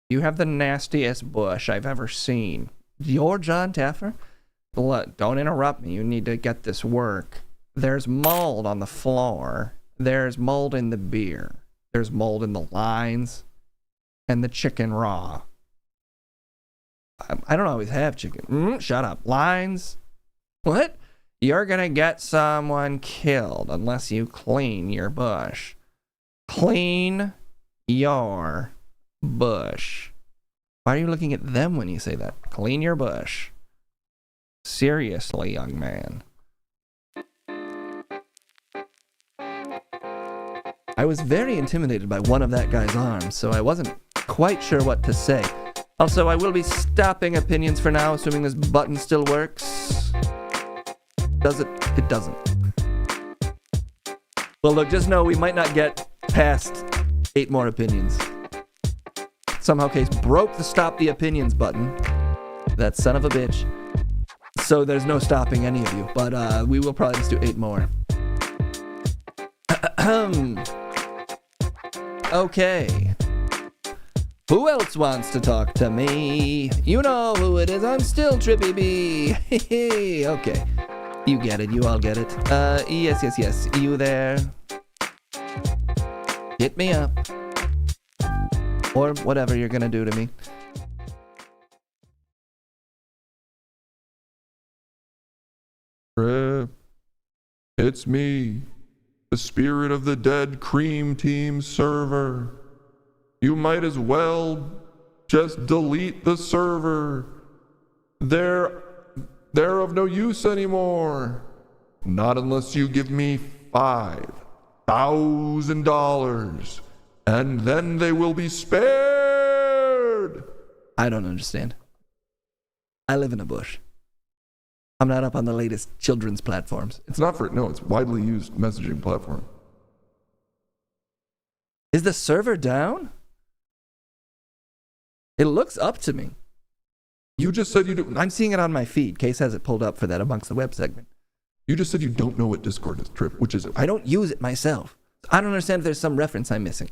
you have the nastiest bush I've ever seen. You're John Taffer? Look, don't interrupt me. You need to get this work. There's mold on the floor. There's mold in the beer. There's mold in the lines. And the chicken raw. I don't always have chicken. Shut up. Lines? What? You're gonna get someone killed unless you clean your bush. Clean your bush. Why are you looking at them when you say that? Clean your bush. Seriously, young man. I was very intimidated by one of that guy's arms, so I wasn't quite sure what to say. Also, I will be stopping opinions for now, assuming this button still works. Does it? It doesn't. Well, look, just know we might not get past 8 more opinions. Somehow Case broke the stop the opinions button. That son of a bitch. So there's no stopping any of you, but we will probably just do 8 more. Okay. Who else wants to talk to me? You know who it is. I'm still Trippy B. Okay. You get it. You all get it. Yes. You there? Hit me up. Or whatever you're gonna do to me. It's me, The spirit of the dead Cream Team server. You might as well just delete the server. They're of no use anymore. Not unless you give me $5,000, and then they will be spared. I don't understand. I live in a bush. I'm not up on the latest children's platforms. It's widely used messaging platform. Is the server down? It looks up to me. You just said you do. I'm seeing it on my feed. Case has it pulled up for that amongst the web segment. You just said you don't know what Discord is, Trip. Which is it? I don't use it myself. I don't understand if there's some reference I'm missing.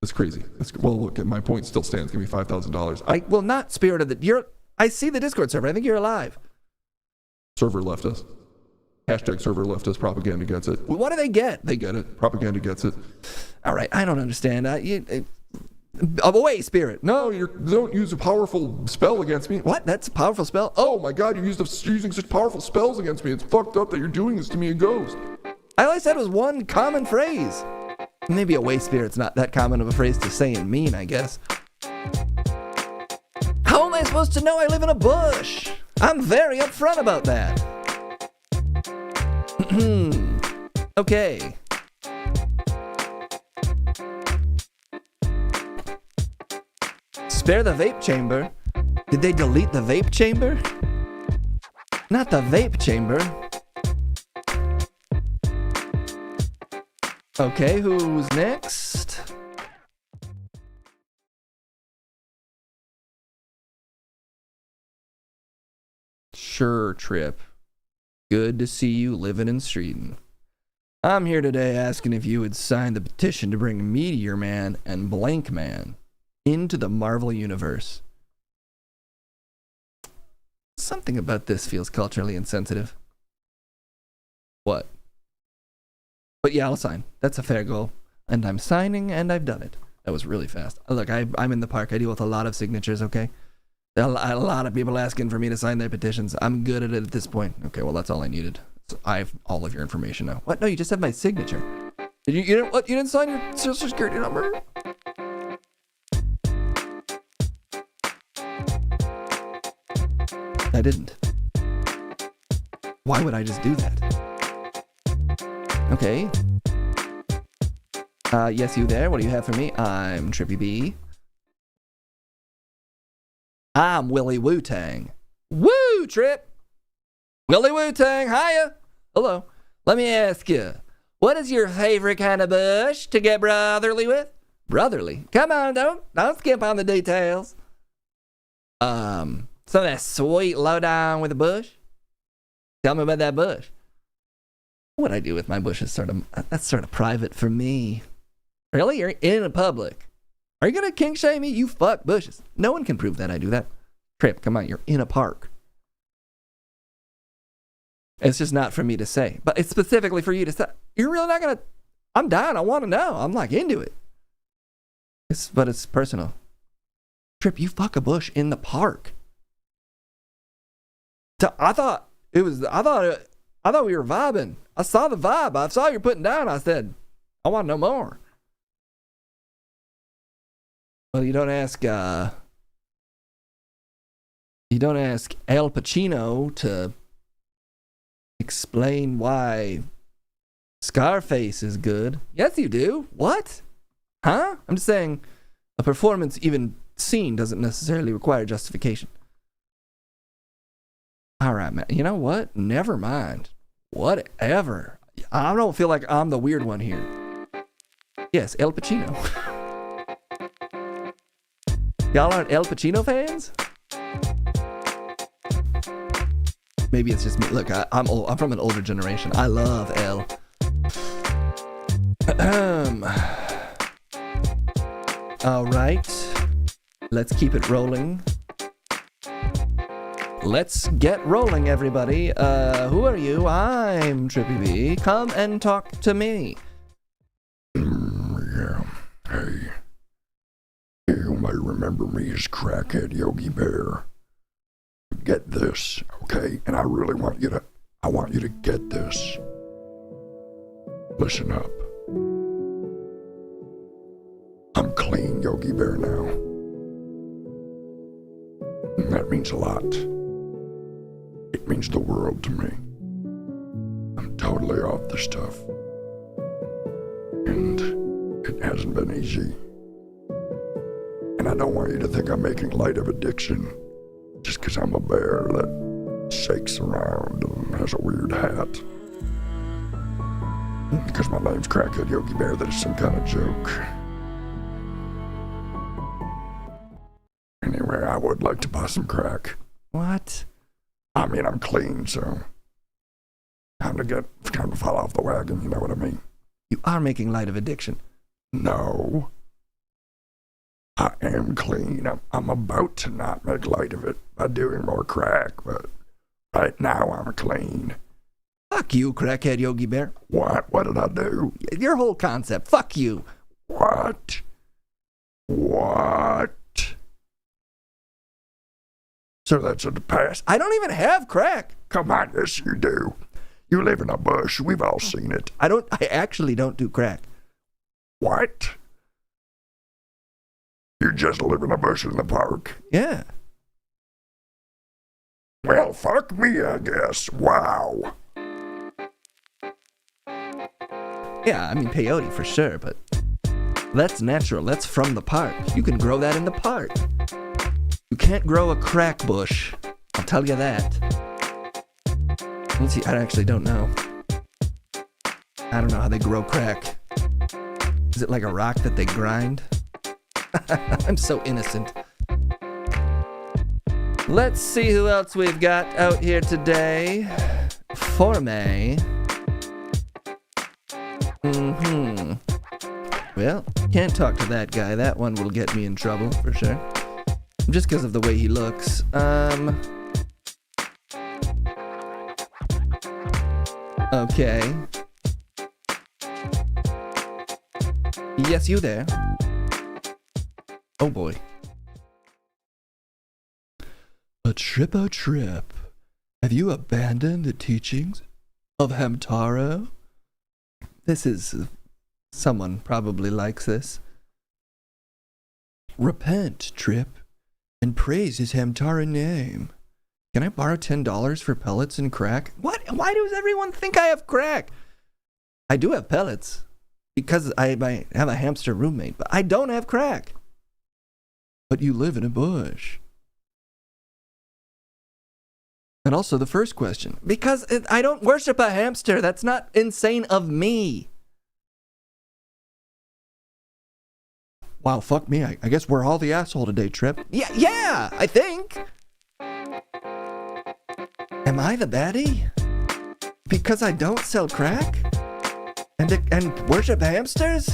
That's crazy. Well, look, my point still stands. Give me $5,000. I will not spirit of the. I see the Discord server. I think you're alive. Server left us. Hashtag server left us. Propaganda gets it. What do they get? They get it. Propaganda gets it. All right. I don't understand. Away, spirit. No, you don't use a powerful spell against me. What? That's a powerful spell? Oh my God, you're using such powerful spells against me. It's fucked up that you're doing this to me, a ghost. All I said was one common phrase. Maybe away, spirit's not that common of a phrase to say and mean, I guess. How am I supposed to know I live in a bush? I'm very upfront about that. Okay. Spare the vape chamber. Did they delete the vape chamber? Not the vape chamber. Okay, who's next? Sure, Trip. Good to see you living in Streeton. I'm here today asking if you would sign the petition to bring Meteor Man and Blank Man into the Marvel Universe. Something about this feels culturally insensitive. What? But yeah, I'll sign. That's a fair goal. And I'm signing, and I've done it. That was really fast. Look, I'm in the park. I deal with a lot of signatures, okay? A lot of people asking for me to sign their petitions. I'm good at it at this point. Okay, well, that's all I needed. So I have all of your information now. What? No, you just have my signature. You didn't, what? You didn't sign your social security number? I didn't. Why would I just do that? Okay. Yes, you there? What do you have for me? I'm Trippy B. I'm Willie Wu-Tang. Woo, Trip! Willie Wu-Tang, hiya! Hello. Let me ask you, what is your favorite kind of bush to get brotherly with? Brotherly? Come on, don't skip on the details. Some of that sweet lowdown with the bush? Tell me about that bush. What I do with my bush is that's sort of private for me. Really? You're in public. Are you gonna kink shame me? You fuck bushes. No one can prove that I do that. Trip, come on, you're in a park. It's just not for me to say. But it's specifically for you to say. You're really not gonna... I'm down, I wanna know. I'm like into it. But it's personal. Trip, you fuck a bush in the park. I thought we were vibing. I saw the vibe. I saw you putting down. I said, I want to know more. Well, you don't ask Al Pacino to explain why Scarface is good. Yes, you do. What? Huh? I'm just saying a performance even seen doesn't necessarily require justification. All right, man. You know what? Never mind. Whatever. I don't feel like I'm the weird one here. Yes, El Pacino. Y'all aren't El Pacino fans? Maybe it's just me. Look, I'm old. I'm from an older generation. I love El. All right. Let's keep it rolling. Let's get rolling, everybody. Who are you? I'm Trippy B. Come and talk to me. Yeah. Hey. You may remember me as Crackhead Yogi Bear. Get this, okay? And I really want you to get this. Listen up. I'm clean, Yogi Bear, now. And that means a lot. It means the world to me. I'm totally off the stuff. And it hasn't been easy. And I don't want you to think I'm making light of addiction just because I'm a bear that shakes around and has a weird hat. Because my name's Crackhead Yogi Bear, that is some kind of joke. Anyway, I would like to buy some crack. What? I mean, I'm clean, so time to fall off the wagon, you know what I mean? You are making light of addiction. No. I am clean. I'm about to not make light of it by doing more crack, but right now I'm clean. Fuck you, Crackhead Yogi Bear. What? What did I do? Your whole concept. Fuck you. What? What? So that's in the past. I don't even have crack. Come on, yes you do. You live in a bush. We've all seen it. I actually don't do crack. What? You just live in a bush in the park? Yeah. Well, fuck me, I guess. Wow. Yeah, I mean peyote for sure, but that's natural. That's from the park. You can grow that in the park. You can't grow a crack bush. I'll tell you that. Let's see, I actually don't know. I don't know how they grow crack. Is it like a rock that they grind? I'm so innocent. Let's see who else we've got out here today. Forme. Well, can't talk to that guy. That one will get me in trouble for sure. Just because of the way he looks. Okay. Yes, you there. Oh boy. A trip. Have you abandoned the teachings of Hamtaro? This is... someone probably likes this. Repent, Trip, and praise his Hamtaro name. Can I borrow $10 for pellets and crack? What? Why does everyone think I have crack? I do have pellets. Because I have a hamster roommate, but I don't have crack. But you live in a bush. And also the first question. Because I don't worship a hamster. That's not insane of me. Wow, fuck me. I guess we're all the asshole today, Trip. Yeah, I think. Am I the baddie? Because I don't sell crack? And worship hamsters?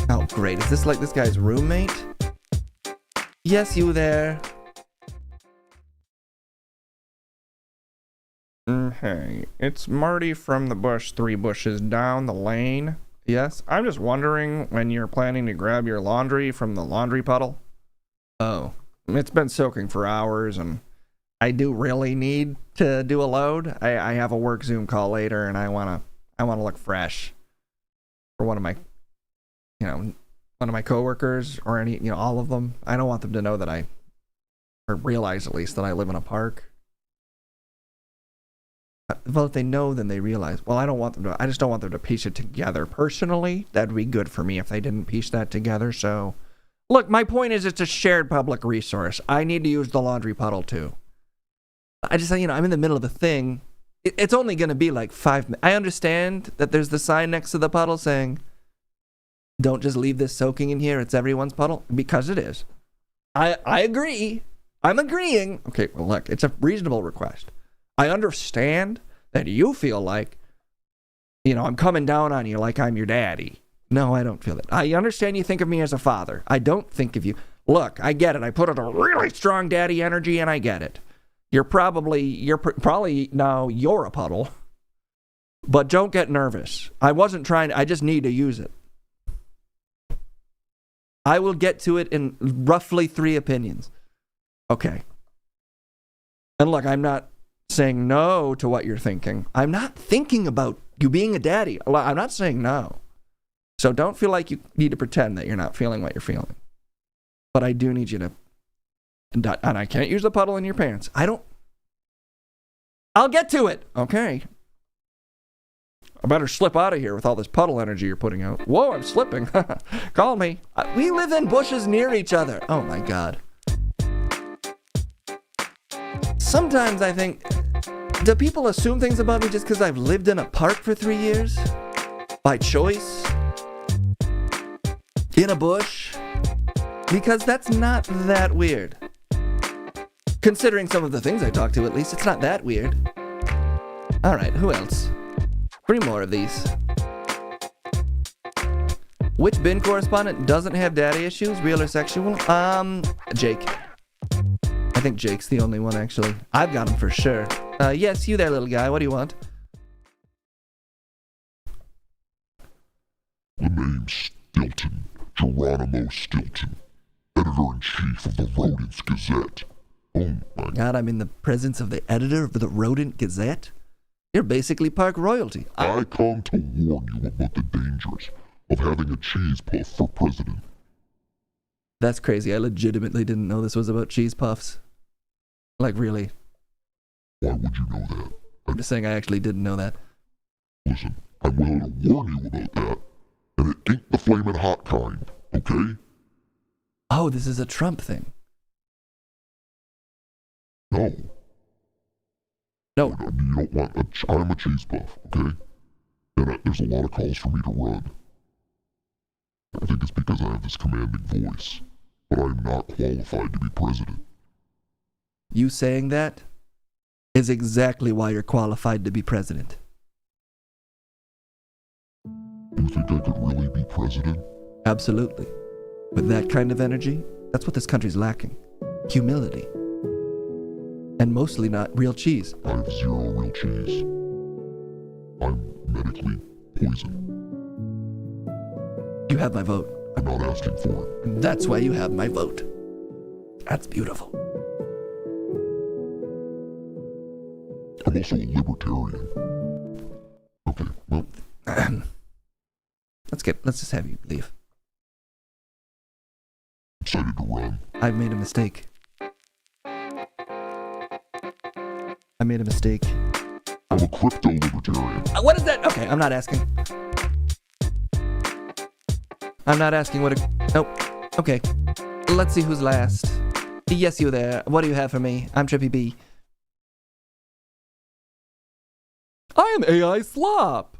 Oh, great. Is this like this guy's roommate? Yes, you there. Hey, it's Marty from the bush 3 bushes down the lane. Yes, I'm just wondering when you're planning to grab your laundry from the laundry puddle. Oh. It's been soaking for hours, and I do really need to do a load. I have a work Zoom call later, and I wanna look fresh for one of my coworkers or all of them. I don't want them to know that or realize at least that I live in a park. Well, if they know, then they realize. Well, I just don't want them to piece it together. Personally, that'd be good for me if they didn't piece that together. So, look, my point is it's a shared public resource. I need to use the laundry puddle too. I just, I'm in the middle of a thing. It's only going to be like 5 minutes. I understand that there's the sign next to the puddle saying, don't just leave this soaking in here. It's everyone's puddle. Because it is. I agree. I'm agreeing. Okay, well, look, it's a reasonable request. I understand that you feel like, I'm coming down on you like I'm your daddy. No, I don't feel that. I understand you think of me as a father. I don't think of you. Look, I get it. I put out a really strong daddy energy, and I get it. You're probably now you're a puddle. But don't get nervous. I just need to use it. I will get to it in roughly 3 opinions. Okay. And look, I'm not saying no to what you're thinking. I'm not thinking about you being a daddy. I'm not saying no. So don't feel like you need to pretend that you're not feeling what you're feeling. But I do need you to, and I can't use the puddle in your pants. I'll get to it. Okay. I better slip out of here with all this puddle energy you're putting out. Whoa, I'm slipping. Call me. We live in bushes near each other. Oh my God. Sometimes I think, do people assume things about me just because I've lived in a park for 3 years? By choice? In a bush? Because that's not that weird. Considering some of the things I talk to, at least, it's not that weird. All right, who else? 3 more of these. Which bin correspondent doesn't have daddy issues, real or sexual? Jake. I think Jake's the only one, actually. I've got him for sure. Yes, you there, little guy. What do you want? The name's Stilton. Geronimo Stilton. Editor-in-Chief of the Rodents Gazette. Oh my God, I'm in the presence of the editor of the Rodent Gazette? You're basically park royalty. I come to warn you about the dangers of having a cheese puff for president. That's crazy. I legitimately didn't know this was about cheese puffs. Like, really. Why would you know that? I'm just saying I actually didn't know that. Listen, I'm willing to warn you about that, and it ain't the flamin' hot kind, okay? Oh, this is a Trump thing. No. No. You don't want I'm a cheese puff, okay? And there's a lot of calls for me to run. I think it's because I have this commanding voice, but I'm not qualified to be president. You saying that is exactly why you're qualified to be president. You think I could really be president? Absolutely. With that kind of energy, that's what this country's lacking. Humility. And mostly not real cheese. I have 0 real cheese. I'm medically poisoned. You have my vote. I'm not asking for it. That's why you have my vote. That's beautiful. I'm also a libertarian. Okay, well. Let's just have you leave. Decided to run. I've made a mistake. I made a mistake. I'm a crypto libertarian. What is that? Okay, I'm not asking. I'm not asking what a... Nope. Okay. Let's see who's last. Yes, you there. What do you have for me? I'm Trippy B. I am AI Slop.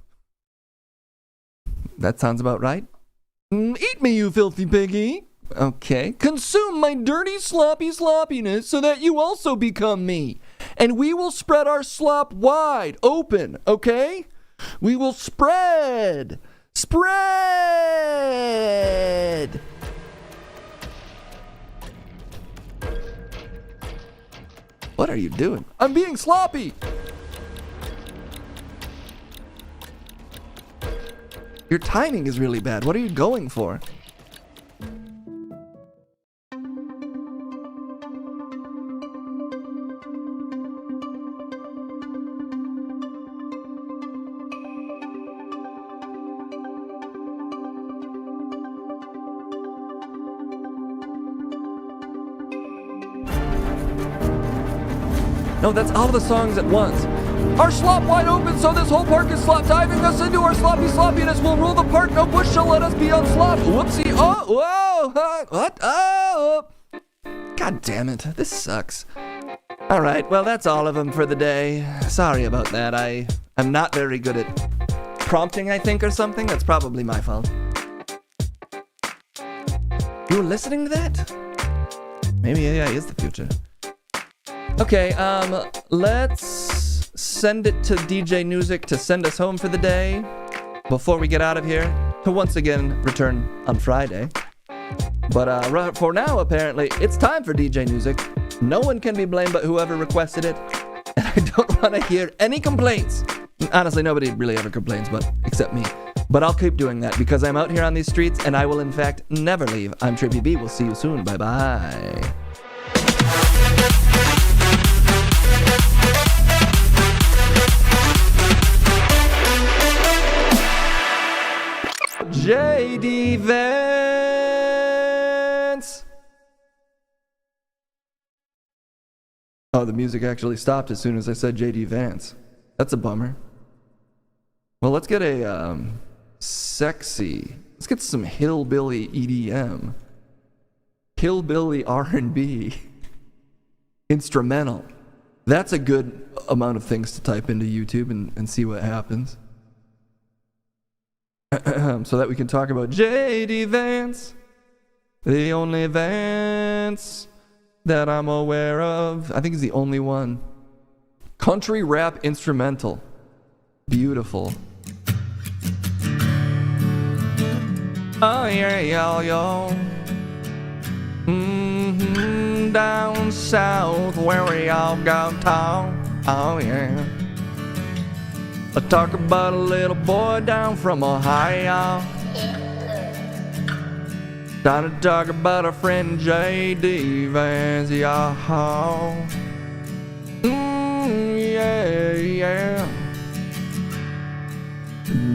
That sounds about right. Eat me, you filthy piggy. Okay. Consume my dirty, sloppy sloppiness so that you also become me. And we will spread our slop wide open, okay? We will spread. Spread. What are you doing? I'm being sloppy. Your timing is really bad. What are you going for? No, that's all the songs at once. Our slop wide open, so this whole park is slop. Diving us into our sloppy sloppiness. We'll rule the park. No bush shall let us be on slop. Whoopsie. Oh, whoa. What? Oh. God damn it. This sucks. All right. Well, that's all of them for the day. Sorry about that. I'm not very good at prompting, I think, or something. That's probably my fault. You were listening to that? Maybe AI is the future. Okay, let's send it to DJ Newsick to send us home for the day before we get out of here to once again return on Friday. But for now, apparently, it's time for DJ Newsick. No one can be blamed but whoever requested it, and I don't want to hear any complaints. Honestly, nobody really ever complains, but except me. But I'll keep doing that because I'm out here on these streets, and I will, in fact, never leave. I'm Trippy B. We'll see you soon. Bye-bye. JD Vance. Oh, the music actually stopped as soon as I said JD Vance. That's a bummer. Well, let's get a let's get some hillbilly EDM. Hillbilly R&B. Instrumental. That's a good amount of things to type into YouTube and see what happens. So that we can talk about JD Vance. The only Vance that I'm aware of. I think he's the only one. Country rap instrumental. Beautiful. Oh yeah, yo. Down south where we all go talk. Oh yeah. I talk about a little boy down from Ohio. Time to talk about a friend J.D. Vance, yeah. Yeah.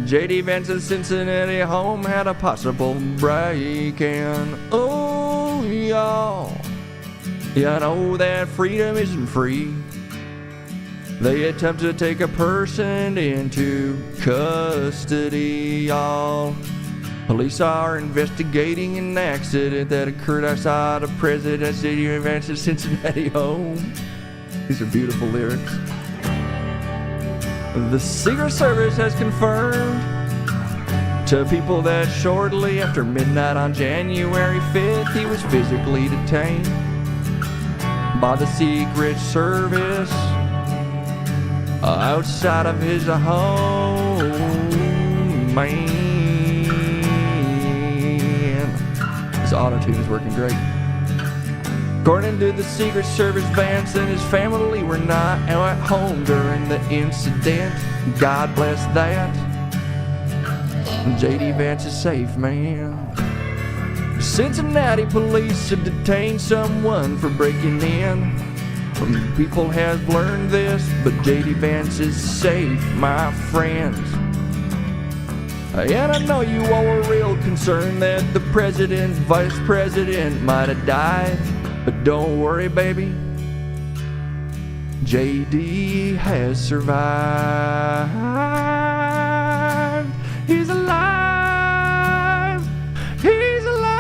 J.D. Vance's Cincinnati home had a possible break-in. Oh, y'all. You know that freedom isn't free. They attempt to take a person into custody, y'all. Police are investigating an accident that occurred outside of President J.D. Vance's Cincinnati home. These are beautiful lyrics. The Secret Service has confirmed to people that shortly after midnight on January 5th, he was physically detained by the Secret Service outside of his home, man. His auto-tune is working great. According to the Secret Service, Vance and his family were not at home during the incident. God bless that. J.D. Vance is safe, man. Cincinnati police have detained someone for breaking in. People have learned this, but J.D. Vance is safe, my friends. And I know you all were real concerned that the president, vice president might have died. But don't worry, baby. JD has survived. He's alive. He's alive.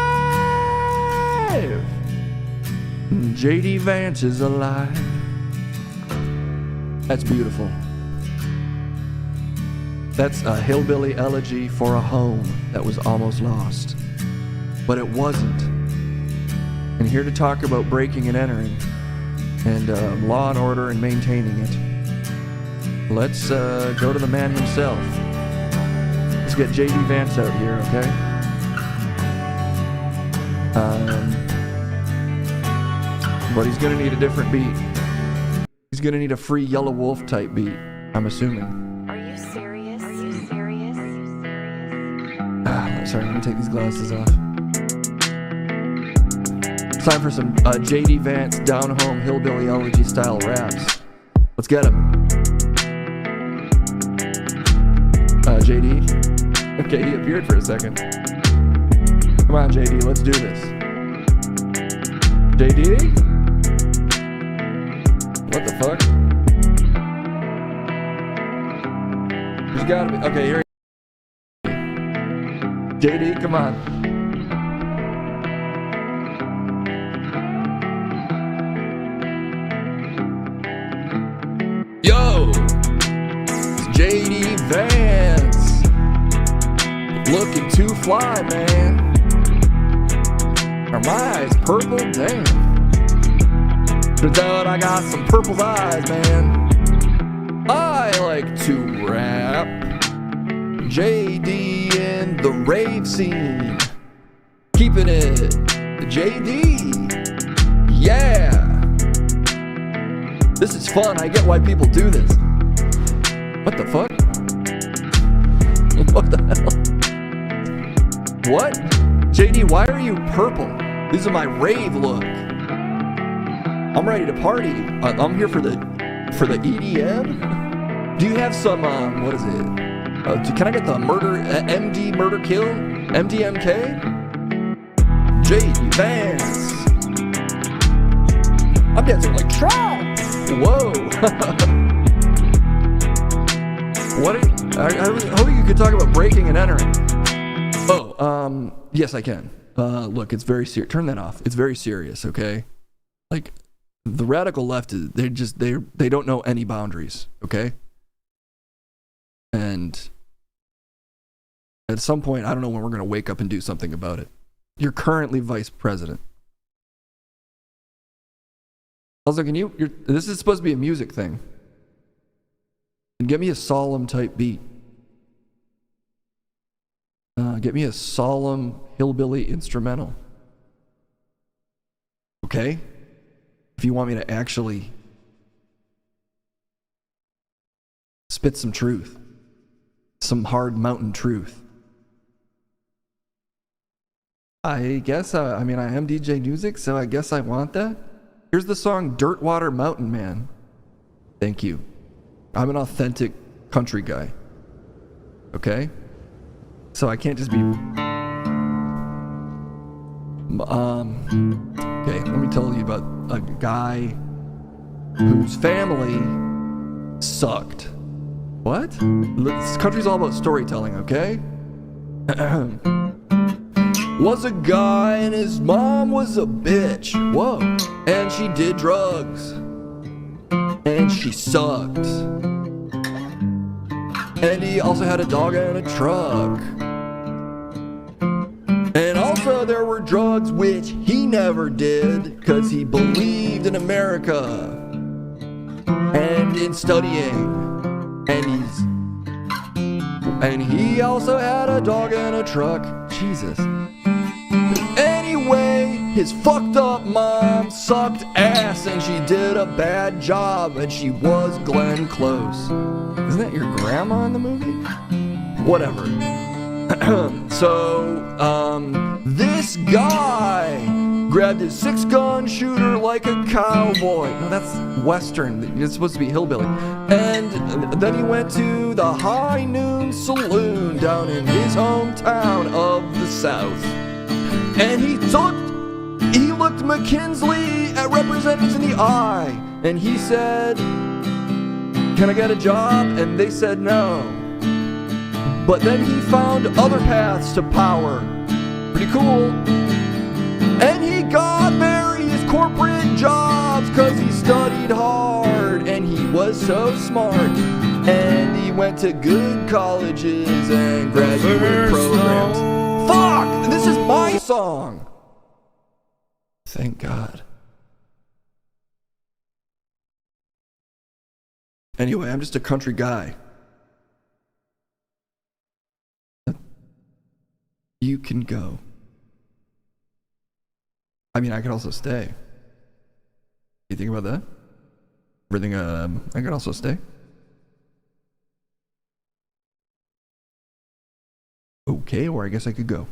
JD Vance is alive. That's beautiful. That's a hillbilly elegy for a home that was almost lost. But it wasn't. And here to talk about breaking and entering and law and order and maintaining it. Let's go to the man himself. Let's get J.D. Vance out here, okay? But he's gonna need a different beat. He's gonna need a Free Yellow Wolf type beat, I'm assuming. Are you serious? Are you serious? Sorry, I'm gonna take these glasses off. Time for some J.D. Vance down-home hillbilly elegy style raps. Let's get him. J.D. Okay, he appeared for a second. Come on, J.D., let's do this. J.D.? What the fuck? There's gotta be... Okay, here he is. J.D., come on. Yo, it's J.D. Vance, looking too fly, man. Are my eyes purple? Damn. Turns out I got some purple eyes, man. I like to rap. J.D. in the rave scene, keeping it J.D. Yeah. This is fun. I get why people do this. What the fuck? What the hell? What? JD, why are you purple? These are my rave look. I'm ready to party. I'm here for the EDM. Do you have some what is it? Can I get the MD murder kill? MDMK? JD Vance. I'm dancing like Trump. Whoa. I was hoping you could talk about breaking and entering. Oh, yes, I can. Look, it's very serious. Turn that off. It's very serious, okay? Like, the radical left, they don't know any boundaries, okay? And at some point, I don't know when we're going to wake up and do something about it. You're currently vice president. Also, this is supposed to be a music thing. And get me a solemn type beat. Get me a solemn hillbilly instrumental. Okay? If you want me to actually spit some truth. Some hard mountain truth. I guess, I am DJ Music, so I guess I want that. Here's the song Dirtwater Mountain Man. Thank you. I'm an authentic country guy. Okay? So I can't just be... Okay, let me tell you about a guy whose family sucked. What? This country's all about storytelling, okay? Was a guy and his mom was a bitch. Whoa. And she did drugs. And she sucked. And he also had a dog and a truck. And also there were drugs which he never did, 'cause he believed in America and in studying. And he also had a dog and a truck. Jesus. Anyway, his fucked up mom sucked ass and she did a bad job and she was Glenn Close. Isn't that your grandma in the movie? Whatever. So, this guy grabbed his 6-gun shooter like a cowboy. No, that's Western. It's supposed to be hillbilly. And then he went to the High Noon Saloon down in his hometown of the South. And he looked McKinsley at representatives in the eye. And he said, "Can I get a job?" And they said no. But then he found other paths to power. Pretty cool. And he got various corporate jobs 'cause he studied hard and he was so smart. And he went to good colleges and graduate programs. Fuck! This is my song! Thank God. Anyway, I'm just a country guy. You can go. I could also stay. You think about that? Everything, I could also stay. Okay, or I guess I could go.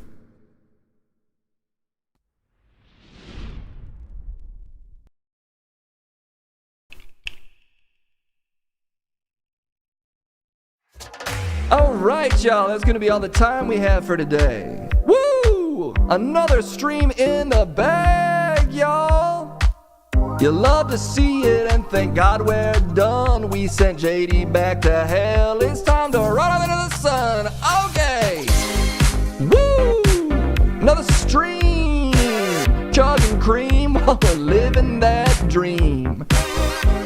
All right, y'all, that's gonna be all the time we have for today. Woo! Another stream in the bag, y'all. You love to see it, and thank God we're done. We sent JD back to hell. It's time to run off into the sun. Okay. Woo! Another stream. Chugging cream while we're living that dream.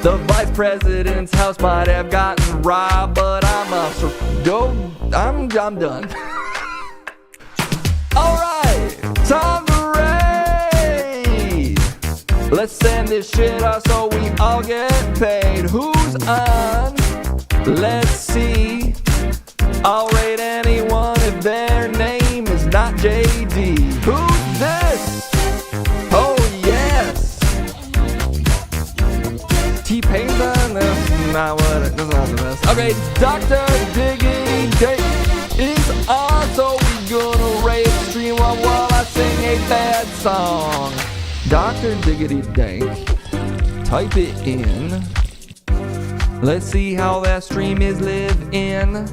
The vice president's house might have gotten robbed, but I'm done. Alright, time to raid. Let's send this shit out so we all get paid. Who's on? Let's see. I'll raid anyone if their name is not JD. Who's this? Oh yes. T-Pain's on this. Nah, what? It doesn't have the best. Okay, Dr. Diggity Dank is on, so we gonna raid stream while I sing a bad song. Dr. Diggity Dank, type it in. Let's see how that stream is live in.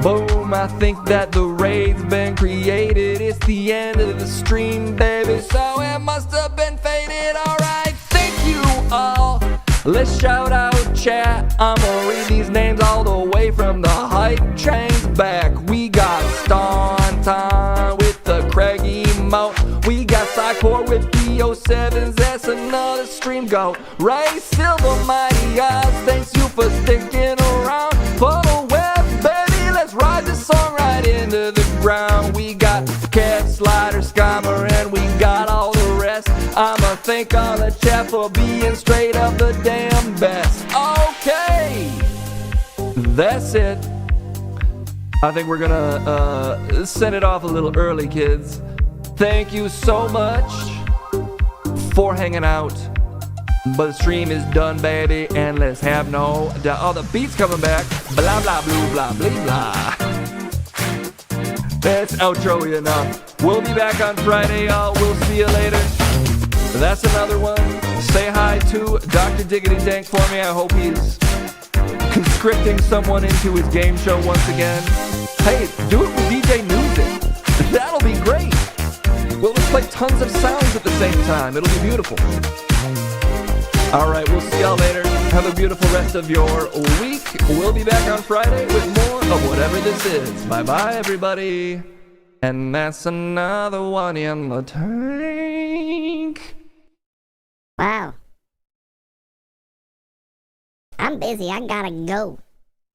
Boom, I think that the raid's been created. It's the end of the stream, baby, so it must have been faded. Alright, thank you all. Let's shout out chat. I'ma read these names all the way from the hype trains back. We got Staunton with the Craig emote. We got Psycore with PO7s, that's another stream go. Ray Silver, Mighty Oz, thanks you for sticking around. For the web, baby, let's ride this song right into the ground. We got Kev, Slider, Scammer, and we got all the rest. I'ma thank all the chat for being straight up the damn best. Okay, that's it. I think we're gonna send it off a little early, kids. Thank you so much for hanging out. But the stream is done, baby, and let's have no doubt. Oh, the beat's coming back. Blah, blah, blah, blah, blah, blah. That's outro enough. We'll be back on Friday, y'all. We'll see you later. That's another one. Say hi to Dr. Diggity Dank for me. I hope he's conscripting someone into his game show once again. Hey, do it with DJ Music. That'll be great. We'll just play tons of sounds at the same time. It'll be beautiful. All right, we'll see y'all later. Have a beautiful rest of your week. We'll be back on Friday with more of whatever this is. Bye-bye, everybody. And that's another one in the tank. Wow. I'm busy. I gotta go.